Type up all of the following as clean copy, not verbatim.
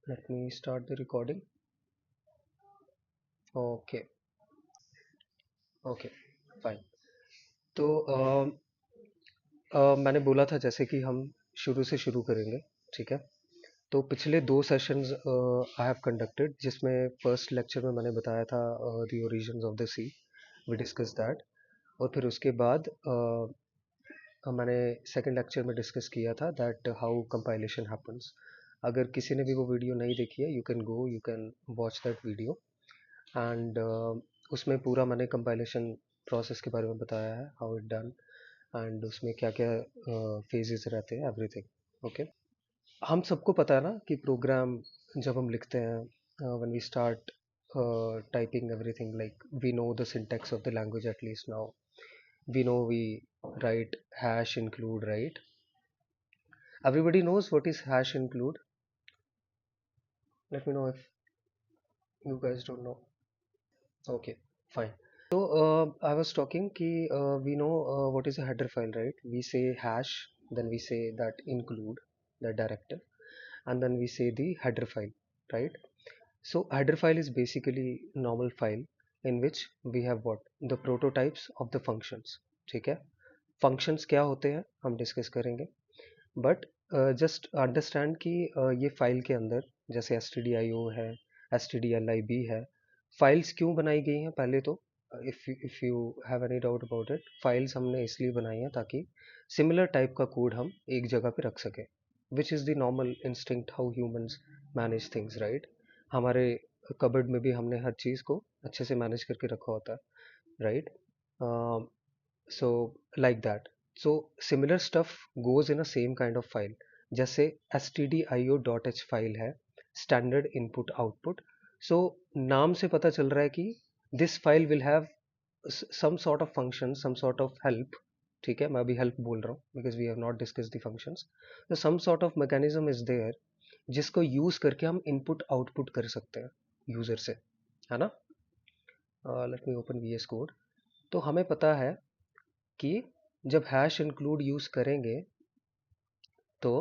Let me start the recording. Okay, okay, fine. तो मैंने बोला था जैसे कि हम शुरू से शुरू करेंगे, ठीक है? तो पिछले दो सेशंस आई हैव कंडक्टेड, जिसमें फर्स्ट लेक्चर में मैंने बताया था the origins of the C, we discuss that. और फिर उसके बाद मैंने सेकंड लेक्चर में डिस्कस किया था दैट हाउ कंपाइलेशन हैपन्स। अगर किसी ने भी वो वीडियो नहीं देखी है, you can watch that video. And उसमें पूरा मैंने कंपाइलेशन प्रोसेस के बारे में बताया है, हाउ इट डन, एंड उसमें क्या क्या फेजेस रहते हैं, एवरीथिंग। ओके। हम सबको पता है ना कि प्रोग्राम जब हम लिखते हैं, when we start typing everything, like we know the syntax of the language at least now, we know we write hash include, right? Everybody knows what is hash include. Let me know if you guys don't know. Okay, fine. So I was talking ki we know what is a header file, right? We say hash, then we say that include the directive, and then we say the header file, right? So header file is basically normal file in which we have what the prototypes of the functions. ठीक है? functions क्या होते हैं हम discuss करेंगे, but just understand कि ये file के अंदर जैसे S T D I O है, S T D L I B है, फाइल्स क्यों बनाई गई हैं पहले तो, if you have any doubt about it, files हमने इसलिए बनाई हैं ताकि सिमिलर टाइप का कोड हम एक जगह पे रख सकें, which is the normal instinct how humans manage things, right? हमारे कबर्ड में भी हमने हर चीज़ को अच्छे से मैनेज करके रखा होता है, right? So like that. So similar stuff goes in a same kind of file. जैसे stdio.h फाइल है, standard input output. So नाम से पता चल रहा है कि this file will have some sort of function, some sort of help. ठीक है, मैं अभी help बोल रहा हूँ because we have not discussed the functions. So some sort of mechanism is there जिसको यूज करके हम इनपुट आउटपुट कर सकते हैं यूजर से, है ना? Let me open V S code. तो हमें पता है कि जब हैश इंक्लूड यूज करेंगे तो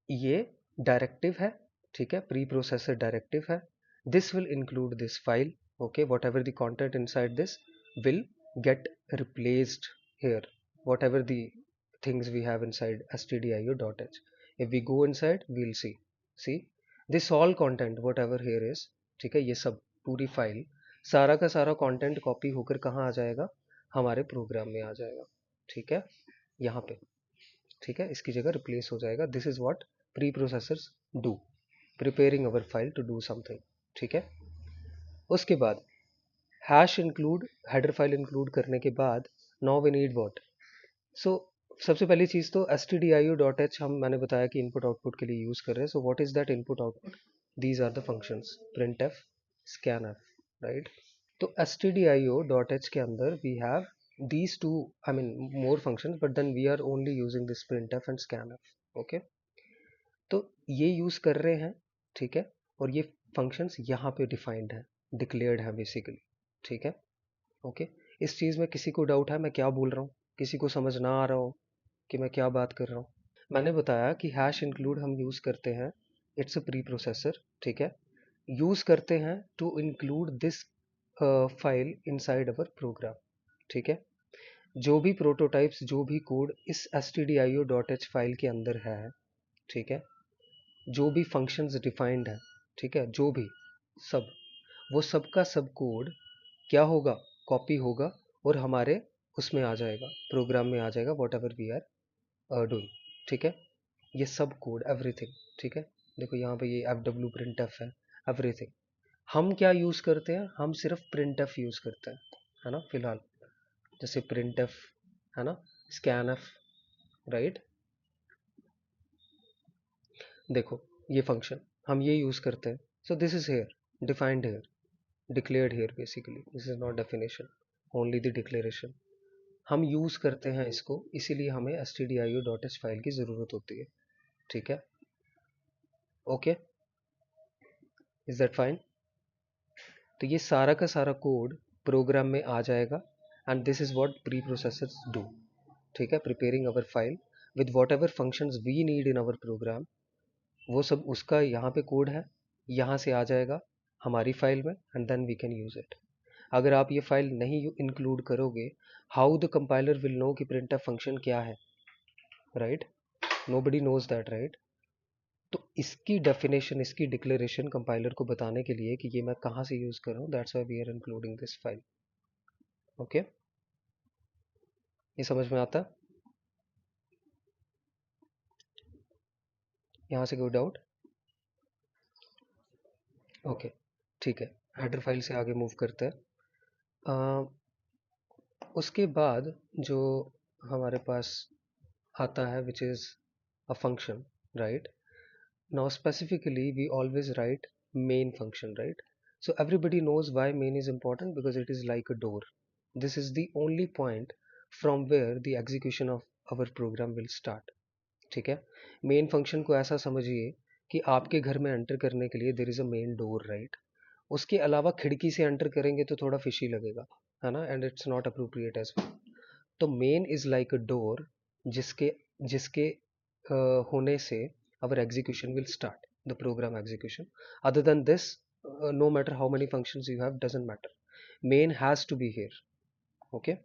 ये डायरेक्टिव है, ठीक है, प्री प्रोसेसर डायरेक्टिव है। This will include this file, okay, what ever the content in side this will get replaced here, whatever the things we have inside stdio.h. If we go inside, we'll see this all content whatever here is, ठीक है, ये सब पूरी file, सारा का सारा content copy होकर कहाँ आ जाएगा, हमारे प्रोग्राम में आ जाएगा, ठीक है, यहाँ पे, ठीक है, इसकी जगह रिप्लेस हो जाएगा। This is what preprocessors do, preparing our file to do something, ठीक है। उसके बाद hash include, header file include करने के बाद now we need what, so सबसे पहली चीज तो stdio.h हम, मैंने बताया कि इनपुट आउटपुट के लिए यूज कर रहे हैं। So what is that input output? These are the functions printf, scanf, right? तो stdio.h के अंदर we have these two, I mean more functions, but then we are only using this printf and scanf, okay? तो ये use कर रहे हैं, ठीक है, और ये फंक्शंस यहाँ पे डिफाइंड है, डिक्लेयर्ड है बेसिकली, ठीक है, ओके। इस चीज में किसी को डाउट है मैं क्या बोल रहा हूँ? किसी को समझ ना आ रहा हो कि मैं क्या बात कर रहा हूँ? मैंने बताया कि हैश इंक्लूड हम यूज करते हैं, इट्स अ प्री प्रोसेसर, ठीक है, यूज करते हैं to include this file inside our program, ठीक है। जो भी प्रोटोटाइप्स, जो भी कोड इस stdio.h फाइल के अंदर है, ठीक है, जो भी फंक्शंस डिफाइंड है, ठीक है, जो भी सब, वो सब का सब कोड क्या होगा, कॉपी होगा और हमारे उसमें आ जाएगा, प्रोग्राम में आ जाएगा, whatever we are doing, ठीक है। ये सब कोड एवरीथिंग, ठीक है। देखो यहाँ पे ये एफ डब्ल्यू प्रिंट एफ है, एवरीथिंग। हम क्या यूज करते हैं? हम सिर्फ प्रिंट एफ यूज करते हैं, है ना, फिलहाल। जैसे प्रिंट एफ, है ना, स्कैन एफ, राइट? देखो ये फंक्शन हम ये यूज करते हैं। So this is here, defined here, declared here basically, this is not definition, only the declaration। हम यूज करते हैं इसको, इसीलिए हमें stdio.h फाइल की जरूरत होती है, ठीक है, ओके, इज दैट फाइन? तो ये सारा का सारा कोड प्रोग्राम में आ जाएगा, and this is what preprocessors do, ठीक है, preparing our file with whatever functions we need in our program वो सब उसका यहाँ पे कोड है, यहाँ से आ जाएगा हमारी फाइल में and then we can use it. अगर आप ये फाइल नहीं इंक्लूड करोगे, how the compiler will know कि printf फंक्शन क्या है, right? Nobody knows that, right? तो इसकी डेफिनेशन, इसकी डिक्लेरेशन कंपाइलर को बताने के लिए कि ये मैं कहाँ से यूज कर रहा हूँ, that's why we are including this file. Okay, ये समझ में आता है? यहाँ से कोई डाउट? ओके, ठीक है, हेडर फाइल से आगे मूव करते हैं। उसके बाद जो हमारे पास आता है which is a function, right? Now specifically we always write main function, right? So everybody knows why main is important, because it is like a door. This is the only point from where the execution of our program will start. ठीक है, main function को ऐसा समझिए कि आपके घर में enter करने के लिए देर is a main door, right? उसके अलावा खिड़की से एंटर करेंगे तो थोड़ा फिशी लगेगा, है ना, and it's not appropriate as well. तो main is like a door जिसके जिसके होने से our execution will start, the program execution. Other than this, no matter how many functions you have, doesn't matter, main has to be here. Okay,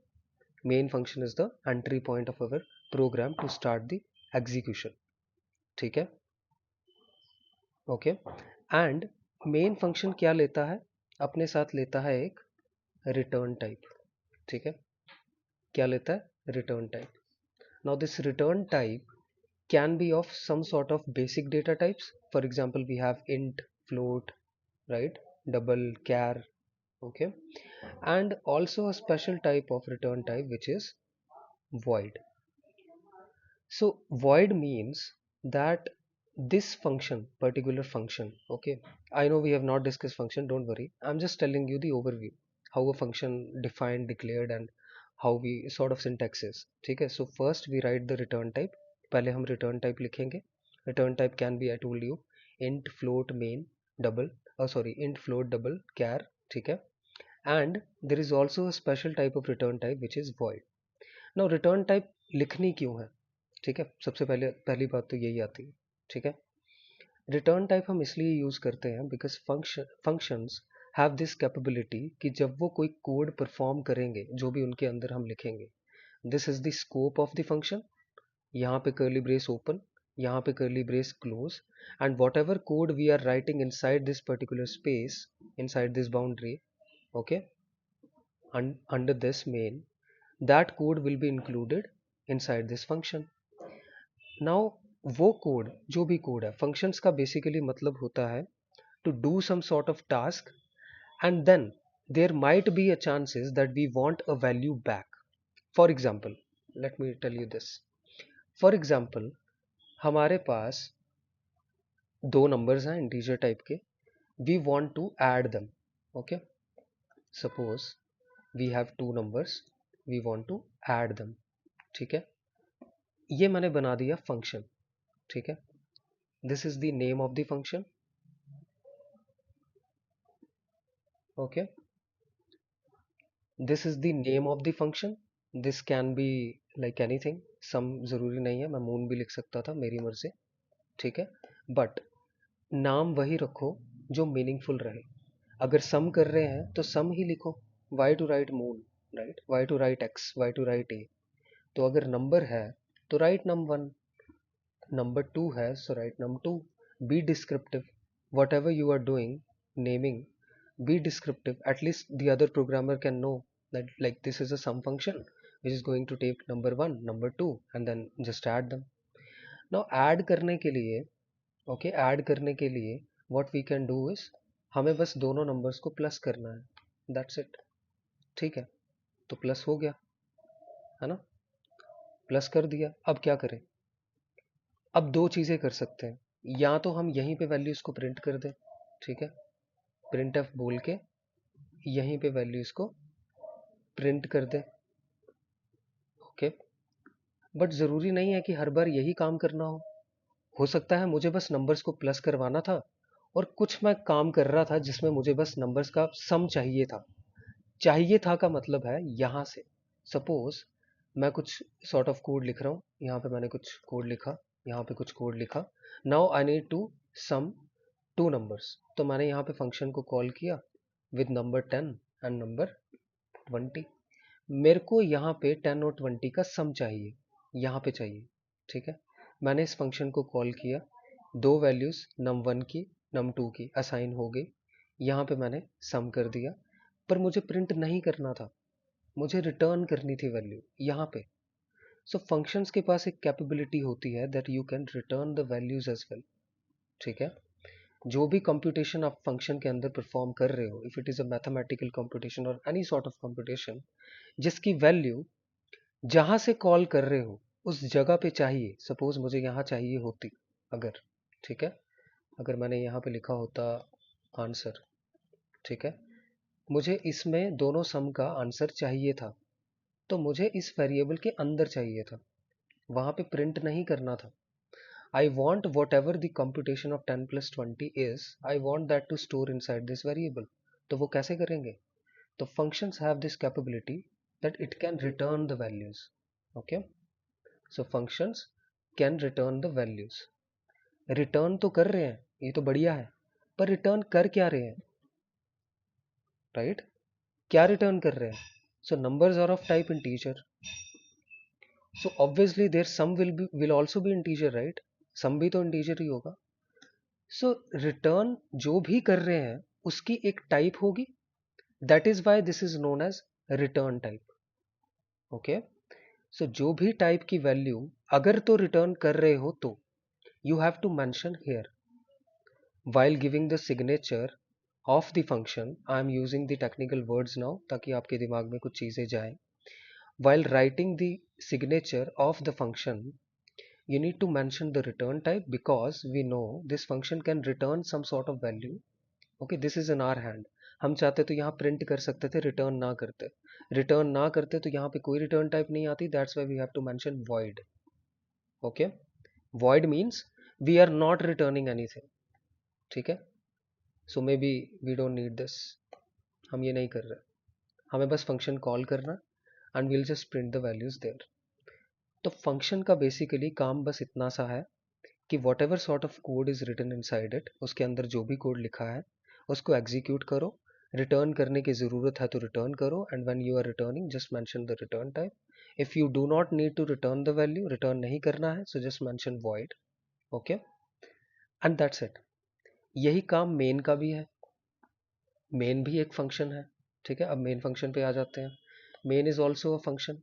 main function is the entry point of our program to start the execution. ठीक है, okay. And main function क्या लेता है? अपने साथ लेता है एक रिटर्न टाइप। ठीक है, क्या लेता है? Return type. Now this return type can be of some sort of basic data types. For example, we have int, float, right? Double, char, okay? And also a special type of return type which is void. So void means that this function, particular function, okay? I know we have not discussed function, don't worry. I'm just telling you the overview, how a function defined, declared, and how we sort of syntax is. ठीक है, so first we write the return type. पहले हम return type लिखेंगे. Return type can be, I told you, int, float, main, double, int, float, double, char. ठीक है, and there is also a special type of return type which is void. Now return type लिखनी क्यों है? ठीक है, सबसे पहले पहली बात तो यही आती है। ठीक है, रिटर्न टाइप हम इसलिए यूज करते हैं because functions have this capability कि जब वो कोई कोड परफॉर्म करेंगे, जो भी उनके अंदर हम लिखेंगे, this is the scope of the function. यहाँ पे कर्ली ब्रेस ओपन, यहाँ पे curly brace close, and whatever code we are writing inside this particular space, inside this boundary, okay, under this main, that code will be included inside this function. Now वो code, जो भी code है, functions का basically मतलब होता है to do some sort of task and then there might be a chances that we want a value back. For example, let me tell you this. For example, हमारे पास दो numbers हैं integer type के, we want to add them. Okay, suppose we have two numbers, we want to add them. ठीक है, ये मैंने बना दिया फंक्शन। ठीक है, this is the name of the function. Okay, this is the name of the function. This can be like anything, sum जरूरी नहीं है, मैं मून भी लिख सकता था, मेरी मर्जी। ठीक है, बट नाम वही रखो जो मीनिंगफुल रहे। अगर सम कर रहे हैं तो सम ही लिखो, why to write moon, right? Why to write x, why to write a. तो अगर नंबर है तो write num one, number two है so write num two. Be descriptive, whatever you are doing, naming, be descriptive. At least the other programmer can know that like this is a sum function which is going to take number one, number two, and then just add them. Now add करने के लिए, okay, add करने के लिए what we can do is हमें बस दोनों numbers को plus करना है, that's it. ठीक है, तो plus हो गया, है ना? plus कर दिया, अब क्या करें? अब दो चीज़ें कर सकते हैं, या तो हम यहीं पे वैल्यूज़ को प्रिंट कर दें। ठीक है, प्रिंट एफ बोल के यहीं पे वैल्यूज़ को प्रिंट कर दें। ओके, बट ज़रूरी नहीं है कि हर बार यही काम करना हो सकता है मुझे बस नंबर्स को प्लस करवाना था और कुछ मैं काम कर रहा था जिसमें मुझे बस नंबर्स का सम चाहिए था। चाहिए था का मतलब है यहाँ से, सपोज मैं कुछ सॉर्ट ऑफ कोड लिख रहा हूँ, यहाँ पे मैंने कुछ कोड लिखा, यहाँ पे कुछ कोड लिखा, now I need to sum two numbers, तो मैंने यहाँ पे फंक्शन को कॉल किया विद नंबर 10 एंड नंबर 20। मेरे को यहाँ पे 10 और 20 का सम चाहिए, यहाँ पे चाहिए, ठीक है। मैंने इस फंक्शन को कॉल किया, दो वैल्यूज num1 की num2 की असाइन हो गई, यहाँ पे मैंने सम कर दिया, पर मुझे प्रिंट नहीं करना था, मुझे रिटर्न करनी थी वैल्यू यहाँ पे। सो फंक्शंस के पास एक कैपेबिलिटी होती है that you can return the values as well, ठीक है। जो भी कंप्यूटेशन आप फंक्शन के अंदर परफॉर्म कर रहे हो, if it is a mathematical computation और एनी सॉर्ट ऑफ कंप्यूटेशन, जिसकी वैल्यू जहां से कॉल कर रहे हो उस जगह पे चाहिए, सपोज मुझे यहाँ चाहिए होती अगर, ठीक है, अगर मैंने यहाँ पे लिखा होता आंसर, ठीक है, मुझे इसमें दोनों सम का आंसर चाहिए था, तो मुझे इस वेरिएबल के अंदर चाहिए था, वहां पे प्रिंट नहीं करना था। I want whatever the computation of 10 plus 20 is, I want that to store inside this variable. तो वो कैसे करेंगे? तो functions have this capability that it can return the values. Okay? So functions can return the values. Return तो कर रहे हैं, ये तो बढ़िया है, पर return कर क्या रहे हैं? Right? क्या return कर रहे हैं? So numbers are of type integer. So obviously their sum will also be integer, right? Sum भी तो integer ही होगा. सो रिटर्न जो भी कर रहे हैं उसकी एक टाइप होगी, that is why this is known as return type. Okay, so जो भी टाइप की वैल्यू अगर तो रिटर्न कर रहे हो तो you have to mention here while giving the signature of the function. I am using the technical words now ताकि आपके दिमाग में कुछ चीजें जाएं. While writing the signature of the function, you need to mention the return type because we know this function can return some sort of value. Okay, this is in our hand. हम चाहते तो यहाँ print कर सकते थे, return ना करते, return ना करते तो यहाँ पे कोई रिटर्न टाइप नहीं आती, that's why we have to mention void. Okay, void means we are not returning anything, ठीक है। So maybe we don't need this, हम ये नहीं कर रहे, हमें बस फंक्शन कॉल करना and will just print the values there. तो फंक्शन का बेसिकली काम बस इतना सा है कि whatever sort of code is written inside it, उसके अंदर जो भी कोड लिखा है उसको एग्जीक्यूट करो, रिटर्न करने की ज़रूरत है तो रिटर्न करो, and when you are returning just mention the return type. If you do not need to return the value, return नहीं करना है, so just mention void. Okay, and that's it. यही काम मेन का भी है, मेन भी एक फंक्शन है, ठीक है। अब मेन फंक्शन पे आ जाते हैं। Main is also a function,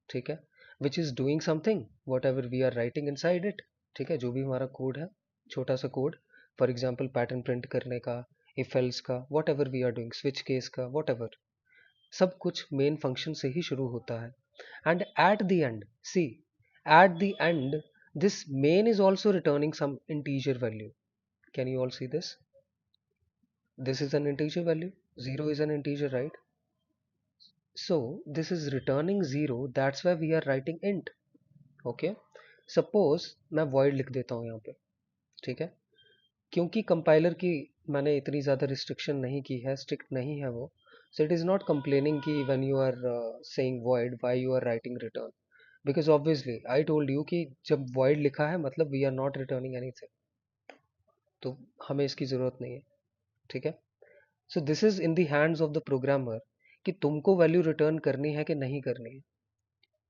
ठीक है, which is doing something whatever we are writing inside it, ठीक है। जो भी हमारा कोड है, छोटा सा code, for example pattern print करने का, इफ एल्स का, whatever we are doing, switch case का, वॉट एवर, सब कुछ मेन फंक्शन से ही शुरू होता है। And at the end, see, at the end this main is also returning some integer value. Can you all see this? This is an integer value, 0 is an integer, right? So this is returning 0, that's why we are writing int. Okay, suppose मैं void लिख देता हूँ यहाँ पे, ठीक है, क्योंकि compiler की मैंने इतनी ज़्यादा रिस्ट्रिक्शन नहीं की है, स्ट्रिक्ट नहीं है वो, so it is not complaining कि when you are saying void why you are writing return, because obviously I told you कि जब void लिखा है मतलब we are not returning anything, तो हमें इसकी ज़रूरत नहीं है, ठीक है। So this is in the hands of the programmer कि तुमको वैल्यू रिटर्न करनी है कि नहीं करनी है।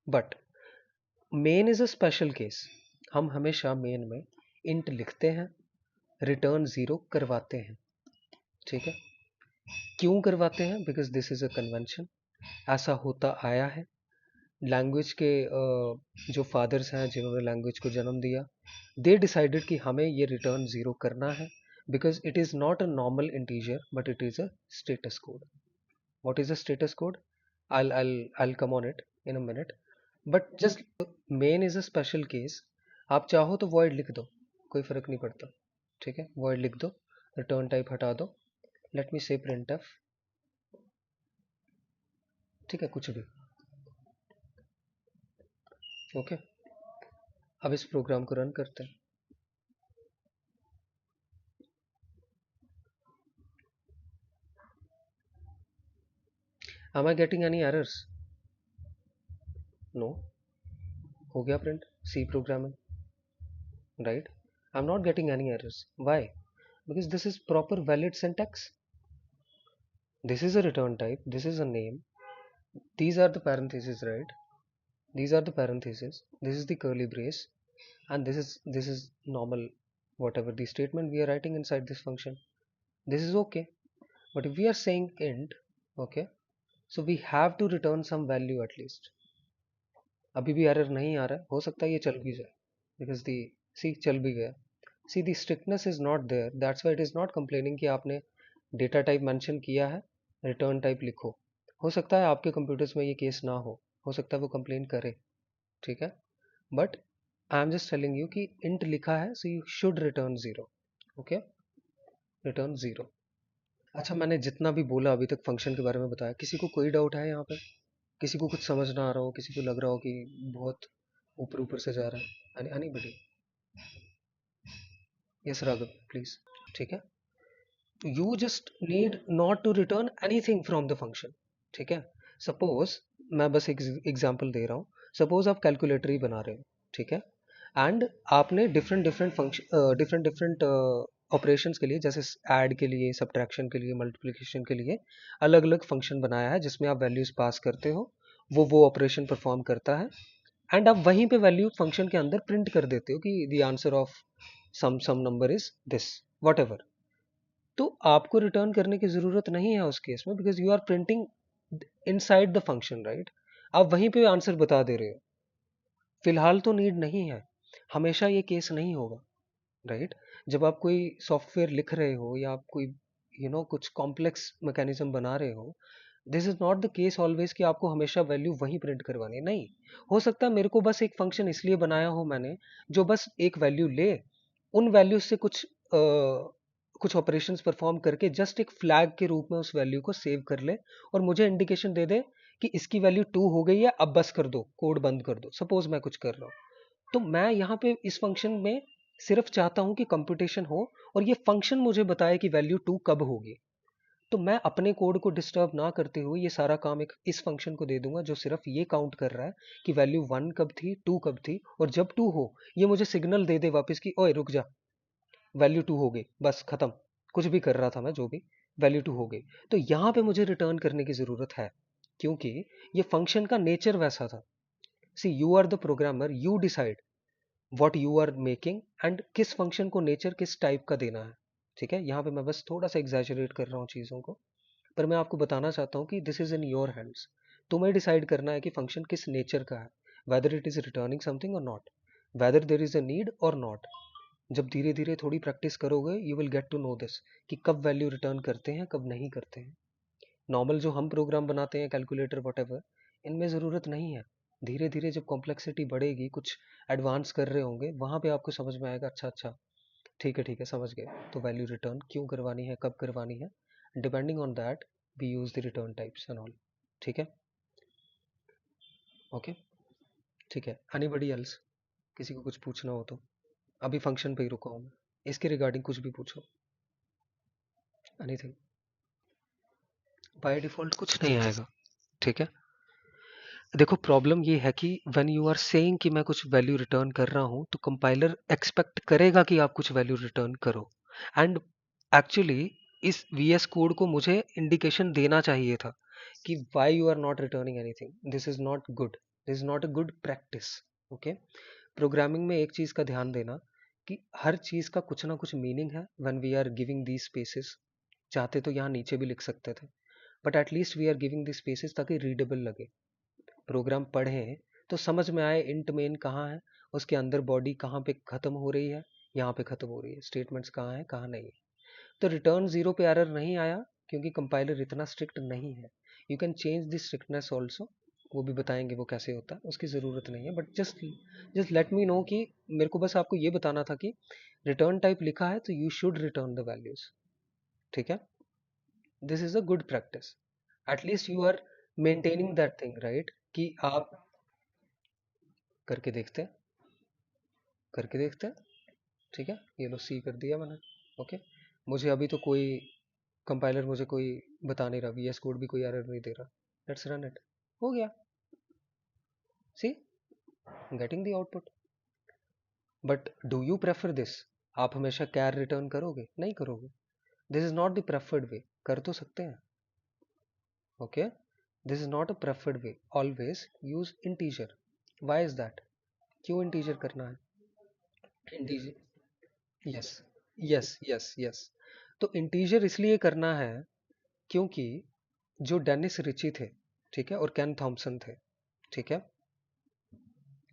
But main is a special case, हम हमेशा मेन में इंट लिखते हैं, रिटर्न 0 करवाते हैं, ठीक है। क्यों करवाते हैं? Because this is a convention, ऐसा होता आया है। लैंग्वेज के जो फादर्स हैं जिन्होंने लैंग्वेज को जन्म दिया, दे डिसाइडेड कि हमें ये रिटर्न 0 करना है, because it is not a normal integer but it is a status code. What is a status code? I'll come on it in a minute. But just main is a special case. आप चाहो तो void लिख दो, कोई फर्क नहीं पड़ता, ठीक है। void लिख दो, रिटर्न टाइप हटा दो, लेट मी से printf, ठीक है, कुछ भी, ओके। अब इस प्रोग्राम को रन करते हैं। Am I getting any errors? No. हो गया print, C programming, right? I'm not getting any errors. Why? Because this is proper valid syntax. This is a return type, this is a name, these are the parentheses, right? These are the parentheses, this is the curly brace, and this is normal, whatever the statement we are writing inside this function. This is okay. But if we are saying int, okay, so we have to return some value at least. अभी भी error नहीं आ रहा है, हो सकता है ये चल भी जाए, because the see चल भी गया. See the strictness is not there, that's why it is not complaining कि आपने डेटा टाइप मेंशन किया है, रिटर्न टाइप लिखो. हो सकता है आपके कंप्यूटर्स में ये केस ना हो सकता है वो कंप्लेन करे, ठीक है. But I am just telling you कि इंट लिखा है, so you should return zero. Okay, return zero. अच्छा, मैंने जितना भी बोला अभी तक फंक्शन के बारे में बताया, किसी को कोई डाउट है यहाँ पे? किसी को कुछ समझ ना आ रहा हो, किसी को लग रहा हो कि बहुत ऊपर ऊपर से जा रहा है? एनीबॉडी? Yes Raghav, please. ठीक है. You just need not to return anything from the function. ठीक है. सपोज मैं बस एक एग्जांपल दे रहा हूँ. सपोज आप कैलकुलेटर ही बना रहे हो, ठीक है, एंड आपने different different function different different operations के लिए, जैसे ऐड के लिए, सब्ट्रैक्शन के लिए, मल्टीप्लिकेशन के लिए अलग अलग फंक्शन बनाया है जिसमें आप वैल्यूज पास करते हो, वो ऑपरेशन परफॉर्म करता है, एंड आप वहीं पे वैल्यू फंक्शन के अंदर प्रिंट कर देते हो कि the answer of sum number is this, whatever. तो आपको रिटर्न करने की ज़रूरत नहीं है उस केस में, because you are printing inside the function, right? आप वहीं पे आंसर बता दे रहे हो. फिलहाल तो नीड नहीं है, हमेशा ये केस नहीं होगा, राइट? जब आप कोई सॉफ्टवेयर लिख रहे हो या आप कोई कुछ कॉम्प्लेक्स मैकेनिज्म बना रहे हो, this is not the case always कि आपको हमेशा वैल्यू वहीं प्रिंट करवानी है. नहीं, हो सकता है मेरे को बस एक फंक्शन इसलिए बनाया हो मैंने, जो बस एक वैल्यू ले, उन वैल्यूज से कुछ ऑपरेशंस परफॉर्म करके जस्ट एक फ्लैग के रूप में उस वैल्यू को सेव कर ले, और मुझे इंडिकेशन दे दे कि इसकी वैल्यू 2 हो गई है, अब बस कर दो, कोड बंद कर दो. सपोज मैं कुछ कर रहा हूँ, तो मैं यहाँ पे इस फंक्शन में सिर्फ चाहता हूँ कि कंप्यूटेशन हो, और ये फंक्शन मुझे बताए कि वैल्यू 2 कब होगी. तो मैं अपने कोड को डिस्टर्ब ना करते हुए ये सारा काम एक इस फंक्शन को दे दूंगा, जो सिर्फ ये काउंट कर रहा है कि वैल्यू 1 कब थी, 2 कब थी, और जब 2 हो ये मुझे सिग्नल दे दे वापस कि ओए रुक जा, वैल्यू 2 हो गई, बस खत्म. कुछ भी कर रहा था मैं, जो भी, वैल्यू 2 हो गई. तो यहाँ पे मुझे रिटर्न करने की ज़रूरत है, क्योंकि ये फंक्शन का नेचर वैसा था. See you are the programmer, you decide what you are making and किस फंक्शन को नेचर किस टाइप का देना है. ठीक है, यहाँ पे मैं बस थोड़ा सा एग्जैजरेट कर रहा हूँ चीज़ों को, पर मैं आपको बताना चाहता हूँ कि this is in your hands. तुम्हें डिसाइड करना है कि फंक्शन किस नेचर का है, whether it is returning something और not, whether there is a need और नॉट. जब धीरे धीरे थोड़ी प्रैक्टिस करोगे, you will get to know this कि कब वैल्यू रिटर्न करते हैं, कब नहीं करते हैं. नॉर्मल जो हम प्रोग्राम बनाते हैं, कैलकुलेटर वटेवर, इनमें ज़रूरत नहीं है. धीरे धीरे जब कॉम्प्लेक्सिटी बढ़ेगी, कुछ एडवांस कर रहे होंगे, वहाँ पे आपको समझ में आएगा, अच्छा अच्छा, ठीक है, समझ गए, तो वैल्यू रिटर्न क्यों करवानी है, कब करवानी है, depending on that we use the return types and all. ठीक है. ओके. ठीक है. Anybody else? किसी को कुछ पूछना हो तो? अभी फंक्शन पे ही रुका हूँ मैं, इसके रिगार्डिंग कुछ भी पूछो. एनीथिंग? बाय डिफ़ॉल्ट कुछ नहीं आएगा. ठीक है. देखो, प्रॉब्लम ये है कि व्हेन यू आर सेइंग कि मैं कुछ वैल्यू रिटर्न कर रहा हूँ, तो कंपाइलर एक्सपेक्ट करेगा कि आप कुछ वैल्यू रिटर्न करो. एंड एक्चुअली इस वीएस कोड को मुझे इंडिकेशन देना चाहिए था कि why you are not returning anything. This is not good, this is not a good practice. Okay. Programming में एक चीज़ का ध्यान देना कि हर चीज़ का कुछ ना कुछ मीनिंग है. When we are giving the spaces, चाहते तो यहाँ नीचे भी लिख सकते थे, but at least we are giving the spaces ताकि रीडेबल लगे. प्रोग्राम पढ़ें तो समझ में आए इंट मेन कहाँ है, उसके अंदर बॉडी कहाँ पे ख़त्म हो रही है, यहाँ पे ख़त्म हो रही है, स्टेटमेंट्स कहाँ हैं कहाँ नहीं है. तो रिटर्न ज़ीरो पे एरर नहीं आया, क्योंकि कंपाइलर इतना स्ट्रिक्ट नहीं है. You can change the strictness also, वो भी बताएंगे वो कैसे होता है, उसकी ज़रूरत नहीं है. But just just let me know कि मेरे को बस आपको ये बताना था कि रिटर्न टाइप लिखा है तो you should return the values. ठीक है. This is a good practice. At least you are maintaining that thing, right, कि आप करके देखते हैं, करके देखते हैं. ठीक है, ये लो सी कर दिया मैंने. ओके. मुझे अभी तो कोई कंपाइलर मुझे कोई बता नहीं रहा, वीएस कोड भी कोई एरर नहीं दे रहा. Let's run it. हो गया. See, getting the output. But do you prefer this? आप हमेशा कैर रिटर्न करोगे? नहीं करोगे. This is not the preferred way. कर तो सकते हैं. Okay, this is not a preferred way. Always use integer. Why is that? क्यों इंटीजर करना है? Integer, yes, yes, yes, yes. तो इंटीजर इसलिए करना है क्योंकि जो डेनिस रिची थे, ठीक है, और केन थॉम्सन थे, ठीक है,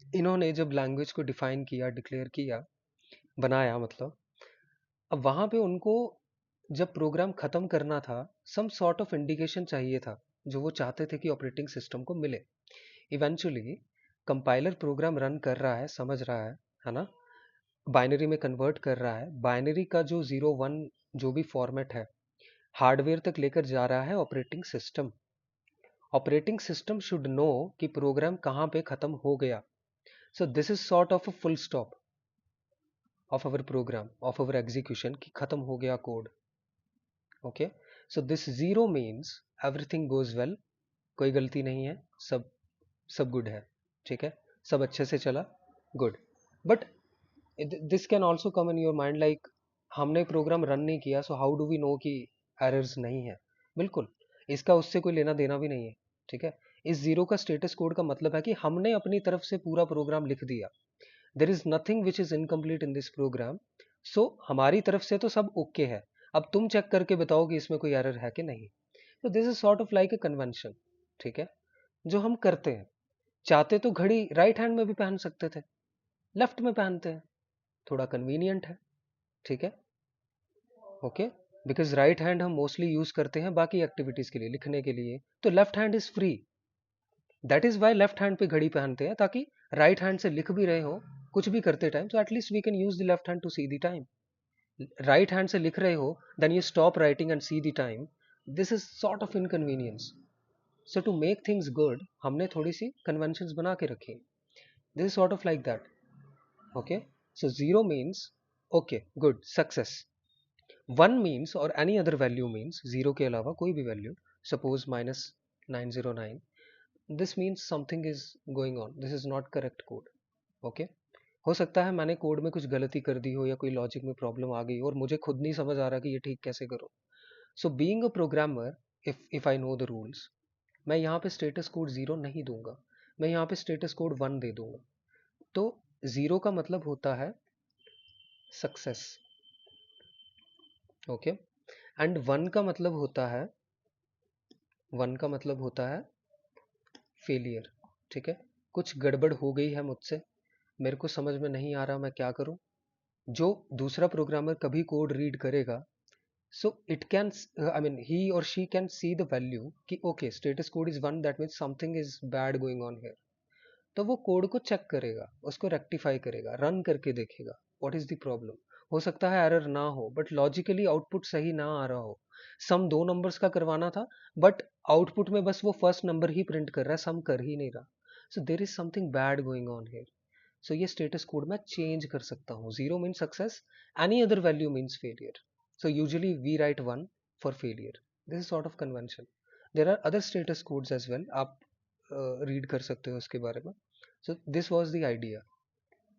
इन्होंने जब लैंग्वेज को डिफाइन किया, डिक्लेयर किया, बनाया मतलब, अब वहां पे उनको जब प्रोग्राम खत्म करना था, सम सॉर्ट ऑफ इंडिकेशन चाहिए था जो वो चाहते थे कि ऑपरेटिंग सिस्टम को मिले. इवेंचुअली कंपाइलर प्रोग्राम रन कर रहा है, समझ रहा है ना, बाइनरी में कन्वर्ट कर रहा है. बाइनरी का जो 0 1 जो भी फॉर्मेट है, हार्डवेयर तक लेकर जा रहा है operating system. Operating system should know कि प्रोग्राम कहाँ पे खत्म हो गया. So this is sort of a full stop of our program, of our execution, कि खत्म हो गया code. Okay, so this zero means everything goes well, कोई गलती नहीं है, सब सब गुड है, ठीक है, सब अच्छे से चला, good. But this can also come in your mind like, हमने प्रोग्राम रन नहीं किया, so how do we know कि एरर्स नहीं है? बिल्कुल, इसका उससे कोई लेना देना भी नहीं है, ठीक है. इस जीरो का स्टेटस कोड का मतलब है कि हमने अपनी तरफ से पूरा प्रोग्राम लिख दिया. There is nothing which is incomplete in this program. So हमारी तरफ से तो सब ओके है. अब तुम चेक करके बताओ कि इसमें कोई एरर है कि नहीं. तो दिस इज सॉर्ट ऑफ लाइक ए कन्वेंशन, ठीक है, जो हम करते हैं. चाहते तो घड़ी राइट हैंड में भी पहन सकते थे, लेफ्ट में पहनते हैं, थोड़ा कन्वीनियंट है, ठीक है. ओके, बिकॉज राइट हैंड हम मोस्टली यूज करते हैं बाकी एक्टिविटीज के लिए, लिखने के लिए, तो left hand is free. That is why left hand पे घड़ी पहनते हैं, ताकि राइट हैंड से लिख भी रहे हो कुछ भी करते टाइम, तो at least we can use the left hand to see the time. Right hand से लिख रहे हो, then you stop writing and see the time. This is sort of inconvenience. So to make things good, हमने थोड़ी सी conventions बना के रखी. दिस इज सॉर्ट ऑफ लाइक दैट. Okay, so zero means okay, good, success. One means और any other value means, zero के अलावा कोई भी value, suppose -909, this means something is going on, this is not correct code. Okay, हो सकता है मैंने कोड में कुछ गलती कर दी हो या कोई लॉजिक में प्रॉब्लम आ गई हो और मुझे खुद नहीं समझ आ रहा कि ये ठीक कैसे करूं. So being a programmer, if I know the rules, मैं यहाँ पे स्टेटस कोड जीरो नहीं दूंगा, मैं यहाँ पे स्टेटस कोड वन दे दूंगा. तो जीरो का मतलब होता है सक्सेस, ओके, एंड वन का मतलब होता है फेलियर, ठीक है. कुछ गड़बड़ हो गई है मुझसे, मेरे को समझ में नहीं आ रहा मैं क्या करूं. जो दूसरा प्रोग्रामर कभी कोड रीड करेगा, so it can, I mean he और she can see the value कि okay, status code is one, that means something is bad going on here. तो वो कोड को चेक करेगा, उसको रेक्टिफाई करेगा, रन करके देखेगा व्हाट इज द प्रॉब्लम. हो सकता है एरर ना हो, बट लॉजिकली आउटपुट सही ना आ रहा हो. सम दो नंबर्स का करवाना था, बट आउटपुट में बस वो फर्स्ट नंबर ही प्रिंट कर रहा है, सम कर ही नहीं रहा. So there is something bad going on here. So ये स्टेटस कोड मैं चेंज कर सकता हूँ. Zero mean success, any other value means failure. So usually we write one for failure. This is sort of convention. There are other status codes as well, आप read कर सकते हो उसके बारे में. So this was the idea.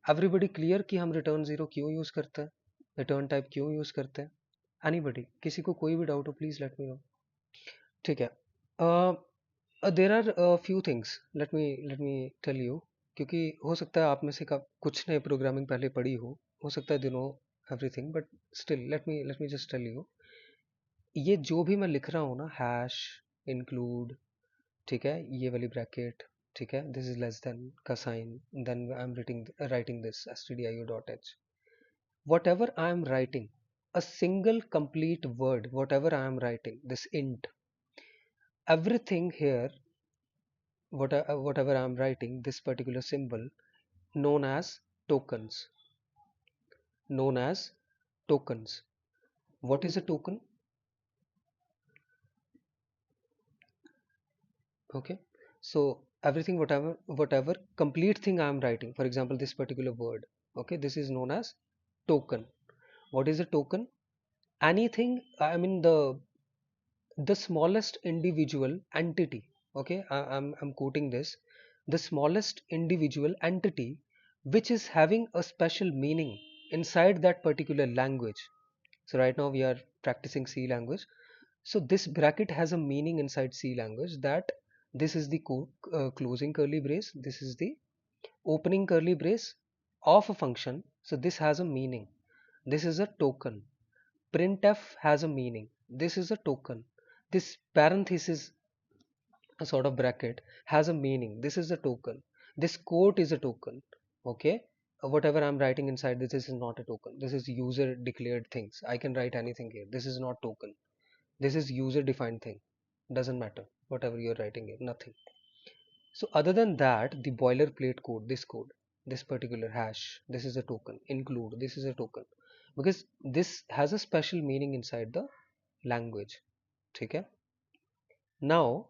Everybody clear कि हम return zero क्यों यूज करते हैं, रिटर्न टाइप क्यों यूज करते हैं? एनीबडी, किसी को कोई भी डाउट हो प्लीज लेट मी नो. ठीक है, there are few things, let me tell you, क्योंकि हो सकता है आप में से कुछ ने प्रोग्रामिंग पहले पढ़ी हो सकता है they know everything, but still let me just tell you. ये जो भी मैं लिख रहा हूँ ना, हैश, इंक्लूड, ठीक है, ये वाली ब्रैकेट, ठीक है, दिस इज लेस देन का sign, then I am writing this stdio.h, whatever I am writing, a single complete word, whatever I am writing, this int, everything here, whatever I am writing, this particular symbol, known as tokens, known as tokens. What is a token? Okay, so everything, whatever complete thing I am writing, for example this particular word, okay, this is known as token. What is a token? Anything, I mean the smallest individual entity, okay, I'm quoting this, the smallest individual entity which is having a special meaning inside that particular language. So right now we are practicing C language. So this bracket has a meaning inside C language, that this is the closing curly brace, this is the opening curly brace of a function. So this has a meaning. This is a token. Printf has a meaning. This is a token. This parenthesis, a sort of bracket, has a meaning. This is a token. This quote is a token. Okay. Whatever I'm writing inside this is not a token. This is user declared things. I can write anything here. This is not token. This is user defined thing. Doesn't matter. Whatever you're writing here, nothing. So other than that, the boilerplate code, this particular hash, this is a token. Include, this is a token. Because this has a special meaning inside the language. ठीक है? Now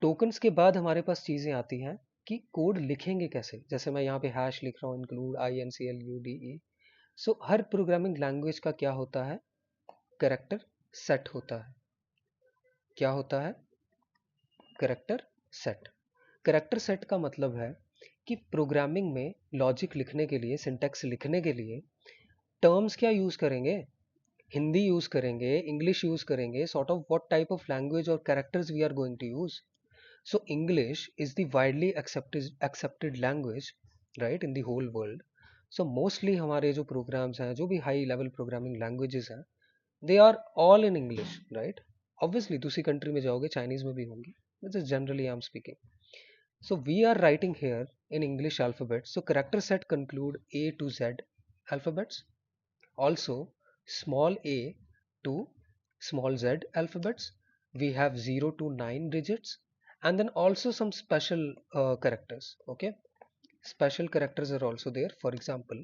tokens के बाद हमारे पास चीजें आती हैं कि code लिखेंगे कैसे. जैसे मैं यहाँ पे हैश लिख रहा हूँ, इंक्लूड INCLUDE. सो हर प्रोग्रामिंग लैंग्वेज का क्या होता है, कैरेक्टर सेट होता है. क्या होता है, कैरेक्टर सेट. कैरेक्टर सेट का मतलब है कि प्रोग्रामिंग में लॉजिक लिखने के लिए, सिंटैक्स लिखने के लिए टर्म्स क्या यूज करेंगे, हिंदी यूज करेंगे, इंग्लिश यूज करेंगे, sort of what type of language और characters we are going to use. So English is the widely accepted language, right, in the whole world. So mostly हमारे जो programs हैं, जो भी high level programming languages हैं, they are all in English, right? Obviously दूसरी country में जाओगे Chinese में भी होंगी. This is generally I'm speaking. So we are writing here in English alphabet. So character set conclude A to Z alphabets. Also small a to small z alphabets. We have 0 to 9 digits, and then also some special characters. Okay, special characters are also there. For example,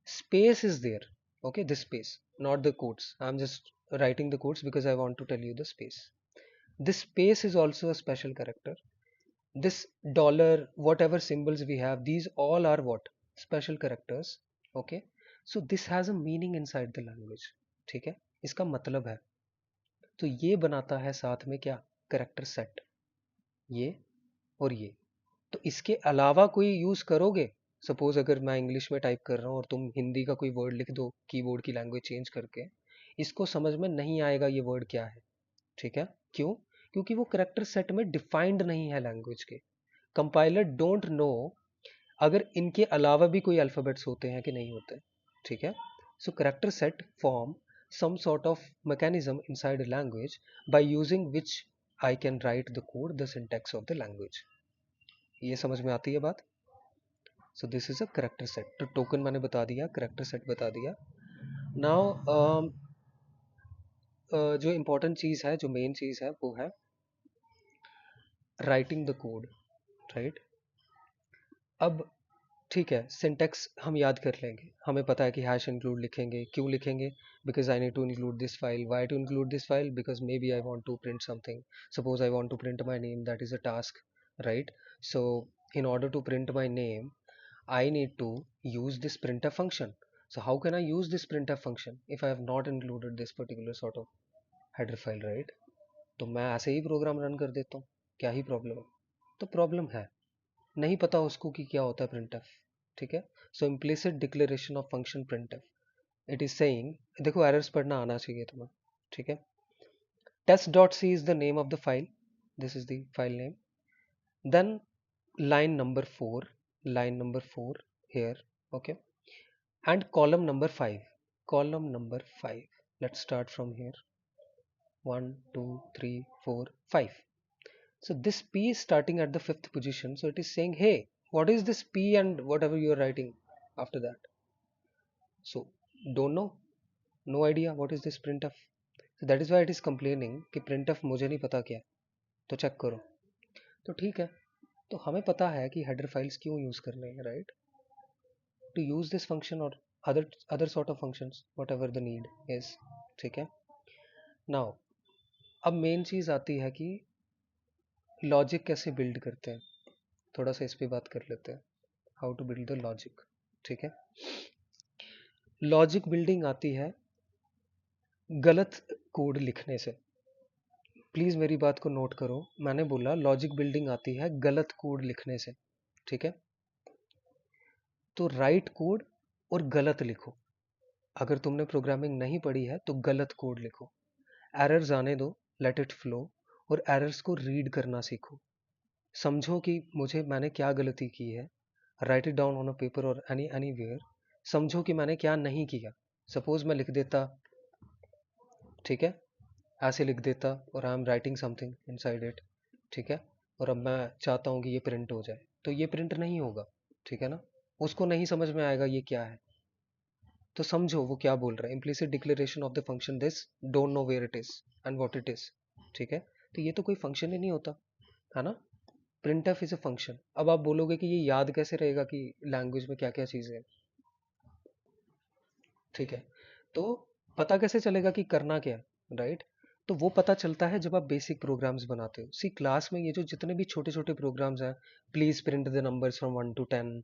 space is there. Okay, this space, not the quotes. I'm just writing the quotes because I want to tell you the space. This space is also a special character. This dollar, whatever symbols we have, these all are what, special characters. Okay, so this has a meaning inside the language. ठीक है, इसका मतलब है. तो ये बनाता है साथ में क्या, करेक्टर सेट. ये और ये. तो इसके अलावा कोई यूज करोगे, सपोज अगर मैं इंग्लिश में टाइप कर रहा हूँ और तुम हिंदी का कोई वर्ड लिख दो कीबोर्ड की लैंग्वेज चेंज करके, इसको समझ में नहीं आएगा ये वर्ड क्या है. ठीक है, क्यों, क्योंकि वो करेक्टर सेट में डिफाइंड नहीं है लैंग्वेज के. कंपाइलर डोंट नो अगर इनके अलावा भी कोई अल्फाबेट्स होते हैं कि नहीं होते. ठीक है, so character set from some sort of mechanism inside a language by using which I can write the code, the syntax of the language. ये समझ में आती है बात. So this is a character set. तो टोकन मैंने बता दिया, करेक्टर सेट बता दिया. नाउ जो इम्पोर्टेंट चीज़ है, जो मेन चीज़ है, वो है राइटिंग द कोड, राइट. अब ठीक है, सिंटेक्स हम याद कर लेंगे, हमें पता है कि हैश इंक्लूड लिखेंगे. क्यों लिखेंगे, because I need to include this file. Why to include this file, because maybe I want to print something. Suppose I want to print my name, that is a task, right. So in order to print my name, I need to use this printf function. So how can I use this printf function if I have not included this particular sort of header file, right? तो मैं ऐसे ही program run कर देता हूँ, क्या ही problem है. तो problem है, नहीं पता उसको कि क्या होता है printf. ठीक है, so implicit declaration of function printf, it is saying, देखो एरर्स पढ़ना आना चाहिए तुम्हें. ठीक है, test.c is the name of the file. This is the file name. Then line number 4, line number 4 here. Okay, and column number 5, column number 5. Let's start from here. 1 2 3 4 5. So this p is starting at the 5th position, so it is saying, hey, what is this p and whatever you are writing after that. So don't know, no idea what is this printf. So that is why it is complaining कि printf मुझे नहीं पता क्या है, तो check करो. तो ठीक है, तो हमें पता है कि हेडर फाइल्स क्यों यूज करने हैं, right, to use this function और other sort of functions, whatever the need is. ठीक है, नाउ अब मेन चीज आती है कि लॉजिक कैसे बिल्ड करते हैं. थोड़ा सा इस पे बात कर लेते हैं, how to build the logic. ठीक है, लॉजिक बिल्डिंग आती है गलत कोड लिखने से. प्लीज मेरी बात को नोट करो, मैंने बोला लॉजिक बिल्डिंग आती है गलत कोड लिखने से. ठीक है, तो राइट कोड और गलत लिखो। अगर तुमने प्रोग्रामिंग नहीं पढ़ी है तो गलत कोड लिखो। एरर्स आने दो, लेट इट फ्लो, और एरर्स को रीड करना सीखो। समझो कि मैंने क्या गलती की है। Right it down on a paper और एनीवेयर। समझो कि मैंने क्या नहीं किया। सपोज मैं लिख देता, ठीक है, ऐसे लिख देता और आई am writing something inside it, ठीक है, और अब मैं चाहता हूँ कि ये प्रिंट हो जाए, तो ये प्रिंट नहीं होगा, ठीक है ना। उसको नहीं समझ में आएगा ये क्या है। तो समझो वो क्या बोल रहा है, implicit declaration of the function this don't know where it is and what it is, ठीक है। तो ये तो कोई फंक्शन ही नहीं होता, है ना। printf is a function. अब आप बोलोगे कि ये याद कैसे रहेगा कि लैंग्वेज में क्या क्या चीजें हैं, ठीक है। तो पता कैसे चलेगा कि करना क्या, राइट। तो वो पता चलता है जब आप बेसिक प्रोग्राम्स बनाते हो। सी क्लास में ये जो जितने भी छोटे छोटे प्रोग्राम्स हैं, please print the numbers from 1 to 10,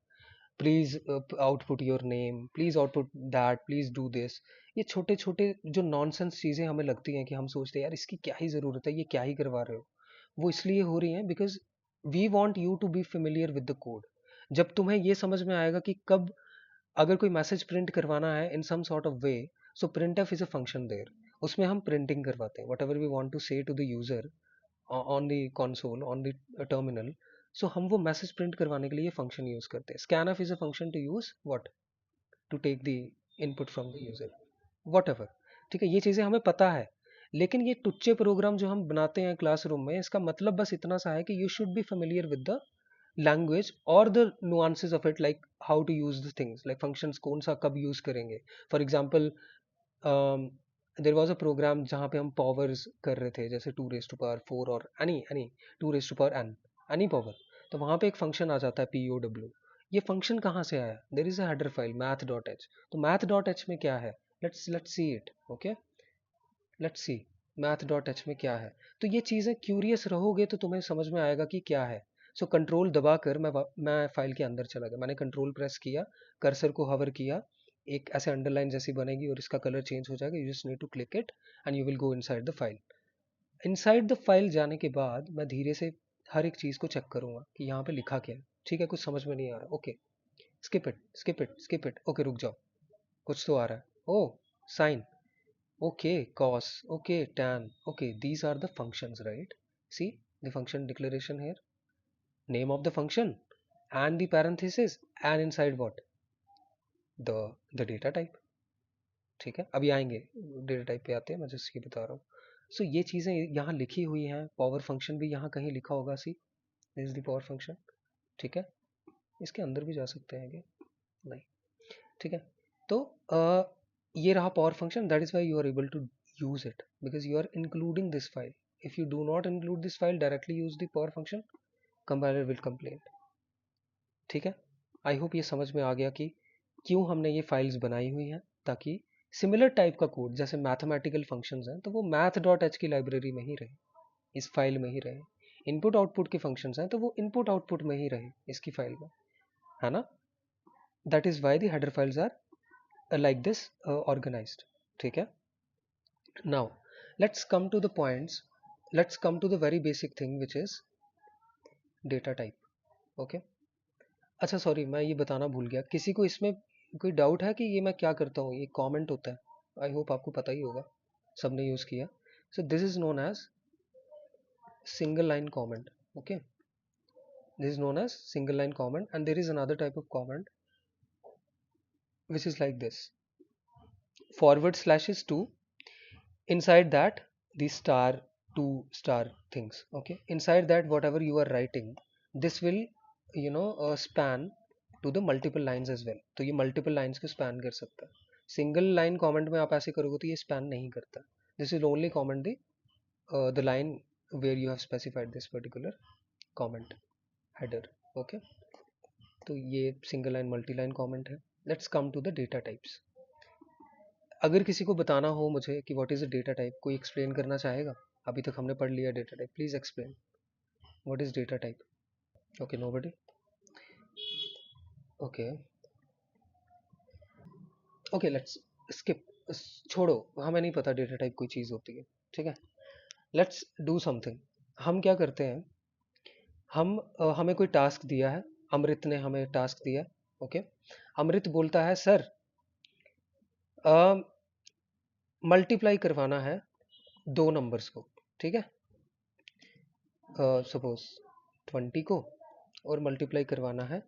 please output your name, please output that, please do this, ये छोटे छोटे जो नॉनसेंस चीजें हमें लगती हैं कि हम सोचते हैं यार इसकी क्या ही जरूरत है, ये क्या ही करवा रहे हो, वो इसलिए हो रही हैं because we want you to be familiar with the code. जब तुम्हें ये समझ में आएगा कि कब अगर कोई मैसेज प्रिंट करवाना है in some sort of way, so print f is a function there. उसमें हम प्रिंटिंग करवाते हैं whatever we want to say to the user on the console on the terminal. So हम वो message print करवाने के लिए function use करते हैं। Scan is a function to use what, to take the input from the user, whatever, ठीक है। ये चीजें हमें पता है, लेकिन ये टुच्चे प्रोग्राम जो हम बनाते हैं क्लासरूम में, इसका मतलब बस इतना सा है कि you should be familiar with the language और the nuances of it, like how to use the things, like functions कौन सा कब यूज करेंगे। For example there was a program जहाँ पे हम पावर्स कर रहे थे, जैसे 2 raised to power 4 और any 2 raised to power n, any power. तो वहाँ पे एक फंक्शन आ जाता है POW। ये फंक्शन कहाँ से आया, there is a header file math.h। तो math.h में क्या है, let's see it, okay, let's see math.h में क्या है। तो ये चीज़ें क्यूरियस रहोगे तो तुम्हें समझ में आएगा कि क्या है। सो कंट्रोल दबा कर मैं फाइल के अंदर चला गया, मैंने कंट्रोल प्रेस किया, कर्सर को हवर किया, एक ऐसे अंडरलाइन जैसी बनेगी और इसका कलर चेंज हो जाएगा। You just need to click it and you will go inside the file. Inside the file जाने के बाद मैं धीरे से हर एक चीज़ को चेक करूंगा कि यहाँ पे लिखा क्या है। ठीक है, कुछ समझ में नहीं आ रहा, okay, skip it skip it skip it, okay रुक जाओ, कुछ तो आ रहा है, O sign, okay, cos, okay, tan, okay, these are the functions, right? See the function declaration here, name of the function and the parenthesis and inside what? The data type, ठीक है। अभी आएंगे डेटा टाइप पे, आते हैं, मैं just ये बता रहा हूँ। सो ये चीज़ें यहाँ लिखी हुई हैं, पावर फंक्शन भी यहाँ कहीं लिखा होगा, see this is the power function, ठीक है। इसके अंदर भी जा सकते हैं क्या, नहीं, ठीक है। तो ये रहा power function, that is why you are able to use it because you are including this file. If you do not include this file, directly use the power function, compiler will complain, ठीक है। I hope ये समझ में आ गया कि क्यों हमने ये फाइल्स बनाई हुई हैं, ताकि सिमिलर टाइप का कोड जैसे मैथमेटिकल फंक्शंस हैं तो वो math.h की लाइब्रेरी में ही रहे, इस फाइल में ही रहे। इनपुट आउटपुट के फंक्शंस हैं तो वो इनपुट आउटपुट में ही रहे इसकी फाइल में, है ना। That is why the header files are like this organised, ठीक है। Now, let's come to the points. Let's come to the very basic thing, which is data type. Okay. अच्छा sorry, मैं ये बताना भूल गया, किसी को इसमें कोई डाउट है कि ये मैं क्या करता हूँ, ये कमेंट होता है, आई होप आपको पता ही होगा, सबने यूज़ किया। So this is known as single line comment, okay, this is known as single line comment and there is another type of comment which is like this: /2, inside that the star, two star things, okay, inside that whatever you are writing, this will span to the multiple lines as well। तो ये multiple lines को span कर सकता है। Single line comment में आप ऐसे करोगे तो ये span नहीं करता। This will only comment the line where you have specified this particular comment header, okay। तो ये single line multi line comment है। Let's come to the data types. अगर किसी को बताना हो मुझे कि what is a data type, कोई एक्सप्लेन करना चाहेगा। अभी तक हमने पढ़ लिया data type, please explain what is data type. Okay, nobody, okay, okay, let's skip, छोड़ो, हमें नहीं पता डेटा टाइप कोई चीज़ होती है, ठीक है। Let's do something. हम क्या करते हैं, हमें कोई टास्क दिया है, अमृत ने हमें टास्क दिया, ओके। अमृत बोलता है सर मल्टीप्लाई करवाना है दो नंबर्स को, ठीक है, सपोज 20 को, और मल्टीप्लाई करवाना है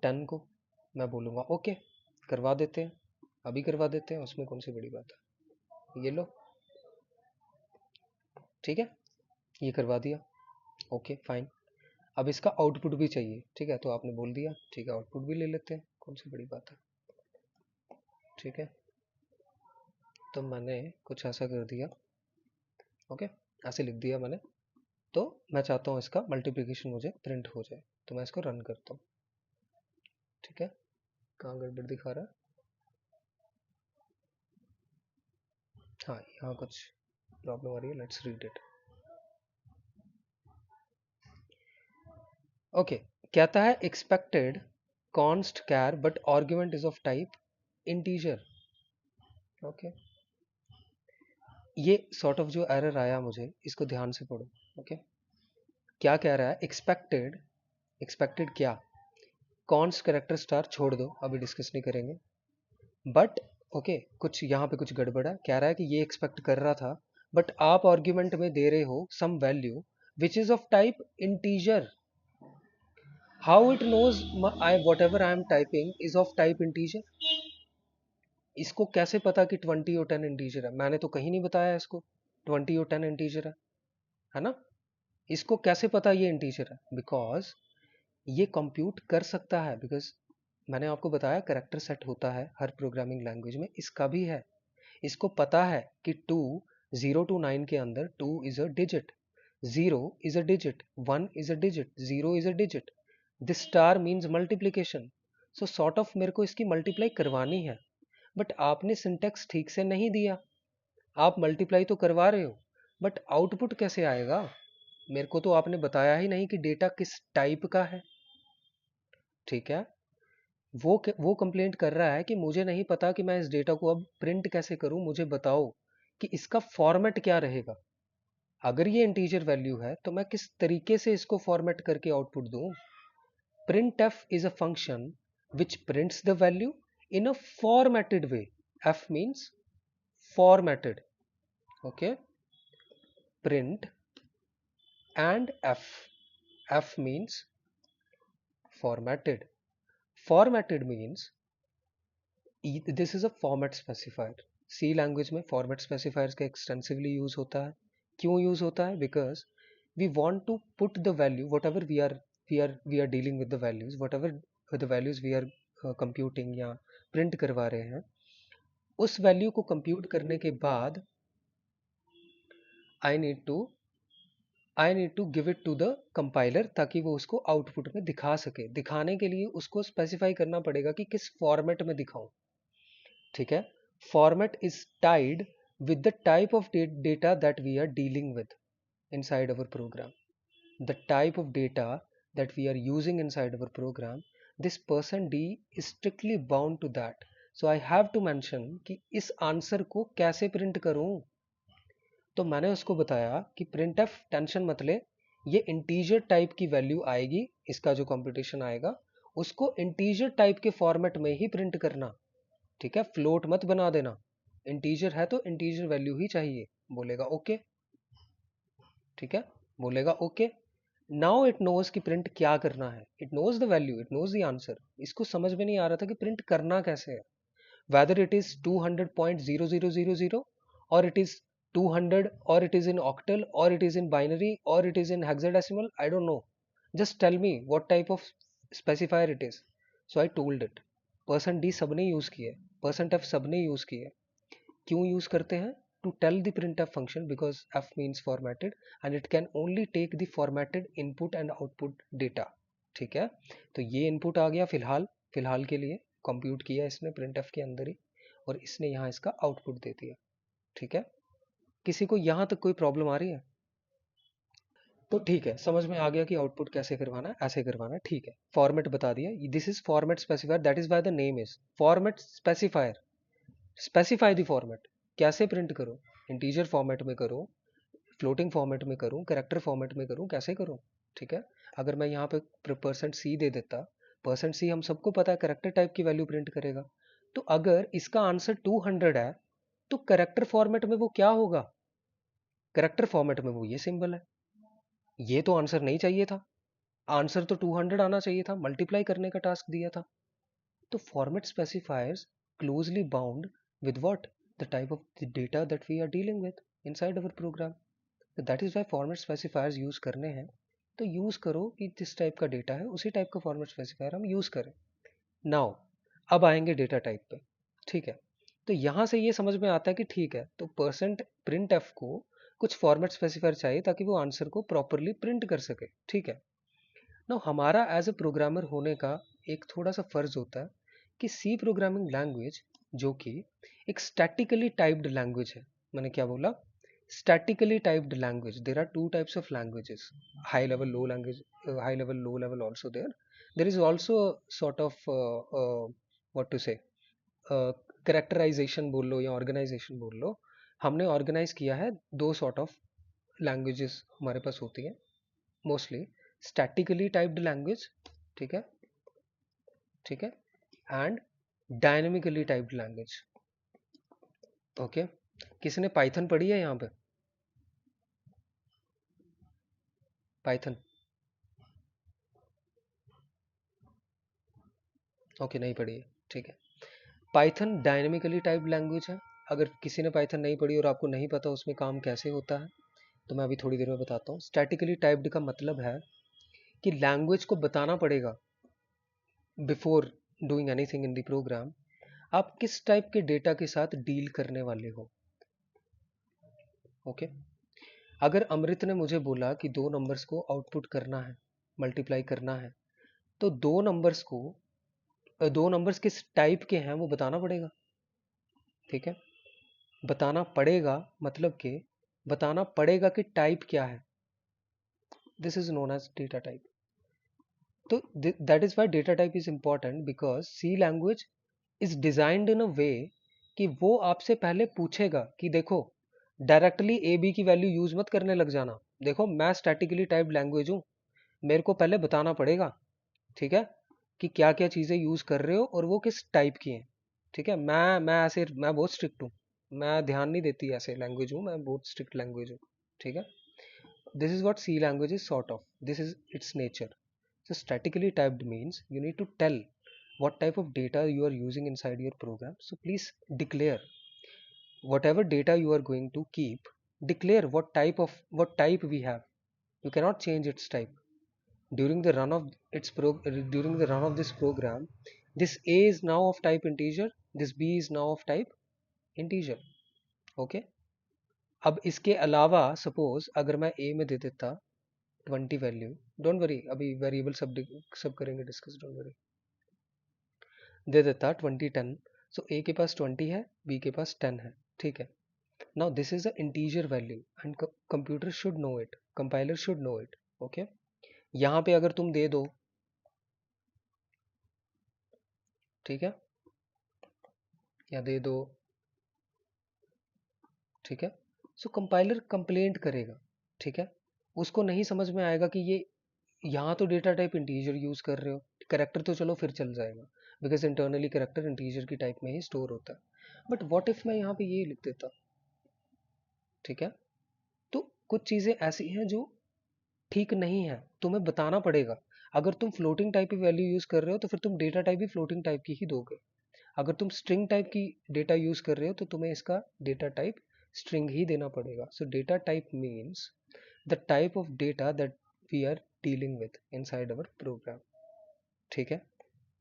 10 को। मैं बोलूँगा ओके करवा देते हैं, अभी करवा देते हैं, उसमें कौन सी बड़ी बात है, ये लो, ठीक है, ये करवा दिया, ओके फाइन। अब इसका आउटपुट भी चाहिए, ठीक है, तो आपने बोल दिया ठीक है आउटपुट भी ले लेते हैं, कौन सी बड़ी बात है, ठीक है। तो मैंने कुछ ऐसा कर दिया, ओके, ऐसे लिख दिया मैंने। तो मैं चाहता हूँ इसका मल्टीप्लिकेशन मुझे प्रिंट हो जाए, तो मैं इसको रन करता हूँ, ठीक है। कहाँ गड़बड़ दिखा रहा है, हाँ यहाँ कुछ प्रॉब्लम आ रही है, लेट्स रीड इट। ओके, कहता है expected const char but argument is of type integer. Okay, ये सॉर्ट ऑफ जो एरर आया मुझे, इसको ध्यान से पढ़ो। ओके, क्या कह रहा है, एक्सपेक्टेड, एक्सपेक्टेड क्या, कॉन्स्ट कैरेक्टर स्टार छोड़ दो, अभी डिस्कस नहीं करेंगे, बट ओके कुछ यहाँ पे कुछ गड़बड़ है। कह रहा है कि ये एक्सपेक्ट कर रहा था, बट आप आर्ग्यूमेंट में दे रहे हो some value which is of type integer. How it knows I whatever I am typing is of type integer. इसको कैसे पता कि 20 और 10 इंटीजर है, मैंने तो कहीं नहीं बताया इसको 20 और 10 इंटीजर है ना। इसको कैसे पता ये इंटीजर है, बिकॉज ये कंप्यूट कर सकता है, बिकॉज मैंने आपको बताया करेक्टर सेट होता है हर प्रोग्रामिंग लैंग्वेज में, इसका भी है। इसको पता है कि 0 to 9 के अंदर 2 is a digit, 0 is a digit, 1 is a digit, 0 is a digit, this star means multiplication. So sort of मेरे को इसकी मल्टीप्लाई करवानी है, बट आपने सिंटेक्स ठीक से नहीं दिया। आप मल्टीप्लाई तो करवा रहे हो, बट आउटपुट कैसे आएगा, मेरे को तो आपने बताया ही नहीं कि डेटा किस टाइप का है, ठीक है। वो कंप्लेंट कर रहा है कि मुझे नहीं पता कि मैं इस डेटा को अब प्रिंट कैसे करूं, मुझे बताओ कि इसका फॉर्मेट क्या रहेगा। अगर ये इंटीजर वैल्यू है तो मैं किस तरीके से इसको फॉर्मेट करके आउटपुट दूं। printf is a function which prints the value in a formatted way. F means formatted, okay, print and f means formatted. Formatted means this is a format specifier. C language में format specifiers का extensively use होता है। क्यों use होता है, because we want to put the value whatever we are dealing with the values, whatever the values we are computing या print करवा रहे हैं, उस वैल्यू को कंप्यूट करने के बाद I need to give it to the compiler, ताकि वो उसको आउटपुट में दिखा सके। दिखाने के लिए उसको स्पेसिफाई करना पड़ेगा कि किस फॉर्मेट में दिखाऊं, ठीक है। Format is tied with the type of data that we are dealing with inside our program. The type of data that we are using inside our program, this person D is strictly bound to that. So I have to mention कि इस answer को कैसे print करूं। तो मैंने उसको बताया कि printf टेंशन मत ले, ये इंटीजर टाइप की वैल्यू आएगी, इसका जो कंप्यूटेशन आएगा उसको इंटीजर टाइप के फॉर्मेट में ही प्रिंट करना, ठीक है, फ्लोट मत बना देना। इंटीजर है तो इंटीजर वैल्यू ही चाहिए। बोलेगा ओके, ठीक है, बोलेगा ओके। नाउ इट नोज कि प्रिंट क्या करना है, it knows the value, it knows the answer. इसको समझ में नहीं आ रहा था कि प्रिंट करना कैसे है, whether it is 200.0000 or it is 200 or it is in octal or it is in binary or it is in hexadecimal, I don't know, just tell me what type of specifier it is. So I told it, percent D सबने use किया है, percent F सबने use किया है। क्यों use करते हैं, to tell the printf function, because F means formatted and it can only take the formatted input and output data, ठीक है। तो ये इनपुट आ गया फिलहाल, फिलहाल के लिए कंप्यूट किया इसने प्रिंट एफ के अंदर ही, और इसने यहाँ इसका आउटपुट दे दिया, ठीक है। किसी को यहाँ तक कोई प्रॉब्लम आ रही है, तो ठीक है, समझ में आ गया कि आउटपुट कैसे करवाना है, ऐसे करवाना है, ठीक है। फॉर्मेट बता दिया, this is format specifier, that is why the name is format specifier. Specify the format, कैसे प्रिंट करूं, इंटीजर फॉर्मेट में करूं, फ्लोटिंग फॉर्मेट में करूं, कैरेक्टर फॉर्मेट में करूं, कैसे करूं, ठीक है। अगर मैं यहाँ पे परसेंट सी दे देता परसेंट सी हम सबको पता है करेक्टर टाइप की वैल्यू प्रिंट करेगा। तो अगर इसका आंसर 200 है तो करेक्टर फॉर्मेट में वो क्या होगा? करेक्टर फॉर्मेट में वो ये सिंबल है। ये तो आंसर नहीं चाहिए था, आंसर तो 200 आना चाहिए था, मल्टीप्लाई करने का टास्क दिया था। तो format specifiers closely bound with what? The type of the data that we are dealing with inside our program. So that is why format specifiers use करने हैं तो यूज करो कि जिस टाइप का डेटा है उसी टाइप का फॉर्मेट स्पेसिफायर हम यूज करें। नाउ अब आएंगे डेटा टाइप पे। ठीक है, तो यहां से ये समझ में आता है कि ठीक है, तो परसेंट प्रिंट एफ को कुछ फॉर्मेट स्पेसिफायर चाहिए ताकि वो आंसर को प्रॉपरली प्रिंट कर सके। ठीक है, नाउ हमारा एज ए प्रोग्रामर होने का एक थोड़ा सा फर्ज होता है कि सी प्रोग्रामिंग लैंग्वेज जो कि एक स्टैटिकली टाइप्ड लैंग्वेज है। मैंने क्या बोला? Statically typed language. There are two types of languages, high level low language, high level low level also there is also sort of what to say characterization बोल लो या ऑर्गेनाइजेशन बोल लो। हमने organise किया है दो सॉर्ट ऑफ लैंग्वेजेस हमारे पास होती हैं मोस्टली। स्टैटिकली टाइप्ड लैंग्वेज, ठीक है, ठीक है, and dynamically typed language. Okay, किसने पाइथन पढ़ी है यहाँ पे? पाइथन? ओके, नहीं पढ़ी है, ठीक है। पाइथन डायनेमिकली टाइप्ड लैंग्वेज है। अगर किसी ने पाइथन नहीं पढ़ी और आपको नहीं पता उसमें काम कैसे होता है तो मैं अभी थोड़ी देर में बताता हूँ। स्टैटिकली टाइप्ड का मतलब है कि लैंग्वेज को बताना पड़ेगा before doing anything in the program आप किस टाइप के डेटा के साथ डील करने वाले हो। ओके, अगर अमृत ने मुझे बोला कि दो नंबर्स को आउटपुट करना है, मल्टीप्लाई करना है, तो दो नंबर्स किस टाइप के हैं वो बताना पड़ेगा। ठीक है, बताना पड़ेगा मतलब कि बताना पड़ेगा कि टाइप क्या है। This is known as data type. तो that is why data type is important because C language is designed in a way कि वो आपसे पहले पूछेगा कि देखो डायरेक्टली ए बी की वैल्यू यूज मत करने लग जाना। देखो मैं स्टैटिकली टाइप्ड लैंग्वेज हूँ, मेरे को पहले बताना पड़ेगा, ठीक है, कि क्या क्या चीज़ें यूज़ कर रहे हो और वो किस टाइप की हैं। ठीक है, मैं बहुत स्ट्रिक्ट हूँ, मैं ध्यान नहीं देती ऐसे लैंग्वेज हूँ, मैं बहुत स्ट्रिक्ट लैंग्वेज हूँ। ठीक है, this is what C language is sort of, this is its nature. So statically typed means you need to tell what type of data you are using inside your program. So please declare whatever data you are going to keep, declare what type we have. You cannot change its type. During the run of during the run of this program, this a is now of type integer, this b is now of type integer. Okay, अब इसके अलावा suppose अगर मैं a में दे देता 20 value, don't worry अभी variable सब करेंगे डिस्कस, डोंट वरी, दे देता 20 10, सो a के पास 20 है, b के पास 10 है। ठीक है, now this is a integer value and computer should know it, compiler should know it. Okay, यहाँ पे अगर तुम दे दो, ठीक है, या दे दो, ठीक है, सो कंपाइलर कंप्लेंट करेगा। ठीक है, उसको नहीं समझ में आएगा कि ये यहाँ तो डेटा टाइप इंटीजर यूज कर रहे हो, करेक्टर तो चलो फिर चल जाएगा बिकॉज इंटरनली करेक्टर इंटीजर की टाइप में ही स्टोर होता है। बट व्हाट इफ मैं यहाँ पे ये लिख देता? ठीक है, तो कुछ चीजें ऐसी हैं जो ठीक नहीं है, तुम्हें बताना पड़ेगा। अगर तुम फ्लोटिंग टाइप की वैल्यू यूज कर रहे हो तो फिर तुम डेटा टाइप भी फ्लोटिंग टाइप की ही दोगे। अगर तुम स्ट्रिंग टाइप की डेटा यूज कर रहे हो तो तुम्हें इसका डेटा टाइप स्ट्रिंग ही देना पड़ेगा। So data type means the type of data that we are dealing with inside our program. ठीक है,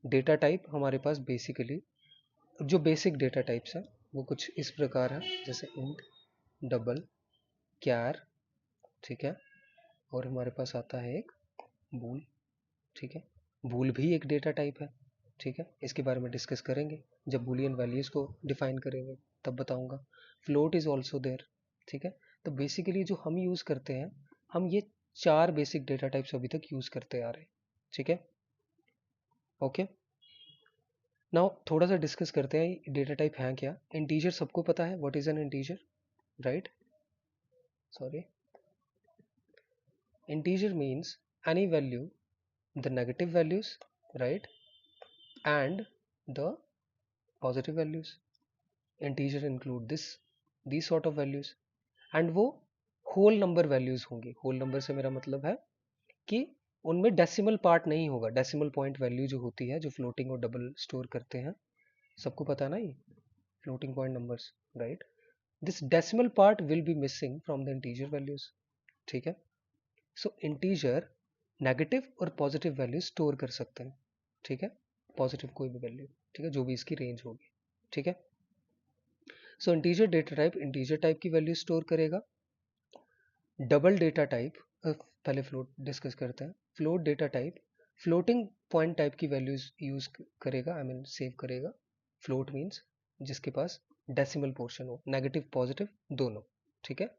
डेटा टाइप हमारे पास बेसिकली जो बेसिक डेटा टाइप्स है वो कुछ इस प्रकार है, जैसे इंट, डबल, क्यार, ठीक है, और हमारे पास आता है एक बूल। ठीक है, बूल भी एक डेटा टाइप है। ठीक है, इसके बारे में डिस्कस करेंगे जब बूलियन वैल्यूज को डिफाइन करेंगे, तब बताऊंगा। Float is also there. ठीक है, तो बेसिकली जो हम यूज करते हैं, हम ये चार बेसिक डेटा टाइप्स अभी तक यूज करते आ रहे हैं। ठीक है, ओके, नाउ थोड़ा सा डिस्कस करते हैं डेटा टाइप है क्या। इंटीजर सबको पता है, what is an integer, right? Sorry, integer means any value, the negative values right? And the positive values. Integer include these sort of values, and वो होल नंबर वैल्यूज होंगी. Whole number से मेरा मतलब है कि उनमें डेसिमल पार्ट नहीं होगा. डेसिमल पॉइंट वैल्यू जो होती है, जो फ्लोटिंग और डबल स्टोर करते हैं, सबको पता है ना ये floating point numbers, right? This decimal part will be missing from the integer values. ठीक है. सो इंटीजर नेगेटिव और पॉजिटिव वैल्यू स्टोर कर सकते हैं. ठीक है. पॉजिटिव कोई भी वैल्यू, ठीक है, जो भी इसकी रेंज होगी. ठीक है. So integer data type integer type की वैल्यू स्टोर करेगा. डबल डेटा टाइप, पहले फ्लोट डिस्कस करते हैं. Float data type floating point type की वैल्यूज यूज करेगा, आई मीन सेव करेगा. फ्लोट मीन्स जिसके पास डेसिमल पोर्शन हो, नेगेटिव पॉजिटिव दोनों. ठीक है.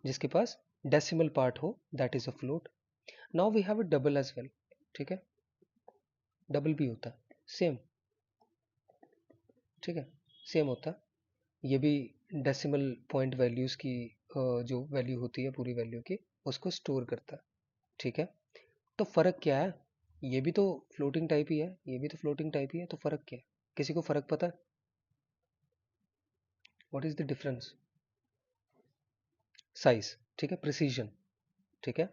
जिसके पास डेसिमल पार्ट हो, that is a float. Now we have a double as well. ठीक है. डबल भी होता है, सेम. ठीक है. सेम होता है. ये भी डेसिमल पॉइंट वैल्यूज की जो वैल्यू होती है पूरी वैल्यू की, उसको स्टोर करता है. ठीक है. तो फर्क क्या है? ये भी तो फ्लोटिंग टाइप ही है, ये भी तो फ्लोटिंग टाइप ही है, तो फर्क क्या है? किसी को फर्क पता है? What is the difference? Size. ठीक है. प्रिसीजन. ठीक है.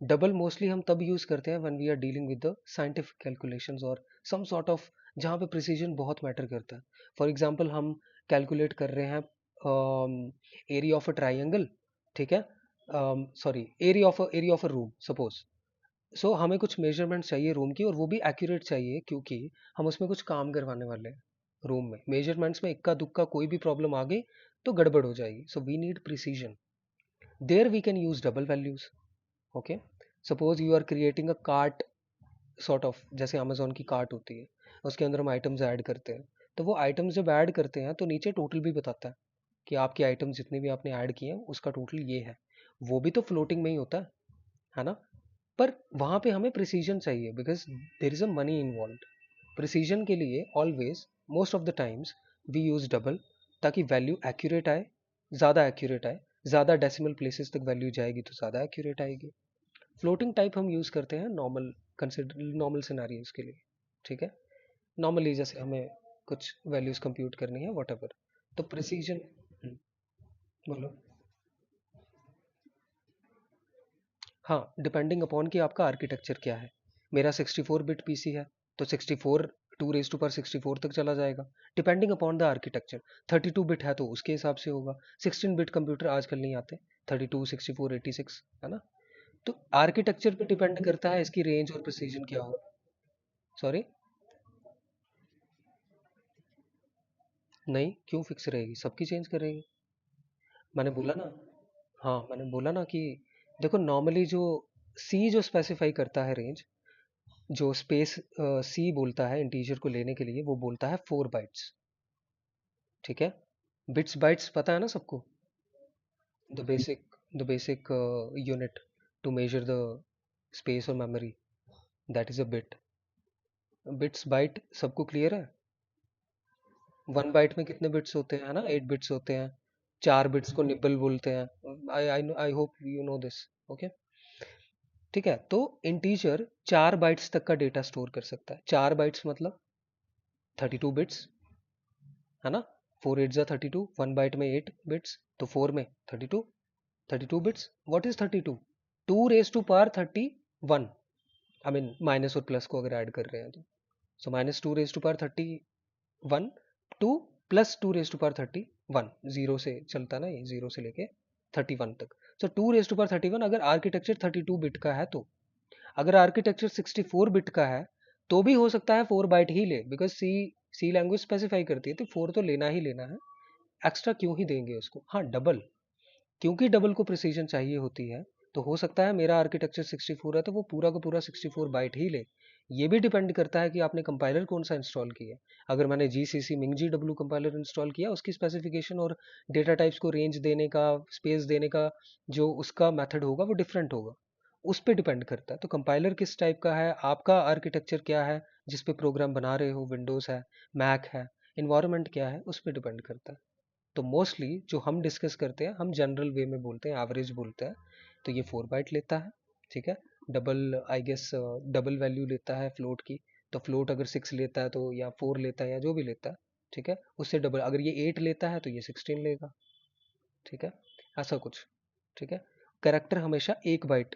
डबल मोस्टली हम तब यूज करते हैं when we are dealing with the scientific calculations और सम सॉर्ट ऑफ, जहाँ पे प्रिसीजन बहुत मैटर करता है. फॉर एग्जांपल हम कैलकुलेट कर रहे हैं एरिया ऑफ अ ट्राइंगल. ठीक है. Sorry, area of a room suppose. So हमें कुछ मेजरमेंट चाहिए रूम की, और वो भी एक्यूरेट चाहिए, क्योंकि हम उसमें कुछ काम करवाने वाले हैं. रूम में मेजरमेंट्स में इक्का दुक्का कोई भी प्रॉब्लम आ गई तो गड़बड़ हो जाएगी. So we need precision. There we can use double values. Okay. Suppose you are creating a cart, sort of जैसे अमेजोन की कार्ट होती है, उसके अंदर हम आइटम्स ऐड करते हैं. तो वो आइटम्स जब ऐड करते हैं तो नीचे टोटल भी बताता है कि आपके आइटम्स जितने भी आपने ऐड किए हैं उसका टोटल ये है. वो भी तो फ्लोटिंग में ही होता है ना? पर वहां पे हमें प्रिसीजन चाहिए, because there is a money involve. Precision के लिए always, most of the times, we use double, ताकि वैल्यू एक्यूरेट आए, ज़्यादा एक्यूरेट आए. ज़्यादा डेसिमल प्लेसेस तक वैल्यू जाएगी तो ज़्यादा एक्यूरेट आएगी. फ्लोटिंग टाइप हम यूज़ करते हैं नॉर्मल, कंसिडर नॉर्मल सिनारियोज के लिए. ठीक है. नॉर्मली जैसे हमें कुछ वैल्यूज कंप्यूट करनी है, वट एवर. तो प्रिसीजन. बोलो. हाँ, डिपेंडिंग अपॉन कि आपका आर्किटेक्चर क्या है. मेरा 64 बिट पीसी है, तो 64 2 raised to power 64 तक चला जाएगा. Depending upon the architecture. 32 bit है तो उसके हिसाब से होगा. 16 बिट कंप्यूटर आजकल नहीं आते. 32, 64, 86, है ना? तो आर्किटेक्चर पे डिपेंड करता है इसकी रेंज और प्रिसीजन क्या हो. सॉरी. नहीं, क्यों फिक्स रहेगी? सबकी चेंज करेगी. मैंने बोला ना. हाँ, मैंने बोला ना कि देखो, नॉर्मली जो सी जो स्पेसिफाई करता है रेंज, जो स्पेस सी बोलता है इंटीजर को लेने के लिए, वो बोलता है 4 बाइट्स. ठीक है. बिट्स बाइट्स पता है ना सबको. The basic unit to measure the space और memory, that is a bit. Bits byte सबको क्लियर है? 1 बाइट में कितने बिट्स होते हैं, है ना? 8 बिट्स होते हैं. 4 बिट्स को निबल बोलते हैं. I hope you know this. Okay. ठीक है. तो इंटीजर 4 बाइट्स तक का डेटा स्टोर कर सकता है. 4 बाइट्स मतलब 32 बिट्स, है ना? 4 8 जा 32. 1 बाइट में 8 बिट्स, तो 4 में 32. 32 bits. What is 32? 2 raised to power 31. I mean minus और प्लस को अगर ऐड कर रहे हैं तो. सो -2 raised to power 31. 2 plus 2 raised to power 31. Zero से चलता ना, ये जीरो से लेके 31 तक. सो 2 raised to power 31 अगर आर्किटेक्चर 32 बिट का है तो. अगर आर्किटेक्चर 64 बिट का है तो भी हो सकता है 4 बाइट ही ले, because C C language specify करती है तो 4 तो लेना ही लेना है. एक्स्ट्रा क्यों ही देंगे उसको. हाँ, डबल, क्योंकि डबल को प्रिसीजन चाहिए होती है. तो हो सकता है मेरा आर्किटेक्चर 64 है तो वो पूरा का पूरा 64 बाइट ही ले. ये भी डिपेंड करता है कि आपने कंपाइलर कौन सा इंस्टॉल किया है. अगर मैंने जी सी सी मिंग जी डब्ल्यू कंपाइलर इंस्टॉल किया, उसकी स्पेसिफिकेशन और डेटा टाइप्स को रेंज देने का, स्पेस देने का जो उसका मेथड होगा वो डिफरेंट होगा. उस पर डिपेंड करता है. तो कंपाइलर किस टाइप का है, आपका आर्किटेक्चर क्या है जिस पे प्रोग्राम बना रहे हो, विंडोज़ है, मैक है, इन्वायरमेंट क्या है, उस पर डिपेंड करता है. तो मोस्टली जो हम डिस्कस करते हैं, हम जनरल वे में बोलते हैं, एवरेज बोलते हैं. तो ये 4 बाइट लेता है. ठीक है. Double, I guess double value लेता है फ्लोट की. तो फ्लोट अगर 6 लेता है तो या 4 लेता है या जो भी लेता है, ठीक है, उससे डबल। अगर ये 8 लेता है तो ये 16 लेगा, ठीक है, ऐसा कुछ, ठीक है। कैरेक्टर हमेशा 1 बाइट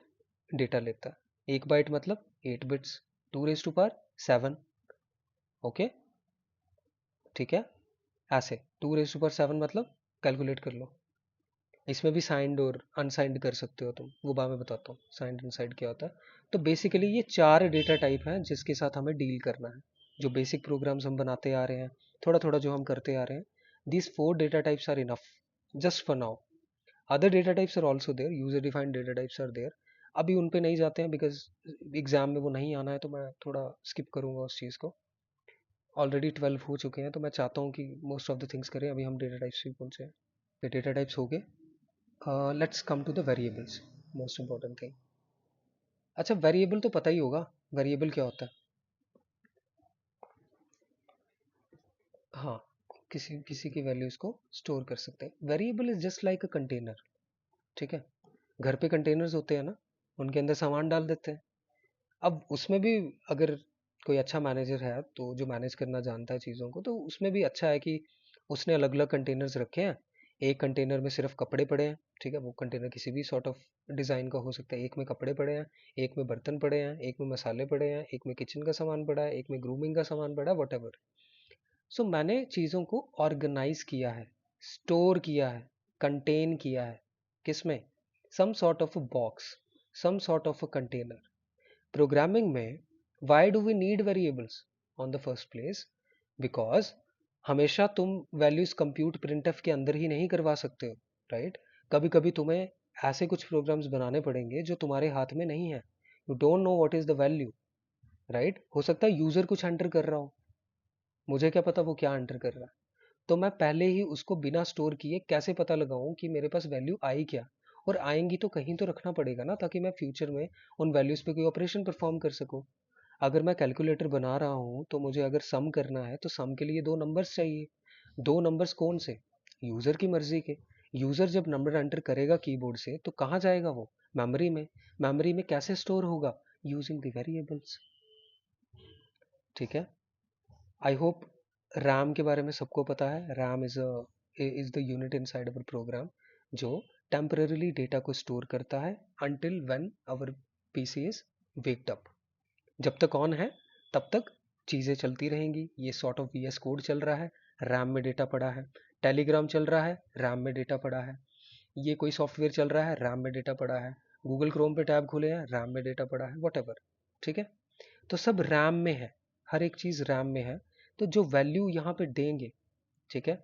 डेटा लेता है, 1 बाइट मतलब 8 bits, 2 raise to power 7, okay, ठीक है। ऐसे 2 रेज़ टू पावर 7 मतलब कैलकुलेट कर लो। इसमें भी साइंड और अनसाइंड कर सकते हो तुम, वो बाद में बताता हूँ साइंड अनसाइंड क्या होता है। तो बेसिकली ये 4 डेटा टाइप हैं जिसके साथ हमें डील करना है। जो बेसिक प्रोग्राम्स हम बनाते आ रहे हैं, थोड़ा थोड़ा जो हम करते आ रहे हैं, these 4 data types are enough just for now. Other data types are also there, user defined data types are there. अभी उन पे नहीं जाते हैं बिकॉज एग्जाम में वो नहीं आना है, तो मैं थोड़ा स्किप करूंगा उस चीज़ को। ऑलरेडी 12 हो चुके हैं, तो मैं चाहता हूँ कि मोस्ट ऑफ द थिंग्स करें। अभी हम डेटा टाइप्स भी पहुंचे हैं, डेटा टाइप्स हो गए। Let's come to the variables, most important thing. अच्छा, वेरिएबल तो पता ही होगा, वेरिएबल क्या होता है। हाँ, किसी किसी की वैल्यूज को स्टोर कर सकते हैं। Variable is just like a container, ठीक है। घर पे कंटेनर्स होते हैं ना, उनके अंदर सामान डाल देते हैं। अब उसमें भी अगर कोई अच्छा मैनेजर है तो जो मैनेज करना जानता है चीज़ों को, तो उसमें भी अच्छा है कि उसने अलग अलग कंटेनर्स रखे हैं। एक कंटेनर में सिर्फ कपड़े पड़े हैं, ठीक है, वो कंटेनर किसी भी सॉर्ट ऑफ डिज़ाइन का हो सकता है। एक में कपड़े पड़े हैं, एक में बर्तन पड़े हैं, एक में मसाले पड़े हैं, एक में किचन का सामान पड़ा है, एक में ग्रूमिंग का सामान पड़ा है, वट एवर। सो मैंने चीज़ों को ऑर्गेनाइज किया है, स्टोर किया है, कंटेन किया है। किसमें? Some sort of a box, some sort of a container. Programming में why do we need variables on the first place? Because हमेशा तुम वैल्यूज कंप्यूट प्रिंटफ के अंदर ही नहीं करवा सकते हो, राइट? कभी कभी तुम्हें ऐसे कुछ प्रोग्राम्स बनाने पड़ेंगे जो तुम्हारे हाथ में नहीं है। You don't know what is the value, right? हो सकता है यूजर कुछ एंटर कर रहा हो, मुझे क्या पता वो क्या एंटर कर रहा है। तो मैं पहले ही उसको बिना स्टोर किए कैसे पता लगाऊं कि मेरे पास वैल्यू आई क्या, और आएंगी तो कहीं तो रखना पड़ेगा ना, ताकि मैं फ्यूचर में उन वैल्यूज पे कोई ऑपरेशन परफॉर्म कर सकूं। अगर मैं कैलकुलेटर बना रहा हूं तो मुझे अगर सम करना है तो सम के लिए 2 नंबर्स चाहिए। 2 नंबर्स कौन से? यूजर की मर्जी के। यूजर जब नंबर एंटर करेगा कीबोर्ड से तो कहाँ जाएगा वो? मेमोरी में। मेमोरी में कैसे स्टोर होगा? यूजिंग द वेरिएबल्स, ठीक है। आई होप रैम के बारे में सबको पता है। RAM is the unit inside our program जो टेम्पररीली डेटा को स्टोर करता है until when our PC is waked up. जब तक ऑन है तब तक चीज़ें चलती रहेंगी। ये सॉर्ट ऑफ वीएस कोड चल रहा है, रैम में डेटा पड़ा है। टेलीग्राम चल रहा है, रैम में डेटा पड़ा है। ये कोई सॉफ्टवेयर चल रहा है, रैम में डेटा पड़ा है। गूगल क्रोम पे टैब खुले हैं, रैम में डेटा पड़ा है, वट एवर, ठीक है। तो सब रैम में है, हर एक चीज़ रैम में है। तो जो वैल्यू यहाँ पे देंगे, ठीक है,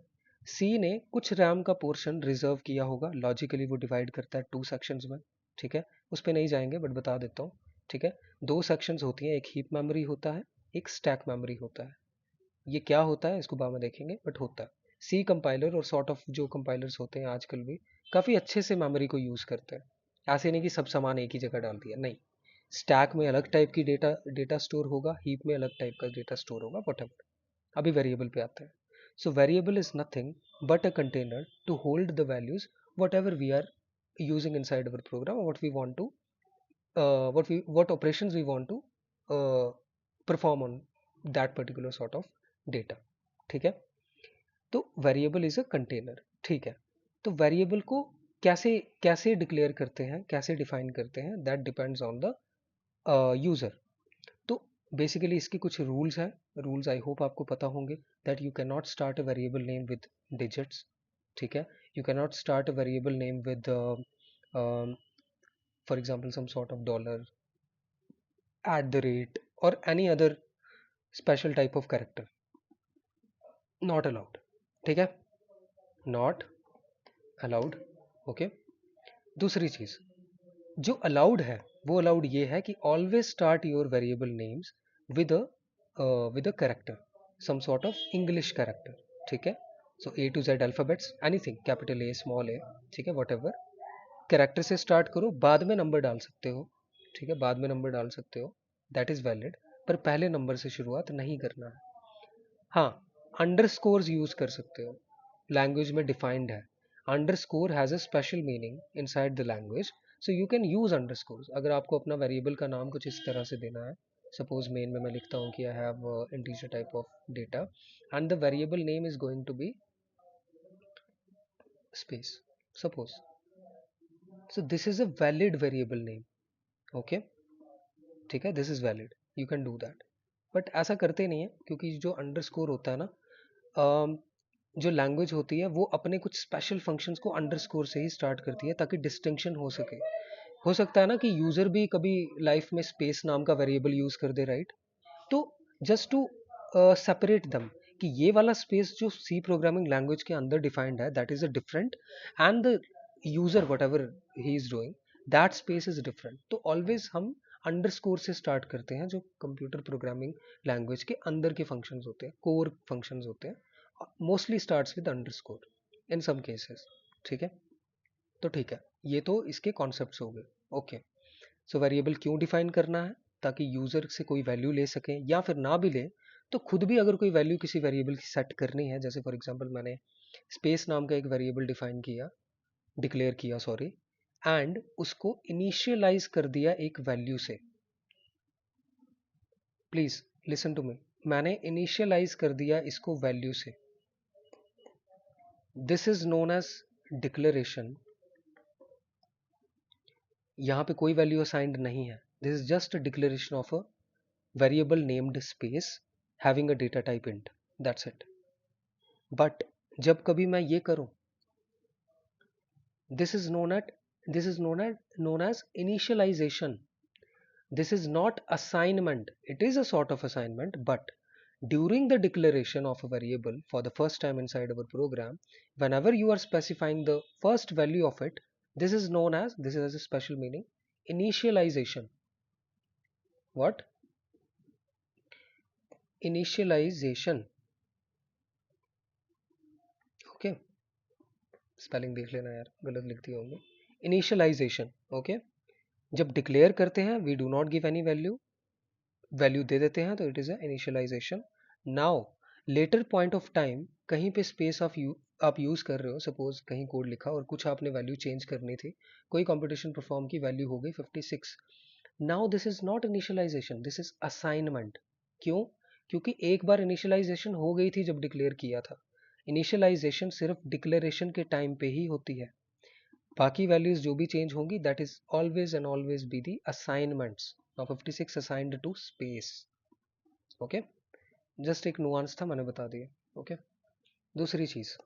सी ने कुछ रैम का पोर्शन रिजर्व किया होगा। लॉजिकली वो डिवाइड करता है 2 सेक्शंस में, ठीक है। उस पर नहीं जाएंगे बट बता देता हूँ, ठीक है। 2 सेक्शंस होती हैं, एक हीप मेमोरी होता है, एक स्टैक मेमोरी होता है। ये क्या होता है इसको बाद में देखेंगे, बट होता है। सी कंपाइलर और सॉर्ट ऑफ जो कंपाइलर्स होते हैं आजकल भी काफ़ी अच्छे से मेमोरी को यूज़ करते हैं। ऐसे नहीं कि सब सामान एक ही जगह डाल दिया, नहीं। स्टैक में अलग टाइप की डेटा डेटा स्टोर होगा, हीप में अलग टाइप का डेटा स्टोर होगा, वट। अभी वेरिएबल पे आते हैं। So variable is nothing but a container to hold the values whatever we are using inside our program, what we want to what operations we want to perform on that particular sort of data, ठीक है। तो variable is a container, ठीक है। तो variable को कैसे कैसे declare करते हैं, कैसे डिफाइन करते हैं, that depends on the user. तो बेसिकली इसके कुछ रूल्स हैं। रूल्स आई होप आपको पता होंगे, that you can not start a variable name with digits, ठीक है। You can not start a variable name with for example some sort of dollar, @ और any other special type of character, not allowed, ठीक है, not allowed, okay. दूसरी चीज जो allowed है, वो अलाउड ये है कि always start your variable names with a character, some sort of English character, ठीक है। So A to Z alphabets, anything, capital A, small a, ठीक है, वट एवर। कैरेक्टर से स्टार्ट करो, बाद में नंबर डाल सकते हो, ठीक है, बाद में नंबर डाल सकते हो, दैट इज वैलिड। पर पहले नंबर से शुरुआत नहीं करना है। हाँ, अंडरस्कोर्स यूज कर सकते हो, लैंग्वेज में डिफाइंड है। Underscore has a special meaning inside the language, so you can use underscores. अगर आपको अपना वेरिएबल का नाम कुछ इस तरह से देना है, सपोज मेन में मैं लिखता हूँ कि I have integer type of data and the variable name is going to be space, suppose. So this is a valid variable name. Okay, ठीक है, this is valid, you can do that. But ऐसा करते नहीं है, क्योंकि जो underscore होता है ना, जो लैंग्वेज होती है वो अपने कुछ स्पेशल फंक्शंस को अंडरस्कोर से ही स्टार्ट करती है ताकि डिस्टिंक्शन हो सके. हो सकता है ना कि यूजर भी कभी लाइफ में स्पेस नाम का वेरिएबल यूज कर दे, राइट? तो जस्ट टू सेपरेट दम कि ये वाला स्पेस जो सी प्रोग्रामिंग लैंग्वेज के अंदर डिफाइंड है that is a different, and the user what ever he is doing that space is different. तो ऑलवेज हम अंडरस्कोर से स्टार्ट करते हैं जो कंप्यूटर प्रोग्रामिंग लैंग्वेज के अंदर के फंक्शंस होते हैं, कोर फंक्शंस होते हैं, mostly starts with underscore in some cases. ठीक है, तो ठीक है, ये तो इसके कॉन्सेप्ट्स हो गए. ओके, सो वेरिएबल क्यों डिफाइन करना है? ताकि यूजर से कोई वैल्यू ले सके, या फिर ना भी ले तो खुद भी अगर कोई वैल्यू किसी वेरिएबल की सेट करनी है, जैसे फॉर एग्जांपल मैंने स्पेस नाम का एक वेरिएबल डिफाइन किया, डिक्लेयर किया सॉरी, एंड उसको इनिशियलाइज कर दिया एक वैल्यू से. Please listen to me. मैंने इनिशियलाइज कर दिया इसको वैल्यू से. This is known as declaration. यहां पे कोई वैल्यू असाइंड नहीं है. This is just declaration of a variable named space having a data type int. That's it. But जब कभी मैं ये करूं, this is known as initialization. This is not assignment. It is a sort of assignment, but during the declaration of a variable for the first time inside our program, whenever you are specifying the first value of it, this has a special meaning, initialization. What? Initialization. Okay, spelling देख लेना यार, गलत लिख दिया होंगे. Initialisation. Okay, जब declare करते हैं we do not give any value, value दे देते हैं तो it is a initialization. Now later point of time कहीं पे स्पेस ऑफ यू आप यूज कर रहे हो, सपोज कहीं कोड लिखा और कुछ आपने वैल्यू चेंज करनी थी, कोई कंपटीशन परफॉर्म की, वैल्यू हो गई 56. Now this is not initialization, this is assignment. क्यों? क्योंकि एक बार इनिशियलाइजेशन हो गई थी जब डिक्लेयर किया था. इनिशियलाइजेशन सिर्फ डिक्लेरेशन के टाइम पे ही होती है. बाकी वैल्यूज जो भी चेंज होंगी that is always and always be the assignments. Now 56 assigned to space. Okay, just एक नुआंस था, मैंने बता दिया. ओके, दूसरी चीज,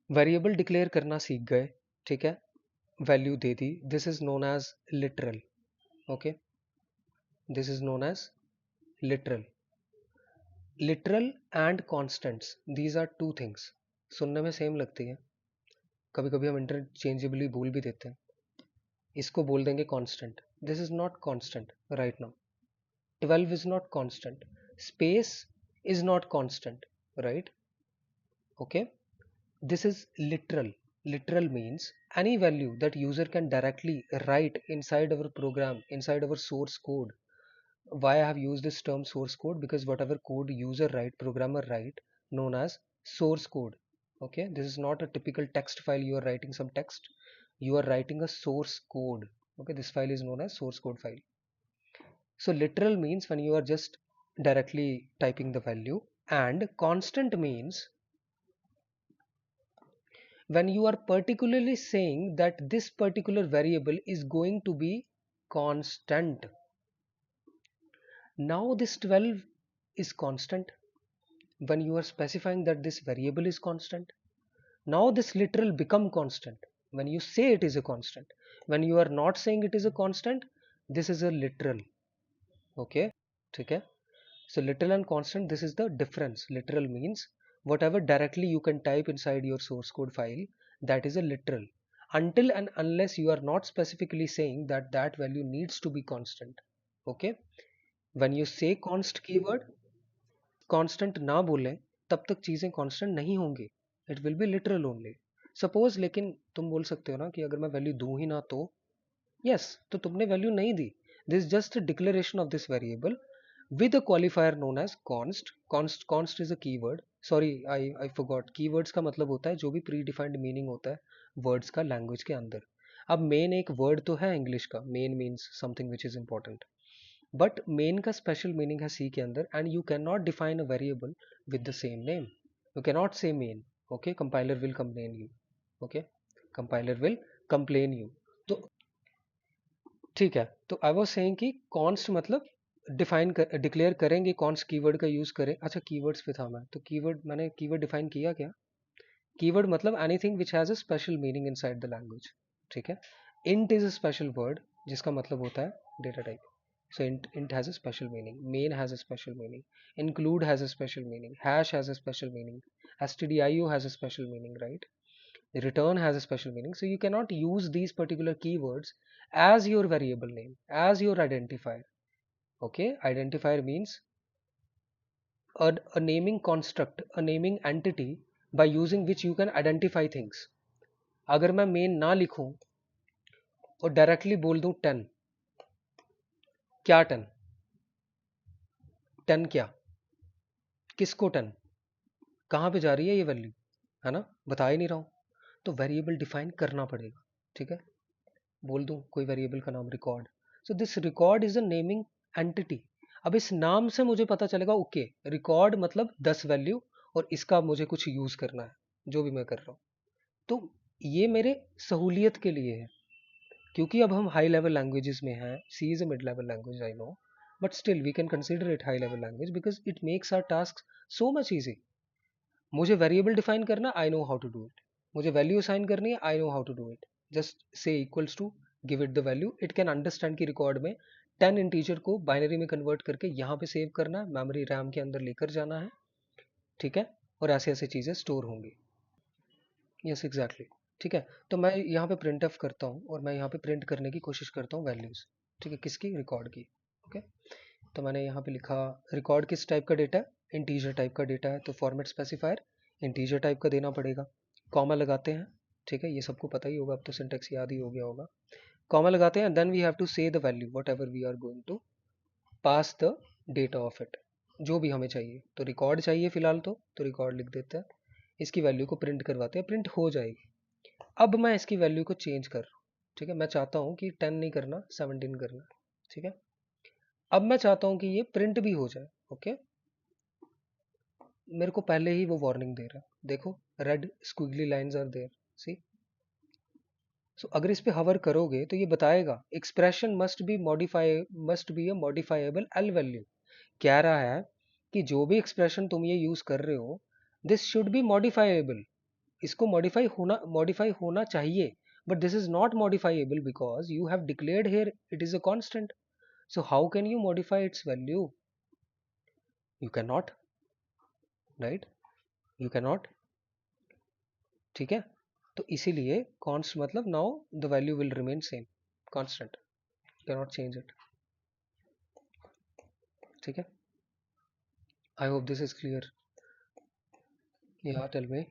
वेरिएबल डिक्लेयर करना सीख गए, ठीक है, वैल्यू दे दी, this is known as literal. Okay, this is known as literal. Literal and constants, these are two things. सुनने में सेम लगती है, कभी कभी हम इंटरचेंजेबली भूल भी देते हैं. इसको बोल देंगे constant. This is not constant right now. 12 is not constant. Space is not constant, right? Okay, this is literal. Literal means any value that user can directly write inside our program, inside our source code. Why I have used this term source code? Because whatever code user write, programmer write, known as source code. Okay, this is not a typical text file. You are writing some text, you are writing a source code. Okay, this file is known as source code file. So literal means when you are just directly typing the value, and constant means when you are particularly saying that this particular variable is going to be constant. Now this 12 is constant when you are specifying that this variable is constant. Now this literal become constant when you say it is a constant. When you are not saying it is a constant, this is a literal. Okay, okay. So literal and constant, this is the difference. Literal means whatever directly you can type inside your source code file, that is a literal. Until and unless you are not specifically saying that that value needs to be constant. Okay. When you say const keyword, constant ना बोलें तब तक चीजें constant नहीं होंगी. It will be literal only. Suppose लेकिन तुम बोल सकते हो ना कि अगर मैं वैल्यू दूं ही ना तो, yes, तो तुमने वैल्यू नहीं दी. This is just a declaration of this variable with a qualifier known as const. Const is a keyword. Sorry, I forgot. Keywords का मतलब होता है जो भी predefined meaning होता है words का language के अंदर. अब main एक word तो है English का. Main means something which is important. But main का स्पेशल मीनिंग है सी के अंदर, and you can not define a variable with the same name. You can not say main. Okay, compiler will complain you. Okay, compiler will complain you. तो ठीक है, तो I was saying कि const मतलब define कर, declare करेंगे const keyword का use करें. अच्छा, कीवर्ड्स पे था मैं, तो कीवर्ड मैंने कीवर्ड डिफाइन किया क्या? कीवर्ड मतलब anything which has a special meaning inside the language. ठीक है, int is a special word जिसका मतलब होता है data type. So int has a special meaning, main has a special meaning, include has a special meaning, hash has a special meaning, stdio has a special meaning, right? Return has a special meaning. So you cannot use these particular keywords as your variable name, as your identifier. Okay, identifier means a naming construct, a naming entity by using which you can identify things. अगर मैं main ना लिखूं और directly बोल दूं 10, क्या 10? 10 क्या? किसको 10? कहाँ पे जा रही है ये वैल्यू? है ना, बता ही नहीं रहा हूँ. तो वेरिएबल डिफाइन करना पड़ेगा. ठीक है, बोल दूं कोई वेरिएबल का नाम record. So this record is a naming entity. अब इस नाम से मुझे पता चलेगा, ओके रिकॉर्ड मतलब 10 वैल्यू, और इसका मुझे कुछ यूज करना है जो भी मैं कर रहा हूँ. तो ये मेरे सहूलियत के लिए है, क्योंकि अब हम हाई लेवल लैंग्वेजेस में हैं. C is a mid level language, I know, but still we can consider it high level language because it makes our task so much easy. मुझे वेरिएबल डिफाइन करना, I know how to do it. मुझे value assign करनी है, I know how to do it. Just say equals to, give it the value. It can understand कि record में 10 integer को binary में convert करके यहाँ पे सेव करना है, मेमोरी रैम के अंदर लेकर जाना है. ठीक है, और ऐसे ऐसे चीज़ें स्टोर होंगी. Yes exactly. ठीक है, तो मैं यहाँ पे प्रिंट ऑफ करता हूँ और मैं यहाँ पे प्रिंट करने की कोशिश करता हूँ वैल्यूज़. ठीक है, किसकी? रिकॉर्ड की. ओके, तो मैंने यहाँ पे लिखा रिकॉर्ड किस टाइप का डेटा है? इंटीजर टाइप का डेटा है, तो फॉर्मेट स्पेसिफायर इंटीजर टाइप का देना पड़ेगा. कॉमा लगाते हैं. ठीक है, ये सबको पता ही होगा, अब तो सिंटेक्स याद ही हो गया होगा. कॉमा लगाते हैं, then we have to say the value whatever we are going to pass the data of it, जो भी हमें चाहिए. तो रिकॉर्ड चाहिए फिलहाल, तो रिकॉर्ड लिख देते हैं. इसकी वैल्यू को प्रिंट करवाते हैं, प्रिंट हो जाएगी. अब मैं इसकी वैल्यू को चेंज कर रहा हूँ. ठीक है, मैं चाहता हूँ कि 10 नहीं करना, 17 करना. ठीक है, अब मैं चाहता हूँ कि ये प्रिंट भी हो जाए. ओके, मेरे को पहले ही वो वार्निंग दे रहा है, देखो रेड स्क्विगली लाइंस आर देयर, सी. सो अगर इस पे हवर करोगे तो ये बताएगा expression must be a modifiable L value. कह रहा है कि जो भी एक्सप्रेशन तुम ये यूज कर रहे हो, दिस शुड बी मॉडिफाइएबल. इसको मॉडिफाई होना चाहिए. But this is not modifiable because you have declared here it is a constant. So how can you modify it's value? You can not, right? You can not. ठीक है, तो इसीलिए const मतलब now the value will remain same, constant, can not change it. ठीक है, I hope this is clear. या tell me.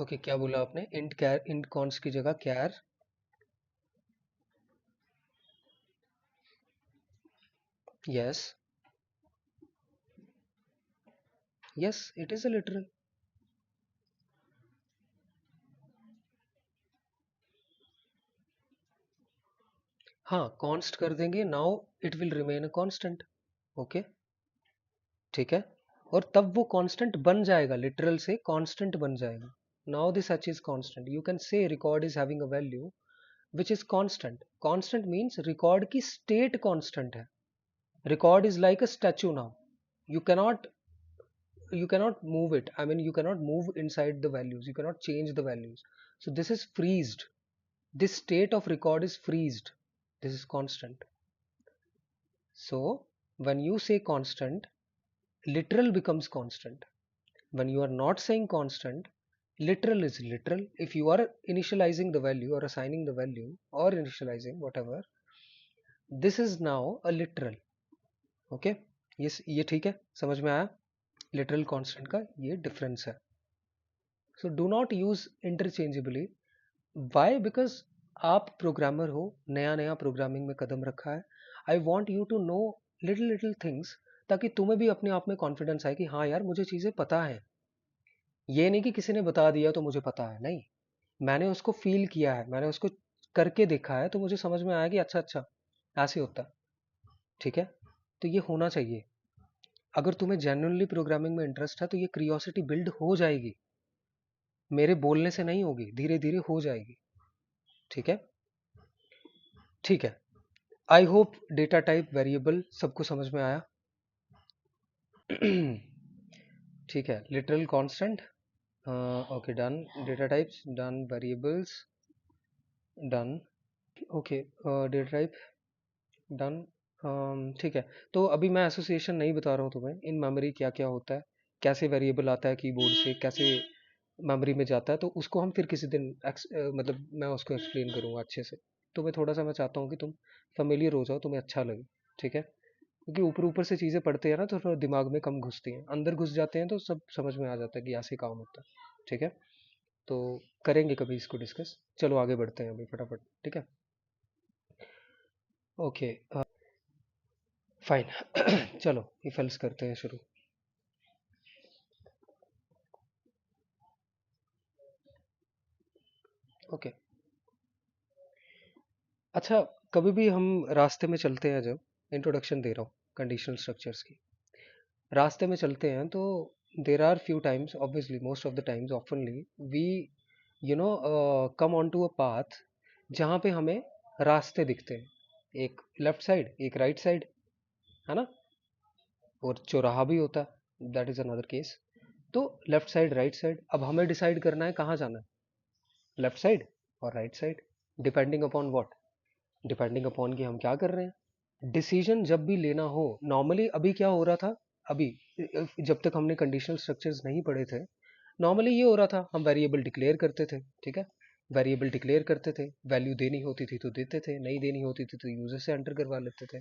Okay, क्या बोला आपने? इंट कैर, इंट कॉन्स्ट की जगह char. Yes, yes it is a literal. हाँ, कॉन्स्ट कर देंगे, now it will remain a constant. Okay, ठीक है, और तब वो कांस्टेंट बन जाएगा, लिटरल से कांस्टेंट बन जाएगा. Now this such is constant. You can say record is having a value which is constant. Constant means record की state constant है. Record is like a statue now. You cannot you cannot move it. I mean you cannot move inside the values. You cannot change the values. So this is freezed. This state of record is freezed. This is constant. So when you say constant, literal becomes constant. When you are not saying constant, literal is literal. If you are initializing the value or assigning the value or initializing whatever, this is now a literal. Okay, ये ठीक है, समझ में आया literal constant का ये difference है. So do not use interchangeably. Why? Because आप प्रोग्रामर हो, नया नया प्रोग्रामिंग में कदम रखा है. I want you to know little little things, ताकि तुम्हें भी अपने आप में कॉन्फिडेंस आए कि हाँ यार मुझे चीज़ें पता है. ये नहीं कि किसी ने बता दिया तो मुझे पता है, नहीं। मैंने उसको फील किया है, मैंने उसको करके देखा है, तो मुझे समझ में आया कि अच्छा अच्छा ऐसे होता है। ठीक है, तो ये होना चाहिए। अगर तुम्हें जेन्युइनली प्रोग्रामिंग में इंटरेस्ट है तो ये क्रियोसिटी बिल्ड हो जाएगी, मेरे बोलने से नहीं होगी, धीरे धीरे हो जाएगी। ठीक है, ठीक है। I hope data type variable सबको समझ में आया। ठीक है, literal constant, okay done. Data types done, variables done, okay. Data type done. ठीक है। तो अभी मैं एसोसिएशन नहीं बता रहा हूँ तुम्हें, इन मेमोरी क्या क्या होता है, कैसे वेरिएबल आता है कीबोर्ड से, कैसे मेमोरी में जाता है, तो उसको हम फिर किसी दिन मतलब मैं उसको एक्सप्लेन करूँगा अच्छे से। तो मैं थोड़ा सा मैं चाहता हूँ कि तुम फेमिलियर हो जाओ, तुम्हें अच्छा लगे। ठीक है, क्योंकि ऊपर ऊपर से चीज़ें पढ़ते हैं ना तो थोड़ा दिमाग में कम घुसती हैं, अंदर घुस जाते हैं तो सब समझ में आ जाता है कि ऐसे काम होता है। ठीक है, तो करेंगे कभी इसको डिस्कस। चलो आगे बढ़ते हैं अभी फटाफट। ठीक है, ओके फाइन। चलो इफ एल्स करते हैं शुरू। ओके, अच्छा। कभी भी हम रास्ते में चलते हैं, जब इंट्रोडक्शन दे रहा हूँ कंडीशनल स्ट्रक्चर्स की, रास्ते में चलते हैं तो there are few times, obviously most of the times, oftenly we come on to a path जहाँ पे हमें रास्ते दिखते हैं, एक लेफ्ट साइड एक राइट साइड, है ना, और चौराहा भी होता है, दैट इज अनदर केस। तो लेफ्ट साइड राइट साइड, अब हमें डिसाइड करना है कहाँ जाना है, लेफ्ट साइड और right side, depending upon what, depending upon कि हम क्या कर रहे हैं। डिसीजन जब भी लेना हो, नॉर्मली अभी क्या हो रहा था, अभी जब तक हमने कंडीशनल स्ट्रक्चर्स नहीं पढ़े थे, नॉर्मली ये हो रहा था, हम वेरिएबल डिक्लेयर करते थे। ठीक है, वेरिएबल डिक्लेयर करते थे, वैल्यू देनी होती थी तो देते थे, नहीं देनी होती थी तो यूजर से एंटर करवा लेते थे,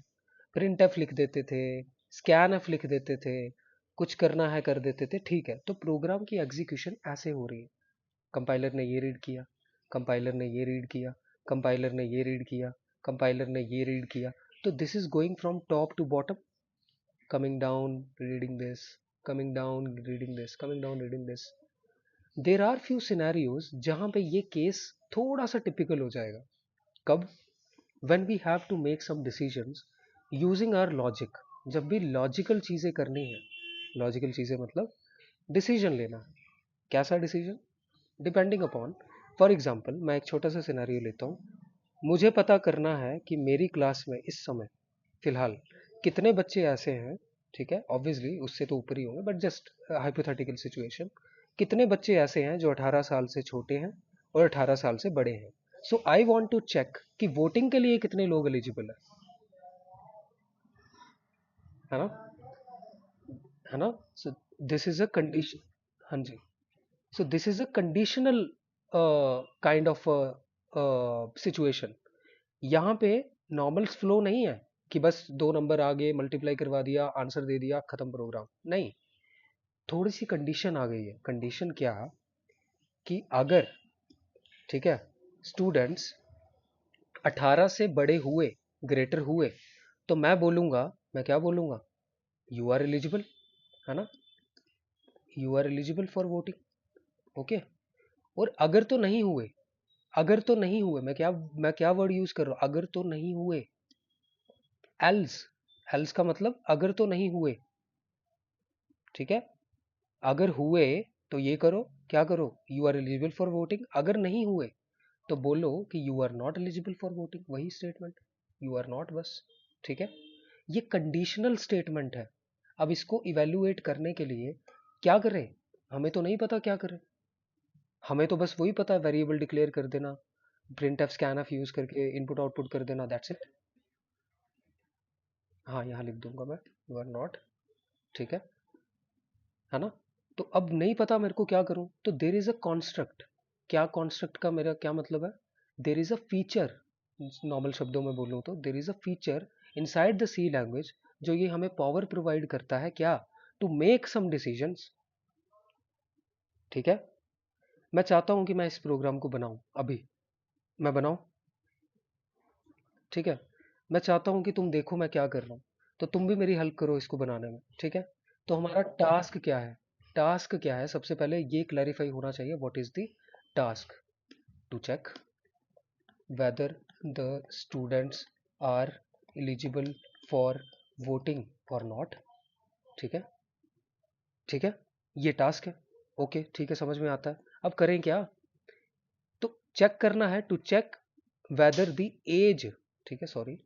प्रिंट एफ लिख देते थे, स्कैन एफ लिख देते थे, कुछ करना है कर देते थे। ठीक है, तो प्रोग्राम की एग्जीक्यूशन ऐसे हो रही है, कंपाइलर ने ये रीड किया, कंपाइलर ने ये रीड किया, कंपाइलर ने ये रीड किया, कंपाइलर ने ये रीड किया, तो this is going from top to bottom, coming down reading this, coming down reading this, coming down reading this. There are few scenarios जहां पे ये केस थोड़ा सा टिपिकल हो जाएगा। कब? when we have to make some decisions using our logic, जब भी लॉजिकल चीजें करनी है, लॉजिकल चीजें मतलब डिसीजन लेना है, कैसा decision, depending upon, for example मैं एक छोटा सा सिनेरियो लेता हूँ, मुझे पता करना है कि मेरी क्लास में इस समय फिलहाल कितने बच्चे ऐसे हैं, ठीक है, ऑब्वियसली उससे तो ऊपर ही होंगे बट जस्ट हाइपोथेटिकल सिचुएशन, कितने बच्चे ऐसे हैं जो 18 साल से छोटे हैं और 18 साल से बड़े हैं। So I want to check कि वोटिंग के लिए कितने लोग एलिजिबल है ना, है ना। So this is a condition, हाँ जी। So this is a conditional kind of situation. यहाँ पे नॉर्मल फ्लो नहीं है कि बस दो नंबर आगे मल्टीप्लाई करवा दिया आंसर दे दिया खत्म प्रोग्राम, नहीं। थोड़ी सी कंडीशन आ गई है। कंडीशन क्या, कि अगर, ठीक है, स्टूडेंट्स 18 से बड़े हुए, ग्रेटर हुए, तो मैं बोलूंगा, मैं क्या बोलूंगा, यू आर एलिजिबल, है ना, you are eligible for voting. Okay, और अगर तो नहीं हुए, अगर तो नहीं हुए, मैं क्या वर्ड यूज कर रहा हूं, अगर तो नहीं हुए, एल्स, एल्स का मतलब अगर तो नहीं हुए। ठीक है, अगर हुए तो ये करो, क्या करो, you are eligible for voting, अगर नहीं हुए तो बोलो कि you are not eligible for voting, वही स्टेटमेंट, यू आर नॉट, बस। ठीक है, ये कंडीशनल स्टेटमेंट है। अब इसको इवेल्युएट करने के लिए क्या करें, हमें तो नहीं पता क्या करें, हमें तो बस वही पता है, वेरिएबल डिक्लेयर कर देना, print F scan F use करके इनपुट आउटपुट कर देना, दैट्स इट। हाँ, यहाँ लिख दूंगा मैं, यू आर नॉट। ठीक है ना। तो अब नहीं पता मेरे को क्या करूं, तो देर इज अ कॉन्स्ट्रक्ट। क्या कॉन्स्ट्रक्ट का मेरा क्या मतलब है, there is a feature, normal शब्दों में बोलूं तो there is a feature inside the C language, जो ये हमें पावर प्रोवाइड करता है, क्या, टू मेक सम डिसीजंस। ठीक है, मैं चाहता हूं कि मैं इस प्रोग्राम को बनाऊं, अभी मैं बनाऊं। ठीक है, मैं चाहता हूं कि तुम देखो मैं क्या कर रहा हूं, तो तुम भी मेरी हेल्प करो इसको बनाने में। ठीक है, तो हमारा टास्क क्या है, टास्क क्या है, सबसे पहले ये क्लैरिफाई होना चाहिए, what is the task? To check whether the students are eligible for voting और नॉट। ठीक है, ठीक है, ये टास्क है। ओके, ठीक है, समझ में आता है। अब करें क्या? तो चेक करना है, to check whether the age, ठीक है, sorry,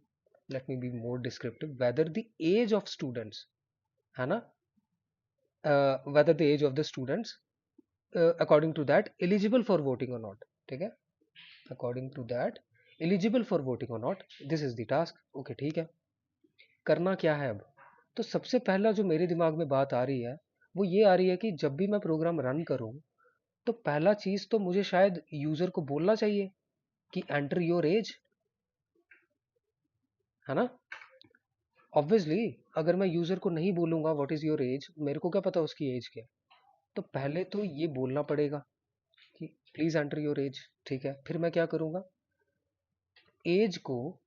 let me be more descriptive, whether the age of students, है ना, whether the age of the students according to that eligible for voting और नॉट। ठीक है, according to that eligible for voting और not, this is the task. Okay, ठीक है, करना क्या है अब? तो सबसे पहला जो मेरे दिमाग में बात आ रही है वो ये आ रही है कि जब भी मैं प्रोग्राम रन करूं तो पहला चीज तो मुझे शायद यूजर को बोलना चाहिए कि एंटर योर एज, है ना। ऑब्वियसली अगर मैं यूजर को नहीं बोलूंगा व्हाट इज योर एज, मेरे को क्या पता उसकी एज क्या है। तो पहले तो ये बोलना पड़ेगा कि प्लीज एंटर योर एज। ठीक है, फिर मैं क्या करूंगा, एज को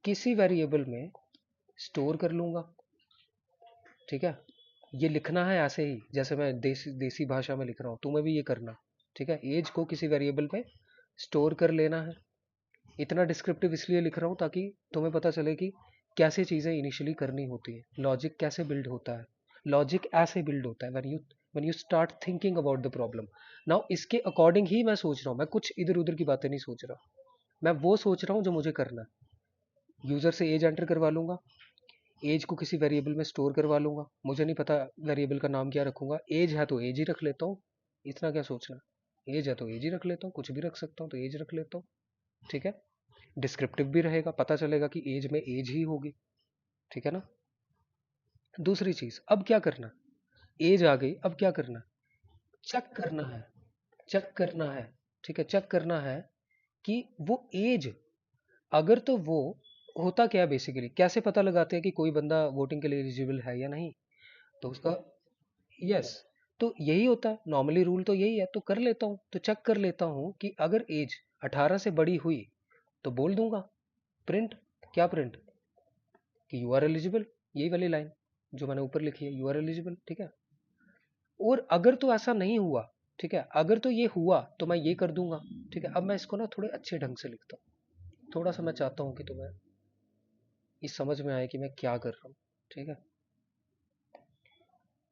किसी वेरिएबल में स्टोर कर लूंगा। ठीक है, ये लिखना है ऐसे ही जैसे मैं देसी देसी भाषा में लिख रहा हूँ, तुम्हें भी ये करना। ठीक है, एज को किसी वेरिएबल में स्टोर कर लेना है। इतना डिस्क्रिप्टिव इसलिए लिख रहा हूँ ताकि तुम्हें पता चले कि कैसे चीज़ें इनिशियली करनी होती है, लॉजिक कैसे बिल्ड होता है। लॉजिक ऐसे बिल्ड होता है when you start thinking about the problem. Now इसके अकॉर्डिंग ही मैं सोच रहा हूँ, मैं कुछ इधर उधर की बातें नहीं सोच रहा, मैं वो सोच रहा हूँ जो मुझे करना है। यूजर से एज एंटर करवा लूंगा, एज को किसी वेरिएबल में स्टोर करवा लूंगा, मुझे नहीं पता वेरिएबल का नाम क्या रखूंगा, एज है तो एज ही रख लेता हूँ, इतना क्या सोचना, एज है तो एज ही रख लेता हूँ, कुछ भी रख सकता हूँ तो एज रख लेता हूँ। ठीक है, डिस्क्रिप्टिव भी रहेगा, पता चलेगा कि एज में एज ही होगी। ठीक है ना। दूसरी चीज, अब क्या करना, एज आ गई, अब क्या करना, चेक करना है, चेक करना है। ठीक है, चेक करना है कि वो एज, अगर तो वो होता क्या है, बेसिकली कैसे पता लगाते हैं कि कोई बंदा वोटिंग के लिए एलिजिबल है या नहीं, तो उसका, यस, तो यही होता है नॉर्मली, रूल तो यही है, तो कर लेता हूँ, तो चेक कर लेता हूँ कि अगर एज 18 से बड़ी हुई तो बोल दूंगा प्रिंट, क्या प्रिंट, कि यू आर एलिजिबल, यही वाली लाइन जो मैंने ऊपर लिखी है, यू आर एलिजिबल। ठीक है, और अगर तो ऐसा नहीं हुआ, ठीक है, अगर तो ये हुआ तो मैं ये कर दूंगा। ठीक है, अब मैं इसको ना थोड़े अच्छे ढंग से लिखता हूँ, थोड़ा सा मैं चाहता हूँ कि तुम्हें ये समझ में आए कि मैं क्या कर रहा हूँ। ठीक है,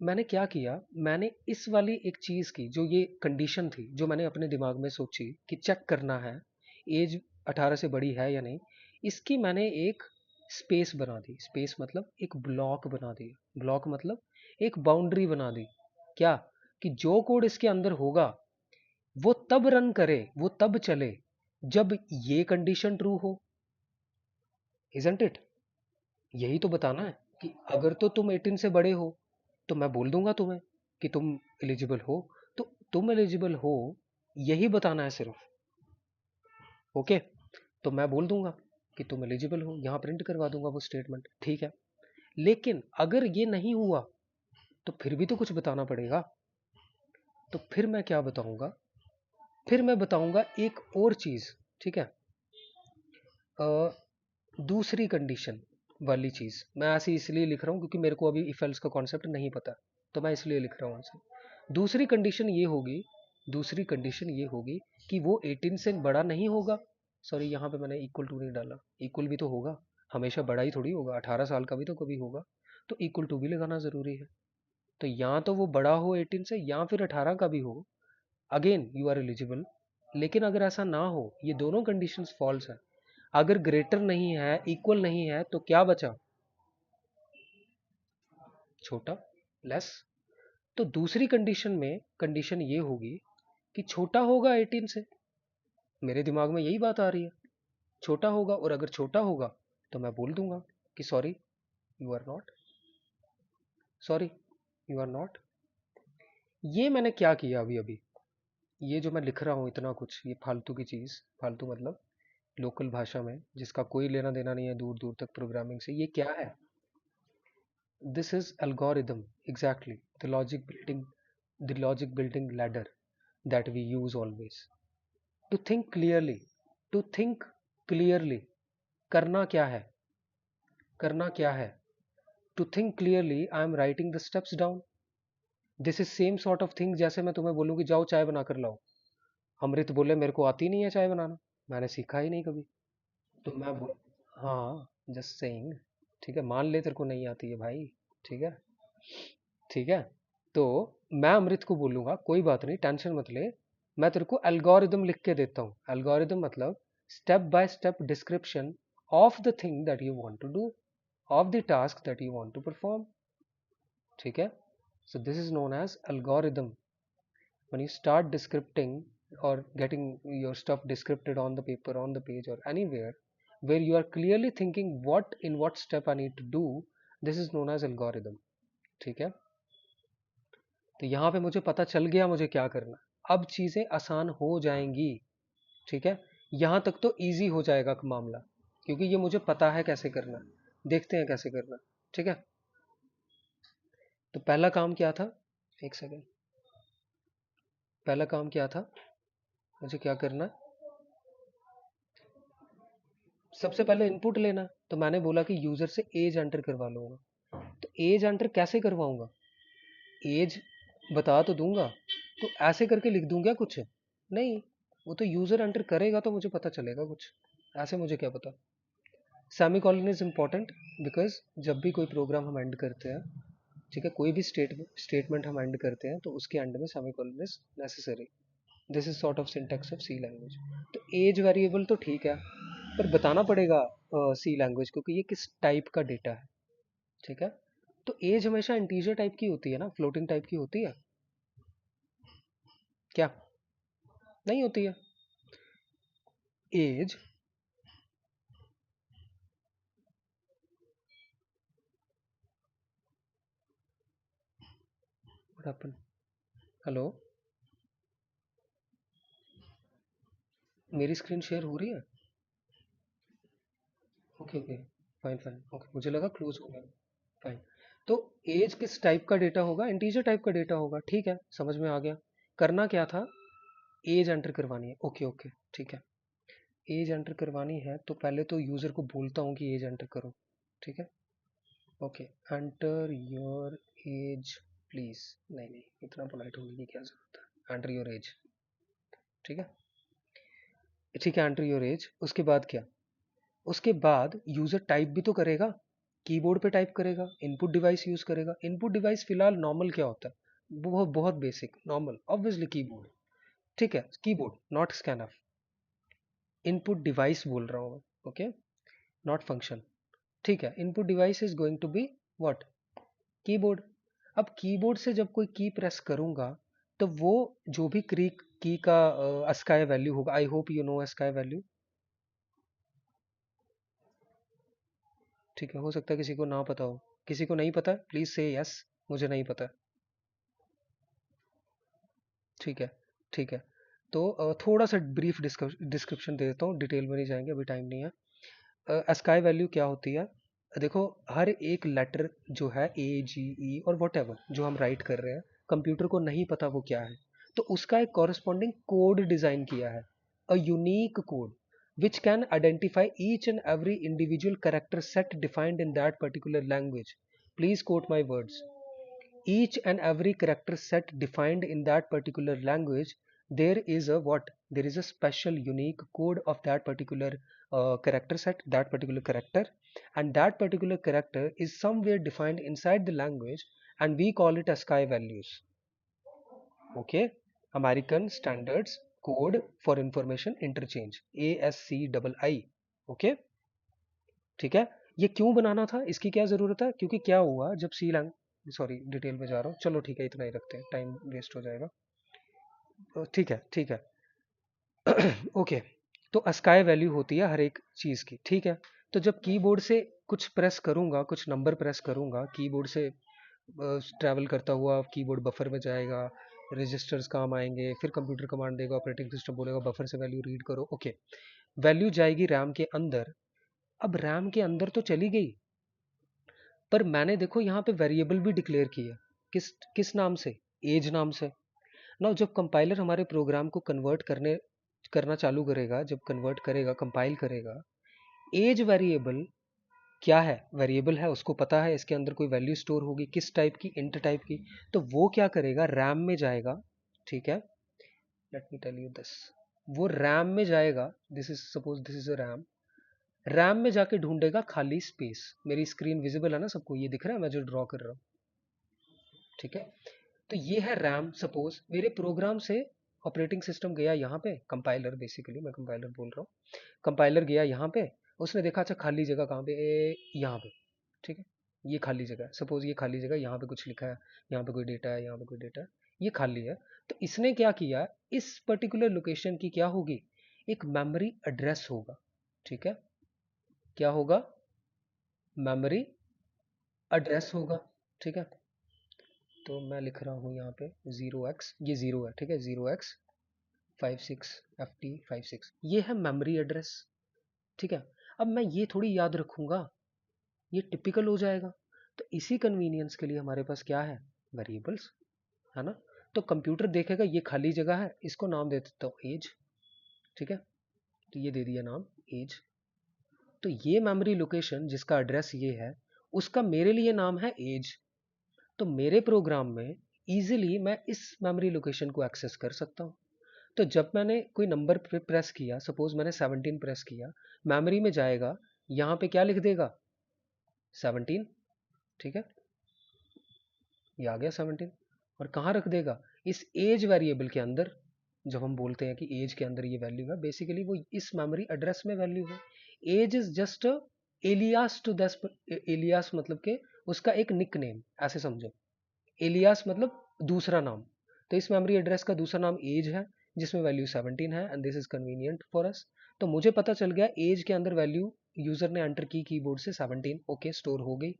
मैंने क्या किया, मैंने इस वाली एक चीज की, जो ये कंडीशन थी जो मैंने अपने दिमाग में सोची कि चेक करना है एज 18 से बड़ी है या नहीं, इसकी मैंने एक स्पेस बना दी, स्पेस मतलब एक ब्लॉक बना दिया, ब्लॉक मतलब एक बाउंड्री बना दी। क्या, कि जो कोड इसके अंदर होगा वो तब रन करे, वो तब चले जब ये कंडीशन ट्रू हो। इजंट इट, यही तो बताना है कि अगर तो तुम 18 से बड़े हो तो मैं बोल दूंगा तुम्हें कि तुम एलिजिबल हो, तो तुम एलिजिबल हो, यही बताना है सिर्फ। ओके, तो मैं बोल दूंगा कि तुम एलिजिबल हो, यहां प्रिंट करवा दूंगा वो स्टेटमेंट। ठीक है, लेकिन अगर ये नहीं हुआ तो फिर भी तो कुछ बताना पड़ेगा। तो फिर मैं क्या बताऊंगा, फिर मैं बताऊंगा एक और चीज। ठीक है, दूसरी कंडीशन वाली चीज मैं ऐसे इसलिए लिख रहा हूं क्योंकि मेरे को अभी इफ एल्स का कॉन्सेप्ट नहीं पता, तो मैं इसलिए लिख रहा हूं ऐसे। दूसरी कंडीशन ये होगी, दूसरी कंडीशन ये होगी कि वो 18 से बड़ा नहीं होगा। सॉरी, यहाँ पे मैंने इक्वल टू नहीं डाला, इक्वल भी तो होगा, हमेशा बड़ा ही थोड़ी होगा, 18 साल का भी तो कभी होगा, तो इक्वल टू भी लगाना जरूरी है। तो या तो वो बड़ा हो 18 से या फिर 18 का भी हो, अगेन यू आर एलिजिबल। लेकिन अगर ऐसा ना हो, ये दोनों कंडीशंस फॉल्स है, अगर ग्रेटर नहीं है, इक्वल नहीं है, तो क्या बचा, छोटा, लेस। तो दूसरी कंडीशन में कंडीशन ये होगी कि छोटा होगा 18 से, मेरे दिमाग में यही बात आ रही है, छोटा होगा, और अगर छोटा होगा तो मैं बोल दूंगा कि sorry you are not, sorry you are not. ये मैंने क्या किया अभी अभी, ये जो मैं लिख रहा हूँ इतना कुछ, ये फालतू की चीज, फालतू मतलब लोकल भाषा में जिसका कोई लेना देना नहीं है दूर दूर तक प्रोग्रामिंग से, ये क्या है, this is algorithm, exactly the logic building ladder that we use always to think clearly, to think clearly। करना क्या है, करना क्या है, to think clearly I am writing the steps down। This is same sort of thing जैसे मैं तुम्हें बोलूँ कि जाओ चाय बना कर लाओ, अमृत बोले मेरे को आती नहीं है चाय बनाना, मैंने सीखा ही नहीं कभी। तो मैं बोल, हाँ जस्ट सेइंग, ठीक है, मान ले तेरे को नहीं आती है भाई, ठीक है, ठीक है। तो मैं अमृत को बोलूंगा कोई बात नहीं, टेंशन मत ले, मैं तेरे को एल्गोरिदम लिख के देता हूँ। एल्गोरिदम मतलब step by step description of the thing that you want to do, of the task that you want to perform, ठीक है। So this is known as algorithm. when you start descripting or getting your stuff descripted on the paper, on the page, or anywhere where you are clearly thinking what in what step I need to do, this is known as algorithm, ठीक है। तो यहाँ पे मुझे पता चल गया मुझे क्या करना, अब चीज़ें आसान हो जाएंगी, ठीक है। यहाँ तक तो इजी हो जाएगा मामला, क्योंकि ये मुझे पता है कैसे करना, देखते हैं कैसे करना, ठीक है। तो पहला काम क्या था, एक सेकेंड, पहला काम क्या था, मुझे क्या करना है, सबसे पहले इनपुट लेना। तो मैंने बोला कि यूजर से एज एंटर करवा लूंगा। तो एज एंटर कैसे करवाऊंगा, एज बता तो दूंगा, तो ऐसे करके लिख दूंगा कुछ नहीं, वो तो यूजर एंटर करेगा तो मुझे पता चलेगा कुछ, ऐसे मुझे क्या पता। Semi colon is important, because जब भी कोई प्रोग्राम हम एंड करते हैं, ठीक है, कोई भी स्टेटमेंट हम एंड करते हैं तो उसके एंड में semicolon is necessary. This is sort of syntax of C language. तो एज वेरिएबल तो ठीक है, पर बताना पड़ेगा सी लैंग्वेज को कि ये किस टाइप का डेटा है, ठीक है। तो एज हमेशा इंटीजर टाइप की होती है ना, फ्लोटिंग टाइप की होती है क्या, नहीं होती है एज। व्हाट हैपन, हेलो, मेरी स्क्रीन शेयर हो रही है, okay okay, fine fine, okay, मुझे लगा क्लोज हो गया, फाइन। तो एज किस टाइप का डेटा होगा, इंटीजर टाइप का डेटा होगा, ठीक है, समझ में आ गया। करना क्या था, एज एंटर करवानी है, ओके ओके, ठीक है। एज एंटर करवानी है तो पहले तो यूजर को बोलता हूँ कि एज एंटर करो, ठीक है। Okay, enter your age please, नहीं नहीं, इतना पोलाइट होने की क्या जरूरत है, एंटर योर एज, ठीक है, ठीक है, एंटर योर एज। उसके बाद क्या, उसके बाद यूजर टाइप भी तो करेगा, कीबोर्ड पे टाइप करेगा, इनपुट डिवाइस यूज करेगा। इनपुट डिवाइस फिलहाल नॉर्मल क्या होता है, बहुत बहुत बेसिक नॉर्मल, ऑब्वियसली कीबोर्ड, ठीक है, keyboard not scanf, input device बोल रहा हूँ मैं, ओके, नॉट फंक्शन, ठीक है। Input device is going to be what, keyboard. अब कीबोर्ड से जब कोई की प्रेस करूंगा तो वो जो भी की का अस्काई वैल्यू होगा, I hope you know ASCII value, ठीक है, हो सकता है किसी को ना पता हो, किसी को नहीं पता प्लीज से यस, मुझे नहीं पता, ठीक है, ठीक है। तो थोड़ा सा ब्रीफ डिस्क्रिप्शन दे देता हूँ, डिटेल में नहीं जाएंगे अभी, टाइम नहीं है। अस्काई वैल्यू क्या होती है, देखो, हर एक लेटर जो है ए जी ई और वट जो हम राइट कर रहे हैं, कंप्यूटर को नहीं पता वो क्या है, तो उसका एक कॉरस्पॉन्डिंग कोड डिजाइन किया है, a unique code which can identify each and every individual character set defined in that particular language. Please quote my words. Each and every character set defined in that particular language, there is a what, there is a special unique code of that particular character set, that particular character, and that particular character is somewhere defined inside the language, and we call it ASCII values, okay, American Standards Code for Information Interchange, ASCII, okay, ठीक है। ये क्यों बनाना था, इसकी क्या जरूरत है, क्योंकि क्या हुआ जब सी लैंग, सॉरी डिटेल में जा रहा हूँ, चलो ठीक है, इतना ही रखते हैं, टाइम वेस्ट हो जाएगा, ठीक है, ठीक है। ओके, तो अस्काई वैल्यू होती है हर एक चीज़ की, ठीक है। तो जब कीबोर्ड से कुछ प्रेस करूंगा, कुछ नंबर प्रेस करूंगा कीबोर्ड से, ट्रैवल करता हुआ कीबोर्ड बफर में जाएगा, रजिस्टर्स काम आएंगे, फिर कंप्यूटर कमांड देगा, ऑपरेटिंग सिस्टम बोलेगा बफर से वैल्यू रीड करो, ओके, वैल्यू जाएगी रैम के अंदर। अब रैम के अंदर तो चली गई, पर मैंने देखो यहाँ पे वेरिएबल भी डिक्लेयर किया, किस किस नाम से, एज नाम से। ना जब कंपाइलर हमारे प्रोग्राम को कन्वर्ट करना चालू करेगा, जब कन्वर्ट करेगा, कंपाइल करेगा, एज वेरिएबल क्या है, वेरिएबल है, उसको पता है इसके अंदर कोई वैल्यू स्टोर होगी, किस टाइप की, इंट टाइप की। तो वो क्या करेगा, रैम में जाएगा, ठीक है, let me tell you this. वो रैम में जाएगा, this is suppose this is a RAM. RAM में जाके ढूंढेगा खाली स्पेस। मेरी स्क्रीन विजिबल है ना सबको, ये दिख रहा है मैं जो ड्रॉ कर रहा हूँ, ठीक है। तो ये है रैम। सपोज मेरे प्रोग्राम से ऑपरेटिंग सिस्टम गया यहाँ पे, कंपाइलर, बेसिकली मैं कंपाइलर बोल रहा हूँ। कंपाइलर गया यहाँ पे, उसने देखा अच्छा खाली जगह कहाँ पे, यहाँ पे, ठीक है। ये खाली जगह है, सपोज ये खाली जगह, यहाँ पे कुछ लिखा है, यहाँ पे कोई डेटा है, यहाँ पे कोई डेटा है, ये खाली है। तो इसने क्या किया, इस पर्टिकुलर लोकेशन की क्या होगी, एक मेमोरी एड्रेस होगा, ठीक है। क्या होगा, मेमोरी एड्रेस होगा, ठीक है। तो मैं लिख रहा हूँ यहाँ पे 0x, ये 0 है, ठीक है, 0x56FT56, ये है मेमोरी एड्रेस, ठीक है। अब मैं ये थोड़ी याद रखूंगा, ये टिपिकल हो जाएगा। तो इसी कन्वीनियंस के लिए हमारे पास क्या है, वेरिएबल्स, है ना। तो कंप्यूटर देखेगा ये खाली जगह है, इसको नाम दे देता हूँ एज, ठीक है। तो ये दे दिया नाम एज। तो ये मेमोरी लोकेशन जिसका एड्रेस ये है, उसका मेरे लिए नाम है एज। तो मेरे प्रोग्राम में इजीली मैं इस मेमोरी लोकेशन को एक्सेस कर सकता हूँ। तो जब मैंने कोई नंबर प्रेस किया, सपोज मैंने 17 प्रेस किया, मेमोरी में जाएगा, यहाँ पे क्या लिख देगा, 17, ठीक है, ये आ गया 17। और कहाँ रख देगा, इस एज वेरिएबल के अंदर। जब हम बोलते हैं कि एज के अंदर ये वैल्यू है, बेसिकली वो इस मेमोरी एड्रेस में वैल्यू है। Age is just alias to दस, एलियास मतलब के उसका एक निक नेम, ऐसे समझो। एलियास मतलब दूसरा नाम। तो इस मेमोरी एड्रेस का दूसरा नाम एज है, जिसमें वैल्यू 17 है, and this is convenient for us. तो मुझे पता चल गया एज के अंदर वैल्यू यूजर ने एंटर की कीबोर्ड से 17, ओके, स्टोर हो गई।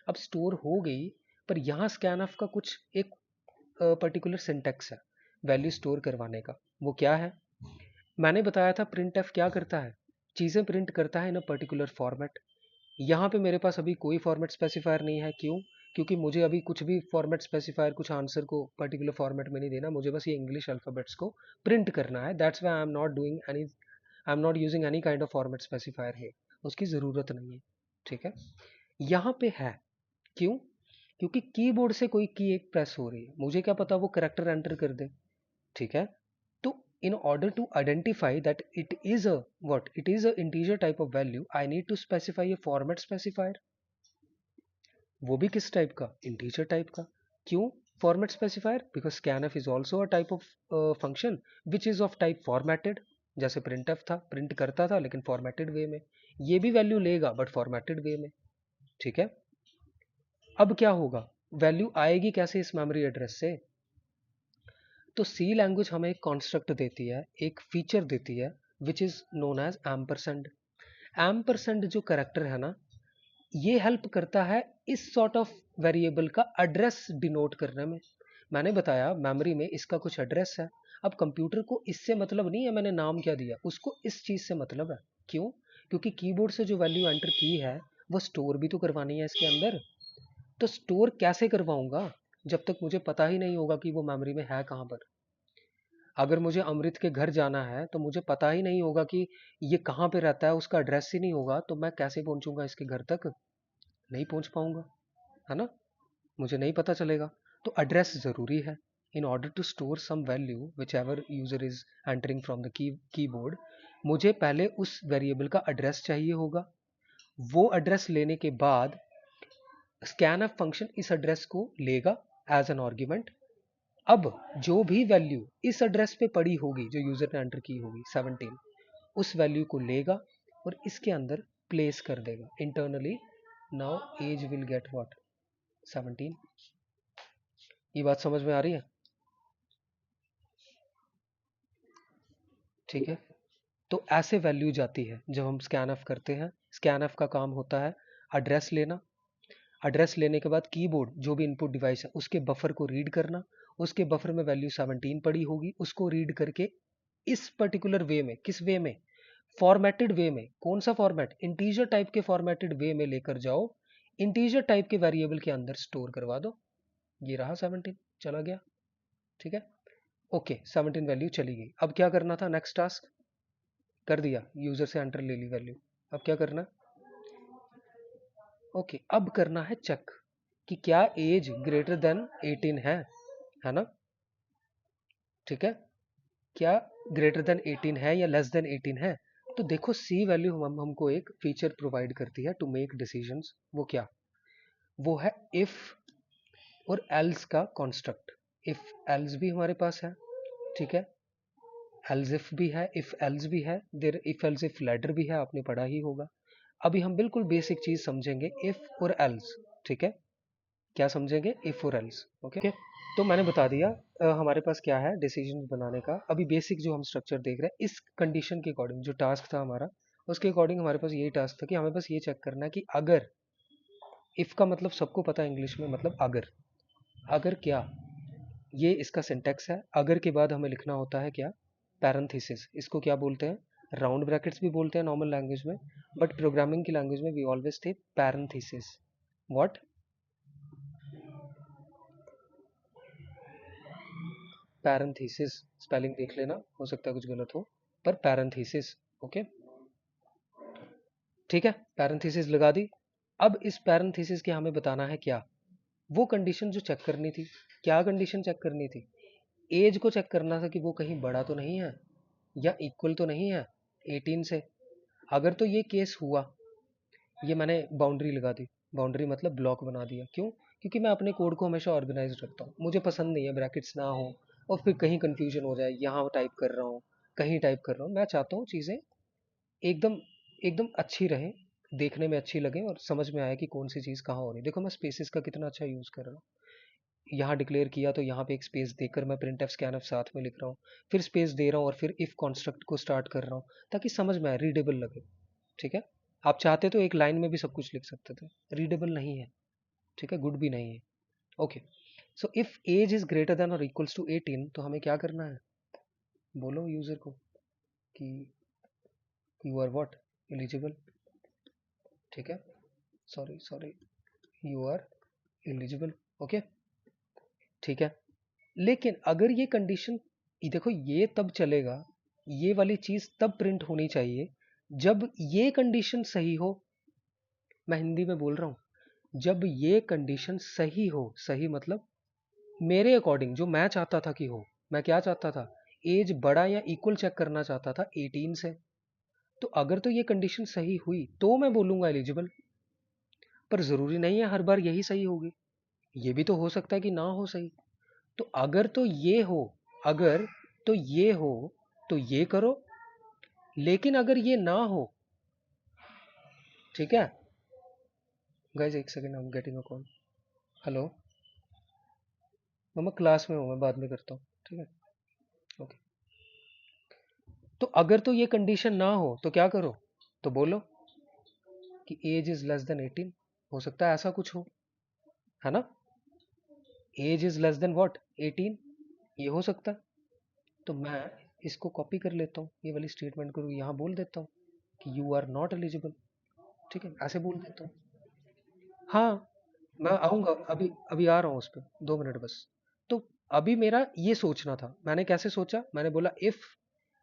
अब स्टोर हो गई, पर यहाँ स्कैनफ का कुछ एक पर्टिकुलर सिंटेक्स है वैल्यू स्टोर करवाने का। वो क्या है, मैंने बताया था प्रिंट क्या करता है, चीज़ें प्रिंट करता है इन अ पर्टिकुलर फॉर्मेट। यहाँ पे मेरे पास अभी कोई फॉर्मेट स्पेसिफायर नहीं है, क्यों, क्योंकि मुझे अभी कुछ भी फॉर्मेट स्पेसिफायर कुछ आंसर को पर्टिकुलर फॉर्मेट में नहीं देना, मुझे बस ये इंग्लिश अल्फ़ाबेट्स को प्रिंट करना है। That's why I am not using any kind of format specifier है, उसकी ज़रूरत नहीं है, ठीक है। यहाँ पे है, क्यों, क्योंकि कीबोर्ड से कोई की एक प्रेस हो रही है, मुझे क्या पता वो करेक्टर एंटर कर दे, ठीक है। तो in order to identify that it is a what it is a integer type of value, I need to specify a format specifier। वो भी किस टाइप का, इंटीजर टाइप का। क्यों format specifier, because scanf is also a type of function which is of type formatted। जैसे printf था, print करता था लेकिन फॉर्मेटेड वे में, ये भी वैल्यू लेगा बट फॉर्मेटेड वे में, ठीक है। अब क्या होगा, वैल्यू आएगी कैसे इस मेमोरी एड्रेस से। तो सी लैंग्वेज हमें एक कॉन्स्ट्रक्ट देती है, एक फीचर देती है, which is known as ampersand. Ampersand जो करेक्टर है ना, ये हेल्प करता है इस सॉर्ट ऑफ वेरिएबल का एड्रेस डिनोट करने में। मैंने बताया मेमोरी में इसका कुछ एड्रेस है। अब कंप्यूटर को इससे मतलब नहीं है मैंने नाम क्या दिया, उसको इस चीज से मतलब है। क्यों, क्योंकि कीबोर्ड से जो वैल्यू एंटर की है वो स्टोर भी तो करवानी है इसके अंदर। तो स्टोर कैसे करवाऊंगा, जब तक मुझे पता ही नहीं होगा कि वो मेमोरी में है कहाँ पर। अगर मुझे अमृत के घर जाना है तो मुझे पता ही नहीं होगा कि ये कहाँ पे रहता है, उसका एड्रेस ही नहीं होगा, तो मैं कैसे पहुंचूंगा इसके घर तक, नहीं पहुंच पाऊंगा, है ना, मुझे नहीं पता चलेगा। तो एड्रेस जरूरी है। In order to store some value whichever user is entering from the keyboard, मुझे पहले उस वेरिएबल का एड्रेस चाहिए होगा। वो एड्रेस लेने के बाद स्कैनफ फंक्शन इस एड्रेस को लेगा एज एन आर्ग्यूमेंट। अब जो भी वैल्यू इस एड्रेस पे पड़ी होगी जो यूजर ने एंटर की होगी 17, उस वैल्यू को लेगा और इसके अंदर प्लेस कर देगा internally. Now age will get what, 17। ये बात समझ में आ रही है, ठीक है। तो ऐसे वैल्यू जाती है जब हम स्कैनफ करते हैं। स्कैनफ का काम होता है एड्रेस लेना, एड्रेस लेने के बाद कीबोर्ड जो भी इनपुट डिवाइस है उसके बफर को रीड करना, उसके बफर में वैल्यू 17 पड़ी होगी, उसको रीड करके इस पर्टिकुलर वे में, किस वे में, फॉर्मेटेड वे में। कौन सा फॉर्मेट, इंटीजर टाइप के फॉर्मेटेड वे में लेकर जाओ, इंटीजर टाइप के वेरिएबल के अंदर स्टोर करवा दो। ये रहा 17, चला गया, ठीक है। ओके, 17 वैल्यू चली गई। अब क्या करना था, नेक्स्ट टास्क कर दिया, यूजर से एंटर ले ली वैल्यू। अब क्या करना, ओके, अब करना है चेक कि क्या एज ग्रेटर देन 18 है ना? ठीक है, क्या ग्रेटर देन 18 है या लेस देन 18 है? तो देखो सी वैल्यू हमको एक फीचर प्रोवाइड करती है टू मेक डिसीजंस। वो क्या? वो है इफ और एल्स का कॉन्स्ट्रक्ट। इफ एल्स भी हमारे पास है, ठीक है, एल्स इफ भी है, इफ एल्स भी है, there if else if ladder भी है, आपने पढ़ा ही होगा। अभी हम बिल्कुल बेसिक चीज समझेंगे, इफ और एल्स। ठीक है, क्या समझेंगे? इफ और एल्स। ओके, तो मैंने बता दिया हमारे पास क्या है डिसीजन बनाने का। अभी बेसिक जो हम स्ट्रक्चर देख रहे हैं, इस कंडीशन के अकॉर्डिंग जो टास्क था हमारा, उसके अकॉर्डिंग हमारे पास यही टास्क था कि हमें बस ये चेक करना है कि अगर, इफ का मतलब सबको पता है इंग्लिश में, मतलब अगर। अगर क्या, ये इसका सिंटेक्स है। अगर के बाद हमें लिखना होता है क्या? पैरेंथेसिस। इसको क्या बोलते हैं? राउंड ब्रैकेट्स भी बोलते हैं नॉर्मल लैंग्वेज में, बट प्रोग्रामिंग की लैंग्वेज में वी ऑलवेज थे पैरेंथेसिस। व्हाट? पैरेंथेसिस। स्पेलिंग देख लेना, हो सकता है कुछ गलत हो, पर पैरेंथेसिस। ओके, ठीक है, पैरेंथेसिस लगा दी। अब इस पैरेंथेसिस के हमें बताना है क्या? वो कंडीशन जो चेक करनी थी। क्या कंडीशन चेक करनी थी? एज को चेक करना था कि वो कहीं बड़ा तो नहीं है या इक्वल तो नहीं है 18 से। अगर तो ये केस हुआ, ये मैंने बाउंड्री लगा दी। बाउंड्री मतलब ब्लॉक बना दिया। क्यों? क्योंकि मैं अपने कोड को हमेशा ऑर्गेनाइज रखता हूँ, मुझे पसंद नहीं है ब्रैकेट्स ना हो और फिर कहीं कंफ्यूजन हो जाए, यहाँ टाइप कर रहा हूँ, कहीं टाइप कर रहा हूँ। मैं चाहता हूँ चीज़ें एकदम एकदम अच्छी रहे, देखने में अच्छी लगे और समझ में आए कि कौन सी चीज़ कहाँ हो रही है। देखो मैं स्पेसिस का कितना अच्छा यूज़ कर रहा हूँ। यहाँ डिक्लेयर किया तो यहाँ पे एक स्पेस देकर मैं प्रिंट एफ स्कैन एफ साथ में लिख रहा हूँ, फिर स्पेस दे रहा हूँ और फिर इफ कॉन्स्ट्रक्ट को स्टार्ट कर रहा हूँ, ताकि समझ में आए, रीडेबल लगे। ठीक है, आप चाहते तो एक लाइन में भी सब कुछ लिख सकते थे, रीडेबल नहीं है। ठीक है, गुड भी नहीं है। Okay, so if age is greater than और इक्वल्स टू 18, तो हमें क्या करना है? बोलो यूजर को कि यू आर व्हाट? एलिजिबल। ठीक है, sorry sorry, you are eligible. Okay, ठीक है। लेकिन अगर ये कंडीशन, देखो ये तब चलेगा, ये वाली चीज तब प्रिंट होनी चाहिए जब ये कंडीशन सही हो। मैं हिंदी में बोल रहा हूं, जब ये कंडीशन सही हो। सही मतलब मेरे अकॉर्डिंग जो मैं चाहता था कि हो। मैं क्या चाहता था? एज बड़ा या इक्वल चेक करना चाहता था 18 से। तो अगर तो ये कंडीशन सही हुई तो मैं बोलूंगा एलिजिबल, पर जरूरी नहीं है हर बार यही सही होगी। ये भी तो हो सकता है कि ना हो सही। तो अगर तो ये हो, अगर तो ये हो तो ये करो, लेकिन अगर ये ना हो, ठीक है। गाइस एक second, I am getting a call. Hello, मैं क्लास में हूँ, मैं बाद में करता हूँ, ठीक है। ओके, तो अगर तो ये कंडीशन ना हो तो क्या करो? तो बोलो कि एज इज लेस देन 18। हो सकता है ऐसा कुछ हो, है ना? Age is less than what? 18, ये हो सकता है। तो मैं इसको कॉपी कर लेता हूँ, ये वाली स्टेटमेंट को यहाँ बोल देता हूँ कि यू आर नॉट एलिजिबल। ठीक है, ऐसे बोल देता हूँ। हाँ, मैं आऊँगा, अभी अभी आ रहा हूँ उस पर, 2 मिनट बस। तो अभी मेरा ये सोचना था, मैंने कैसे सोचा? मैंने बोला इफ,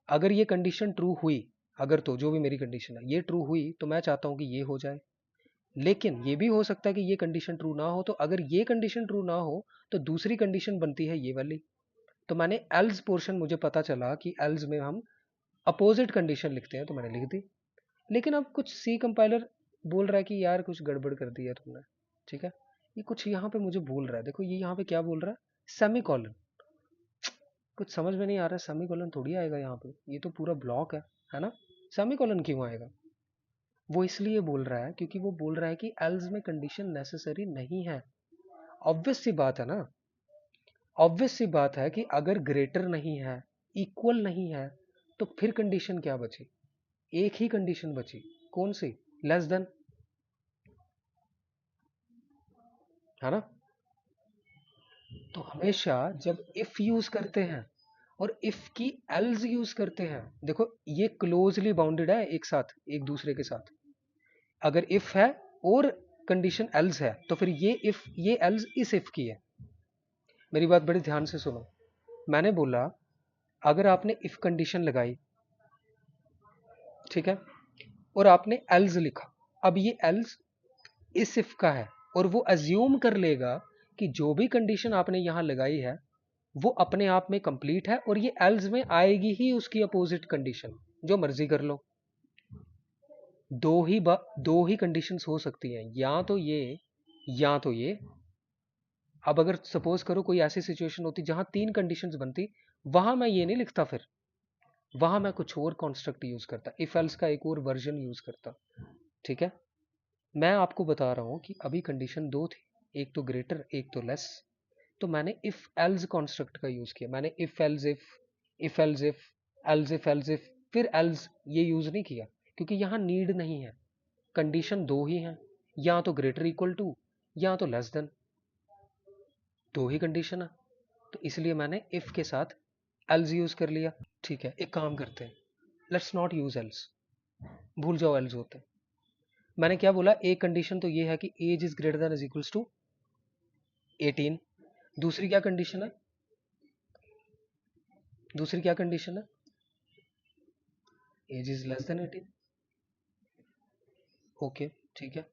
अगर ये कंडीशन ट्रू हुई, अगर तो जो भी मेरी कंडीशन है ये ट्रू हुई, तो मैं चाहता हूँ कि ये हो जाए। लेकिन ये भी हो सकता है कि ये कंडीशन ट्रू ना हो, तो अगर ये कंडीशन ट्रू ना हो तो दूसरी कंडीशन बनती है ये वाली। तो मैंने एल्स पोर्शन, मुझे पता चला कि एल्स में हम अपोजिट कंडीशन लिखते हैं, तो मैंने लिख दी। लेकिन अब कुछ सी कंपाइलर बोल रहा है कि यार कुछ गड़बड़ कर दिया तुमने। ठीक है, ये कुछ यहाँ पे मुझे बोल रहा है, देखो ये यहाँ पे क्या बोल रहा है? Semi colon. कुछ समझ में नहीं आ रहा है, सेमी कॉलन थोड़ी आएगा यहाँ पे, ये तो पूरा ब्लॉक है ना? सेमी कॉलन क्यों आएगा? वो इसलिए बोल रहा है क्योंकि वो बोल रहा है कि एल्स में कंडीशन नेसेसरी नहीं है। ऑब्वियस सी बात है ना, ऑब्वियस सी बात है कि अगर ग्रेटर नहीं है, इक्वल नहीं है, तो फिर कंडीशन क्या बची? एक ही कंडीशन बची, कौन सी? लेस देन, है ना? तो हमेशा जब इफ यूज करते हैं और इफ की एल्स यूज करते हैं, देखो ये क्लोजली बाउंडेड है एक साथ, एक दूसरे के साथ। अगर इफ है और कंडीशन एल्स है, तो फिर ये इफ, ये एल्स इस इफ की है। मेरी बात बड़े ध्यान से सुनो। मैंने बोला अगर आपने इफ कंडीशन लगाई, ठीक है, और आपने एल्स लिखा, अब ये एल्स इस इफ का है, और वो अज्यूम कर लेगा कि जो भी कंडीशन आपने यहां लगाई है वो अपने आप में कंप्लीट है, और ये एल्स में आएगी ही उसकी अपोजिट कंडीशन, जो मर्जी कर लो। दो ही कंडीशंस हो सकती हैं, या तो ये या तो ये। अब अगर सपोज करो कोई ऐसी सिचुएशन होती जहां तीन कंडीशंस बनती, वहां मैं ये नहीं लिखता, फिर वहां मैं कुछ और कॉन्स्ट्रक्ट यूज करता, इफ एल्स का एक और वर्जन यूज करता। ठीक है, मैं आपको बता रहा हूं कि अभी कंडीशन दो थी, एक तो ग्रेटर एक तो लेस। तो मैंने इफ एल्स कॉन्स्ट्रक्ट का यूज किया, मैंने if else if, else if, फिर एल्स ये यूज नहीं किया, क्योंकि यहां नीड नहीं है। कंडीशन दो ही हैं, या तो ग्रेटर इक्वल टू या तो लेस देन, दो ही कंडीशन है। तो इसलिए मैंने इफ के साथ एल्स यूज कर लिया। ठीक है, एक काम करते हैं, लेट्स नॉट यूज एल्स, भूल जाओ एल्स होते हैं। मैंने क्या बोला, एक कंडीशन तो ये है कि age is greater than is equals to 18। दूसरी क्या कंडीशन है, दूसरी क्या कंडीशन है, age is less than 18। Okay, ठीक है।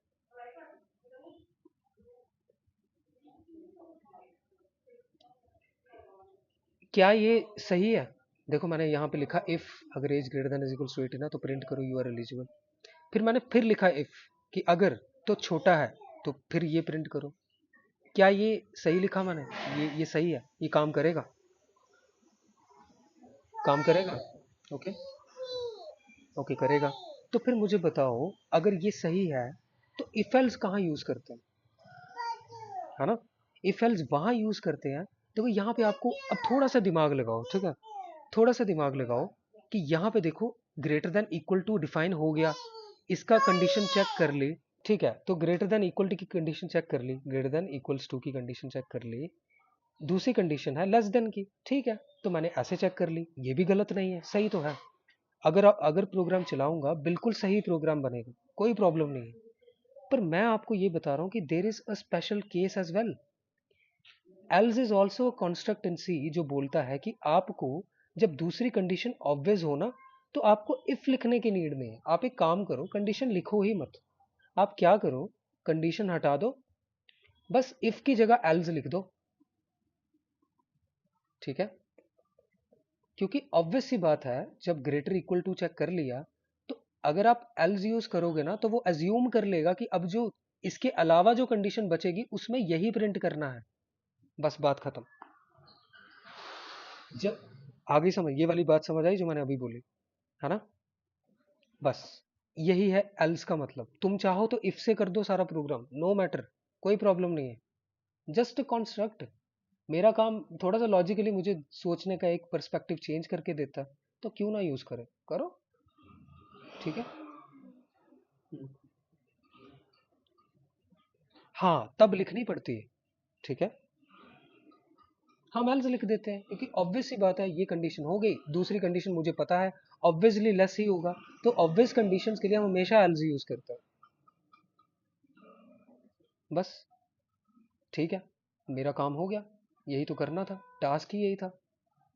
क्या ये सही है? देखो मैंने यहाँ पे लिखा इफ अगर age greater than is equals to 18 है तो प्रिंट करो यू आर एलिजिबल। फिर मैंने फिर लिखा इफ कि अगर तो छोटा है तो फिर ये प्रिंट करो। क्या ये सही लिखा मैंने? ये सही है, ये काम करेगा? काम करेगा? ओके, ओके करेगा। तो फिर मुझे बताओ, अगर ये सही है तो इफ एल्स कहाँ यूज करते हैं, है ना? इफ एल्स वहां यूज करते हैं। तो यहाँ पे आपको अब थोड़ा सा दिमाग लगाओ, ठीक है, थोड़ा सा दिमाग लगाओ कि यहाँ पे देखो, greater than equal to define हो गया, इसका कंडीशन चेक कर ली। ठीक है, तो ग्रेटर देन इक्वल टू की कंडीशन चेक कर ली, ग्रेटर देन इक्वल्स टू की कंडीशन चेक कर ली। दूसरी कंडीशन है लेस देन की, ठीक है, तो मैंने ऐसे चेक कर ली, ये भी गलत नहीं है, सही तो है। अगर प्रोग्राम चलाऊंगा बिल्कुल सही प्रोग्राम बनेगा, कोई प्रॉब्लम नहीं है। पर मैं आपको ये बता रहा हूँ कि there is a special case as well. Else is also construct in C जो बोलता है कि आपको जब दूसरी कंडीशन ऑब्वियस हो ना, तो आपको इफ लिखने की नीड नहीं है। आप एक काम करो, कंडीशन लिखो ही मत। आप क्या करो, कंडीशन हटा दो, बस इफ की जगह एल्स लिख दो। ठीक है, क्योंकि ऑब्वियस सी बात है, जब ग्रेटर इक्वल टू चेक कर लिया, तो अगर आप एल्स यूज करोगे ना तो वो एज्यूम कर लेगा कि अब जो इसके अलावा जो कंडीशन बचेगी उसमें यही प्रिंट करना है, बस बात खत्म। जब आगे समझ, ये वाली बात समझ आई जो मैंने अभी बोली, है ना? बस यही है एल्स का मतलब। तुम चाहो तो इफ से कर दो सारा प्रोग्राम, नो मैटर, कोई प्रॉब्लम नहीं है, जस्ट कॉन्स्ट्रक्ट। मेरा काम थोड़ा सा लॉजिकली मुझे सोचने का एक पर्सपेक्टिव चेंज करके देता है, तो क्यों ना यूज करें, करो। ठीक है, हाँ तब लिखनी पड़ती है। ठीक है, हम एल्स लिख देते हैं क्योंकि ऑब्वियस सी बात है, ये कंडीशन हो गई, दूसरी कंडीशन मुझे पता है ऑब्वियसली लेस ही होगा, तो ऑब्वियस कंडीशंस के लिए हम हमेशा एल्स यूज करते हैं, बस। ठीक है, मेरा काम हो गया, यही तो करना था, टास्क ही यही था,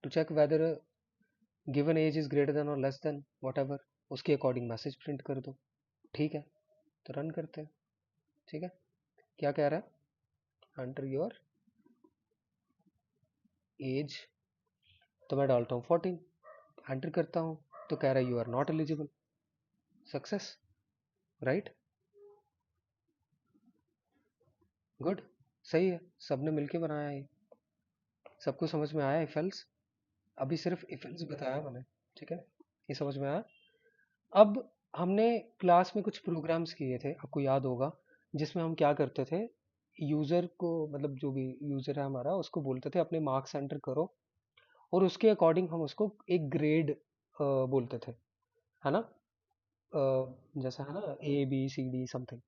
to check whether given age is greater than और लेस देन वट एवर, उसके अकॉर्डिंग मैसेज प्रिंट कर दो। ठीक है, तो रन करते हैं। ठीक है, क्या कह रहा है, एंटर योर एज, तो मैं डालता हूँ 14, एंटर करता हूँ, तो कह रहा है you are not eligible. Success, right? Good, सही है, सबने मिलके बनाया है ये। सबको समझ में आया इफेल्स? अभी सिर्फ इफेल्स बताया मैंने। ठीक है, ये समझ में आया। अब हमने क्लास में कुछ प्रोग्राम्स किए थे, आपको याद होगा, जिसमें हम क्या करते थे, यूज़र को, मतलब जो भी यूज़र है हमारा, उसको बोलते थे अपने मार्क्स एंटर करो, और उसके अकॉर्डिंग हम उसको एक ग्रेड बोलते थे, है ना? जैसा है ना, A B C D something.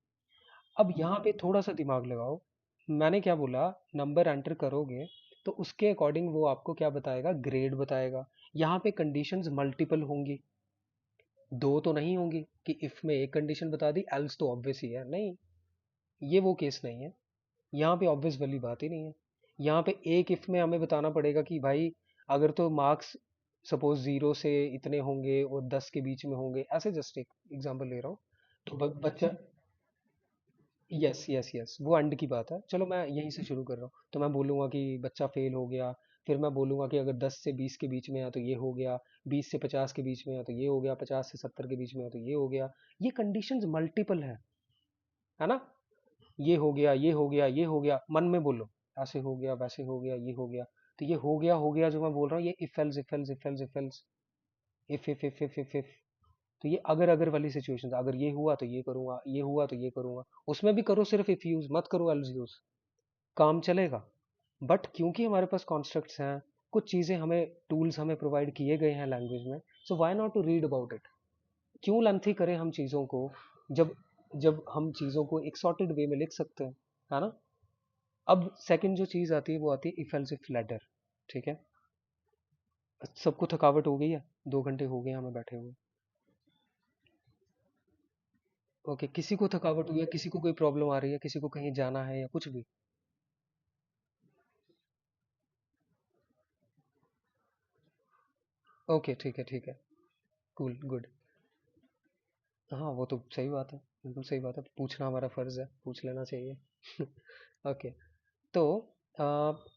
अब यहाँ पे थोड़ा सा दिमाग लगाओ, मैंने क्या बोला, नंबर एंटर करोगे तो उसके अकॉर्डिंग वो आपको क्या बताएगा, ग्रेड बताएगा। यहाँ पे कंडीशंस मल्टीपल होंगी, दो तो नहीं होंगी कि इफ में एक कंडीशन बता दी एल्स तो ऑब्वियस ही है, नहीं, ये वो केस नहीं है। यहाँ पे ऑब्वियस वाली बात ही नहीं है। यहाँ पे एक इफ में हमें बताना पड़ेगा कि भाई अगर तो मार्क्स सपोज 0 से इतने होंगे और 10 के बीच में होंगे, ऐसे जस्ट एक एग्जांपल ले रहा हूँ। तो बच्चा यस यस यस, वो एंड की बात है। चलो मैं यहीं से शुरू कर रहा हूँ। तो मैं बोलूंगा कि बच्चा फेल हो गया। फिर मैं बोलूंगा कि अगर 10 से 20 के बीच में है तो ये हो गया, 20 से 50 के बीच में है तो ये हो गया, 50 से 70 के बीच में है तो ये हो गया। ये कंडीशंस मल्टीपल है ना। ये हो गया, ये हो गया, ये हो गया, मन में बोलो ऐसे हो गया, वैसे हो गया, ये हो गया। तो ये हो गया जो मैं बोल रहा हूँ, ये if else if else if else if else, if तो ये अगर वाली सिचुएशन, अगर ये हुआ तो ये करूंगा, ये हुआ तो ये करूंगा। उसमें भी करो सिर्फ इफ यूज, मत करो एल्स यूज, काम चलेगा। बट क्योंकि हमारे पास कॉन्स्ट्रक्ट्स हैं, कुछ चीजें हमें, टूल्स हमें प्रोवाइड किए गए हैं लैंग्वेज में, so why not to read about it. क्यों लेंथी करें हम चीजों को, जब जब हम चीजों को एक सॉर्टेड वे में लिख सकते हैं, है ना। अब सेकंड जो चीज आती है वो आती है इफ एल्स इफ लेटर। ठीक है, सबको थकावट हो गई है, 2 घंटे हो गए हमें बैठे हुए। ओके, किसी को थकावट हुई है, किसी को कोई प्रॉब्लम आ रही है, किसी को कहीं जाना है या कुछ भी। ओके ठीक है ठीक है, कूल गुड। हाँ वो तो सही बात है, बिल्कुल सही बात है, पूछना हमारा फर्ज है, पूछ लेना चाहिए। ओके। तो अ,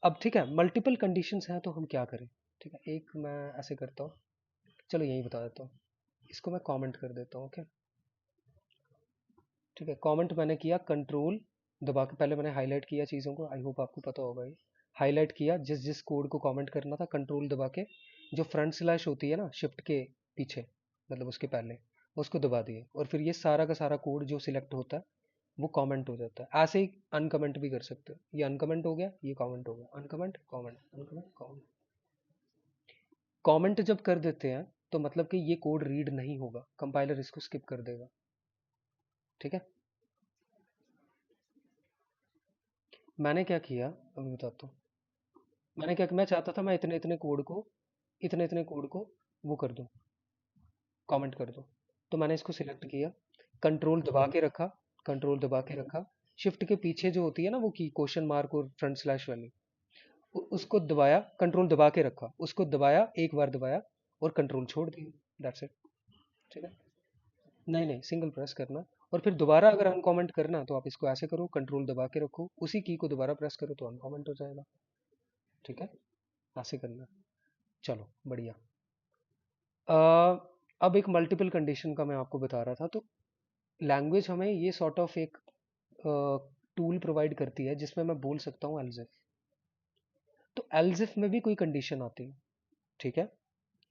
अब ठीक है, मल्टीपल कंडीशंस हैं तो हम क्या करें। ठीक है, एक मैं ऐसे करता हूँ, चलो यही बता देता हूँ, इसको मैं कमेंट कर देता हूँ। ओके ठीक है, कमेंट मैंने किया, कंट्रोल दबा के, पहले मैंने हाईलाइट किया चीज़ों को, आई होप आपको पता होगा ये। हाईलाइट किया, जिस जिस कोड को कमेंट करना था, कंट्रोल दबा के, जो फ्रंट स्लैश होती है ना शिफ्ट के पीछे, मतलब उसके पहले, उसको दबा दिए, और फिर ये सारा का सारा कोड जो सिलेक्ट होता है वो कमेंट हो जाता है। ऐसे ही अनकमेंट भी कर सकते हो, ये अनकमेंट हो गया, ये कमेंट हो गया, uncomment comment uncomment comment. Comment जब कर देते हैं तो मतलब कि ये कोड रीड नहीं होगा, कंपाइलर इसको स्किप कर देगा। ठीक है, मैंने क्या किया अभी बताता हूँ। मैंने क्या, मैं चाहता था मैं इतने इतने कोड को, इतने इतने कोड को वो कर दूं, कमेंट कर दूं। तो मैंने इसको सिलेक्ट किया, कंट्रोल दबा के रखा, कंट्रोल दबा के रखा, शिफ्ट के पीछे जो होती है ना वो की क्वेश्चन मार्क और फ्रंट स्लैश वाली, उसको दबाया, कंट्रोल दबा के रखा, उसको दबाया, एक बार दबाया और कंट्रोल छोड़ दिया, दैट्स इट। ठीक है, नहीं नहीं, सिंगल प्रेस करना, और फिर दोबारा अगर अनकमेंट करना तो आप इसको ऐसे करो, कंट्रोल दबा के रखो, उसी की को दोबारा प्रेस करो तो अनकमेंट हो जाएगा। ठीक है, ऐसे करना। चलो बढ़िया। अ, अब एक मल्टीपल कंडीशन का मैं आपको बता रहा था। तो लैंग्वेज हमें ये सॉर्ट ऑफ एक टूल प्रोवाइड करती है जिसमें मैं बोल सकता हूँ एल्स इफ। तो एल्स इफ में भी कोई कंडीशन आती है। ठीक है,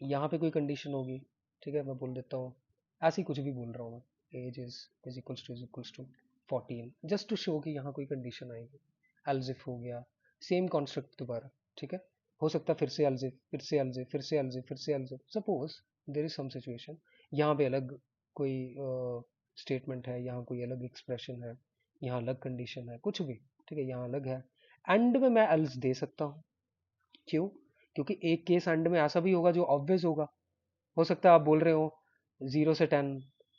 यहाँ पे कोई कंडीशन होगी। ठीक है, मैं बोल देता हूँ, ऐसे ही कुछ भी बोल रहा हूँ मैं, age is equals to 14, just to show कि यहाँ कोई कंडीशन आएगी। एल्स इफ हो गया, सेम कॉन्स्ट्रक्ट दोबारा। ठीक है, हो सकता है फिर से एल्स इफ, फिर से एल्स इफ, फिर से एल्स इफ, फिर से else if, suppose there is some situation, यहाँ पे अलग कोई स्टेटमेंट है, यहाँ कोई अलग एक्सप्रेशन है, यहाँ अलग कंडीशन है, कुछ भी। ठीक है, यहाँ अलग है, एंड में मैं एल्स दे सकता हूँ। क्यों? क्योंकि एक केस एंड में ऐसा भी होगा जो ऑब्वियस होगा। हो सकता है आप बोल रहे हो 0 से 10,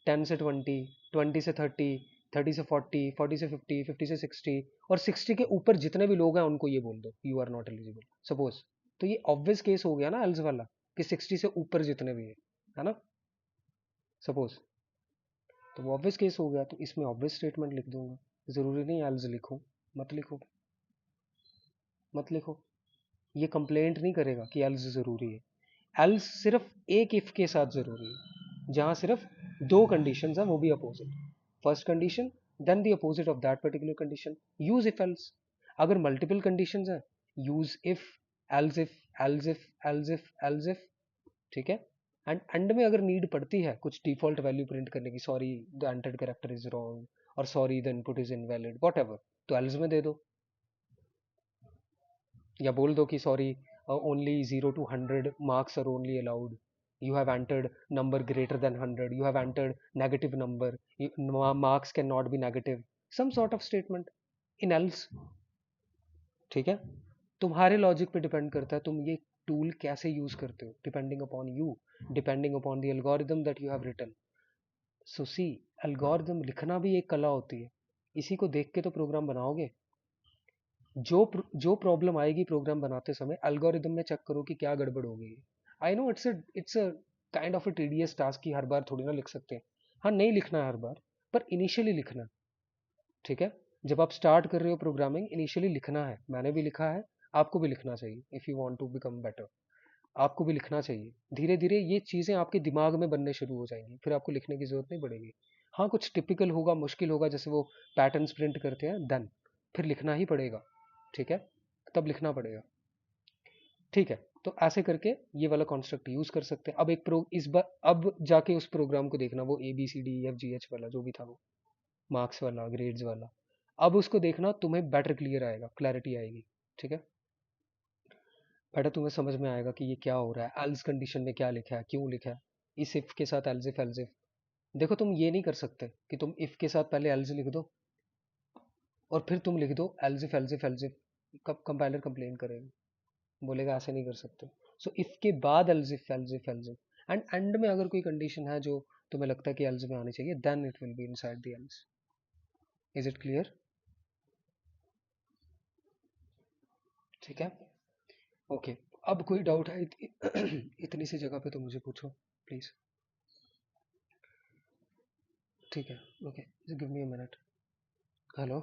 10 से 20, 20 से 30, 30 से 40, 40 से 50, 50 से 60, और 60 के ऊपर जितने भी लोग हैं उनको ये बोल दो you are not eligible, suppose. तो ये ऑब्वियस केस हो गया ना एल्स वाला, कि 60 से ऊपर जितने भी है ना, सपोज। तो वो ऑब्वियस केस हो गया, तो इसमें ऑब्वियस स्टेटमेंट लिख दूंगा, जरूरी नहीं एल्स लिखो, मत लिखो, मत लिखो। ये कंप्लेंट नहीं करेगा कि एल्स जरूरी है। एल्स सिर्फ एक इफ के साथ जरूरी है, जहां सिर्फ दो कंडीशंस हैं, वो भी अपोजिट। First condition, then the opposite of that particular condition, use if else. अगर मल्टीपल कंडीशंस हैं, use if, else if, else if, else if, else if. ठीक है, एंड एंड में अगर नीड पड़ती है कुछ डिफॉल्ट वैल्यू प्रिंट करने की, sorry the entered character is wrong, or sorry the input is invalid, whatever, तो एल्स में दे दो। या बोल दो कि sorry, only 0 to 100 marks are only allowed, you have entered number greater than 100, you have entered negative number, marks cannot be negative, some sort of statement in else। ठीक है, तुम्हारे लॉजिक पे डिपेंड करता है तुम ये टूल कैसे use करते हो, depending upon you, depending upon the algorithm that you have written. So see, algorithm लिखना भी एक कला होती है, इसी को देख के तो प्रोग्राम बनाओगे। जो प्रॉब्लम आएगी प्रोग्राम बनाते समय, एल्गोरिदम में चेक करो कि क्या गड़बड़ हो गई है। I no it's a kind of a tedious task, कि हर बार थोड़ी ना लिख सकते हैं। हाँ, नहीं लिखना है हर बार, पर इनिशियली लिखना। ठीक है। जब आप स्टार्ट कर रहे हो प्रोग्रामिंग, इनिशियली लिखना है, मैंने भी लिखा है, आपको भी लिखना चाहिए। If you want to become better, आपको भी लिखना चाहिए। धीरे धीरे ये चीज़ें आपके दिमाग में बनने शुरू हो जाएंगी, फिर आपको लिखने की ज़रूरत नहीं पड़ेगी। हाँ, कुछ टिपिकल होगा, मुश्किल होगा, जैसे वो पैटर्न्स प्रिंट करते हैं, देन फिर लिखना ही पड़ेगा। ठीक है, तब लिखना पड़ेगा। ठीक है, तो ऐसे करके ये वाला कॉन्स्ट्रक्ट यूज कर सकते हैं। अब एक प्रो इस बार अब जाके उस प्रोग्राम को देखना, वो ABCDEFGH वाला जो भी था, वो मार्क्स वाला, ग्रेड्स वाला। अब उसको देखना, तुम्हें बेटर क्लियर आएगा, क्लैरिटी आएगी। ठीक है, बेटर तुम्हें समझ में आएगा कि ये क्या हो रहा है, एल्स कंडीशन में क्या लिखा है, क्यों लिखा है, इस इफ के साथ एल्स इफ एल्स इफ। देखो, तुम ये नहीं कर सकते कि तुम इफ के साथ पहले एल्स लिख दो और फिर तुम लिख दो else if else if else if. कब कंपाइलर कंप्लेन करेगा, बोलेगा ऐसे नहीं कर सकते। सो इफ के बाद else if else if else if, and and में अगर कोई कंडीशन है जो तुम्हें लगता है कि एल्स में आनी चाहिए, then it will be inside the else. Is it clear? ठीक है, ओके। अब कोई डाउट है इतनी सी जगह पे तो मुझे पूछो, प्लीज। ठीक है, okay, give me a minute. Hello.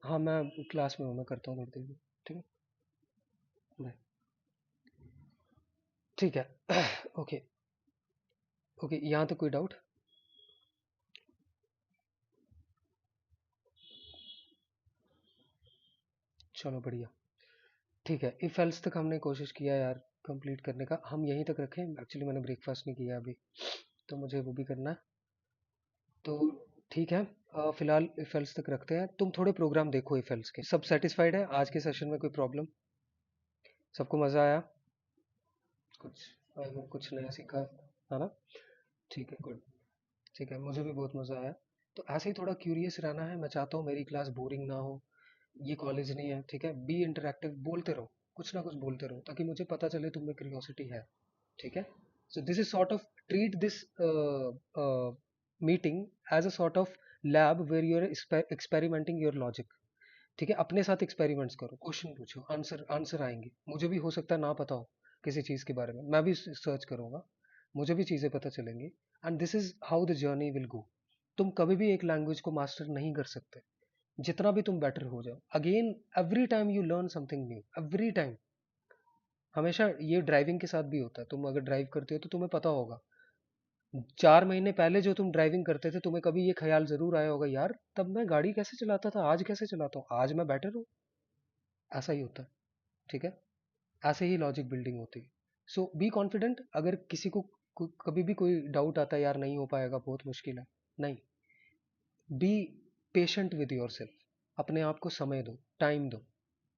हाँ, मैं क्लास में हूँ, मैं करता हूँ थोड़ी देर में। ठीक है, बाय। ठीक है। ओके, ओके, यहाँ तक कोई डाउट? चलो बढ़िया। ठीक है, इफ एल्स तक हमने कोशिश किया यार कंप्लीट करने का, हम यहीं तक रखें। एक्चुअली मैंने ब्रेकफास्ट नहीं किया अभी, तो मुझे वो भी करना है। तो ठीक है, फिलहाल इफ एल्स तक रखते हैं। तुम थोड़े प्रोग्राम देखो इफ एल्स के। सब सेटिस्फाइड है आज के सेशन में? कोई प्रॉब्लम? सबको मज़ा आया? कुछ कुछ नया सीखा है ना? ठीक है, गुड। ठीक है, मुझे भी बहुत मज़ा आया। तो ऐसे ही थोड़ा क्यूरियस रहना है, मैं चाहता हूँ मेरी क्लास बोरिंग ना हो। ये कॉलेज नहीं है, ठीक है? बी इंटरेक्टिव, बोलते रहो, कुछ ना कुछ बोलते रहो, ताकि मुझे पता चले तुम में क्यूरियोसिटी है। ठीक है, so this is sort of, treat this meeting as a sort of lab where you are experimenting your logic. ठीक है, अपने साथ एक्सपेरिमेंट्स करो, क्वेश्चन पूछो, आंसर आंसर आएंगे। मुझे भी हो सकता है ना पता हो किसी चीज़ के बारे में, मैं भी सर्च करूंगा, मुझे भी चीज़ें पता चलेंगी। And this is how the journey will go. तुम कभी भी एक लैंग्वेज को मास्टर नहीं कर सकते, जितना भी तुम बेटर हो जाओ। Again, every time you learn something new, every time. हमेशा ये ड्राइविंग के साथ भी होता है। तुम अगर ड्राइव करते हो तो तुम्हें पता होगा, 4 महीने पहले जो तुम ड्राइविंग करते थे, तुम्हें कभी ये ख्याल जरूर आया होगा, यार तब मैं गाड़ी कैसे चलाता था, आज कैसे चलाता हूँ, आज मैं बेटर हूँ। ऐसा ही होता है। ठीक है, ऐसे ही लॉजिक बिल्डिंग होती है। सो बी कॉन्फिडेंट। अगर किसी को कभी भी कोई डाउट आता है, यार नहीं हो पाएगा, बहुत मुश्किल है, नहीं, be patient with your self. अपने आप को समय दो, टाइम दो,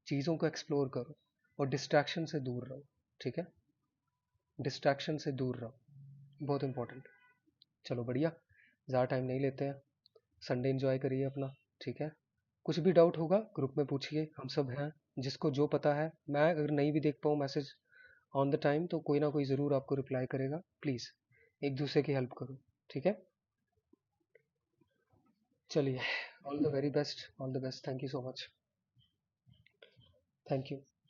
चीज़ों को एक्सप्लोर करो, और डिस्ट्रैक्शन से दूर रहो। ठीक है, डिस्ट्रैक्शन से दूर रहो, बहुत इंपॉर्टेंट। चलो बढ़िया, ज़्यादा टाइम नहीं लेते हैं। संडे एंजॉय करिए अपना। ठीक है, कुछ भी डाउट होगा ग्रुप में पूछिए, हम सब हैं। जिसको जो पता है, मैं अगर नहीं भी देख पाऊँ मैसेज ऑन द टाइम, तो कोई ना कोई ज़रूर आपको रिप्लाई करेगा। प्लीज़ एक दूसरे की हेल्प करो। ठीक है, चलिए, all the very best, all the best, thank you so much. Thank you.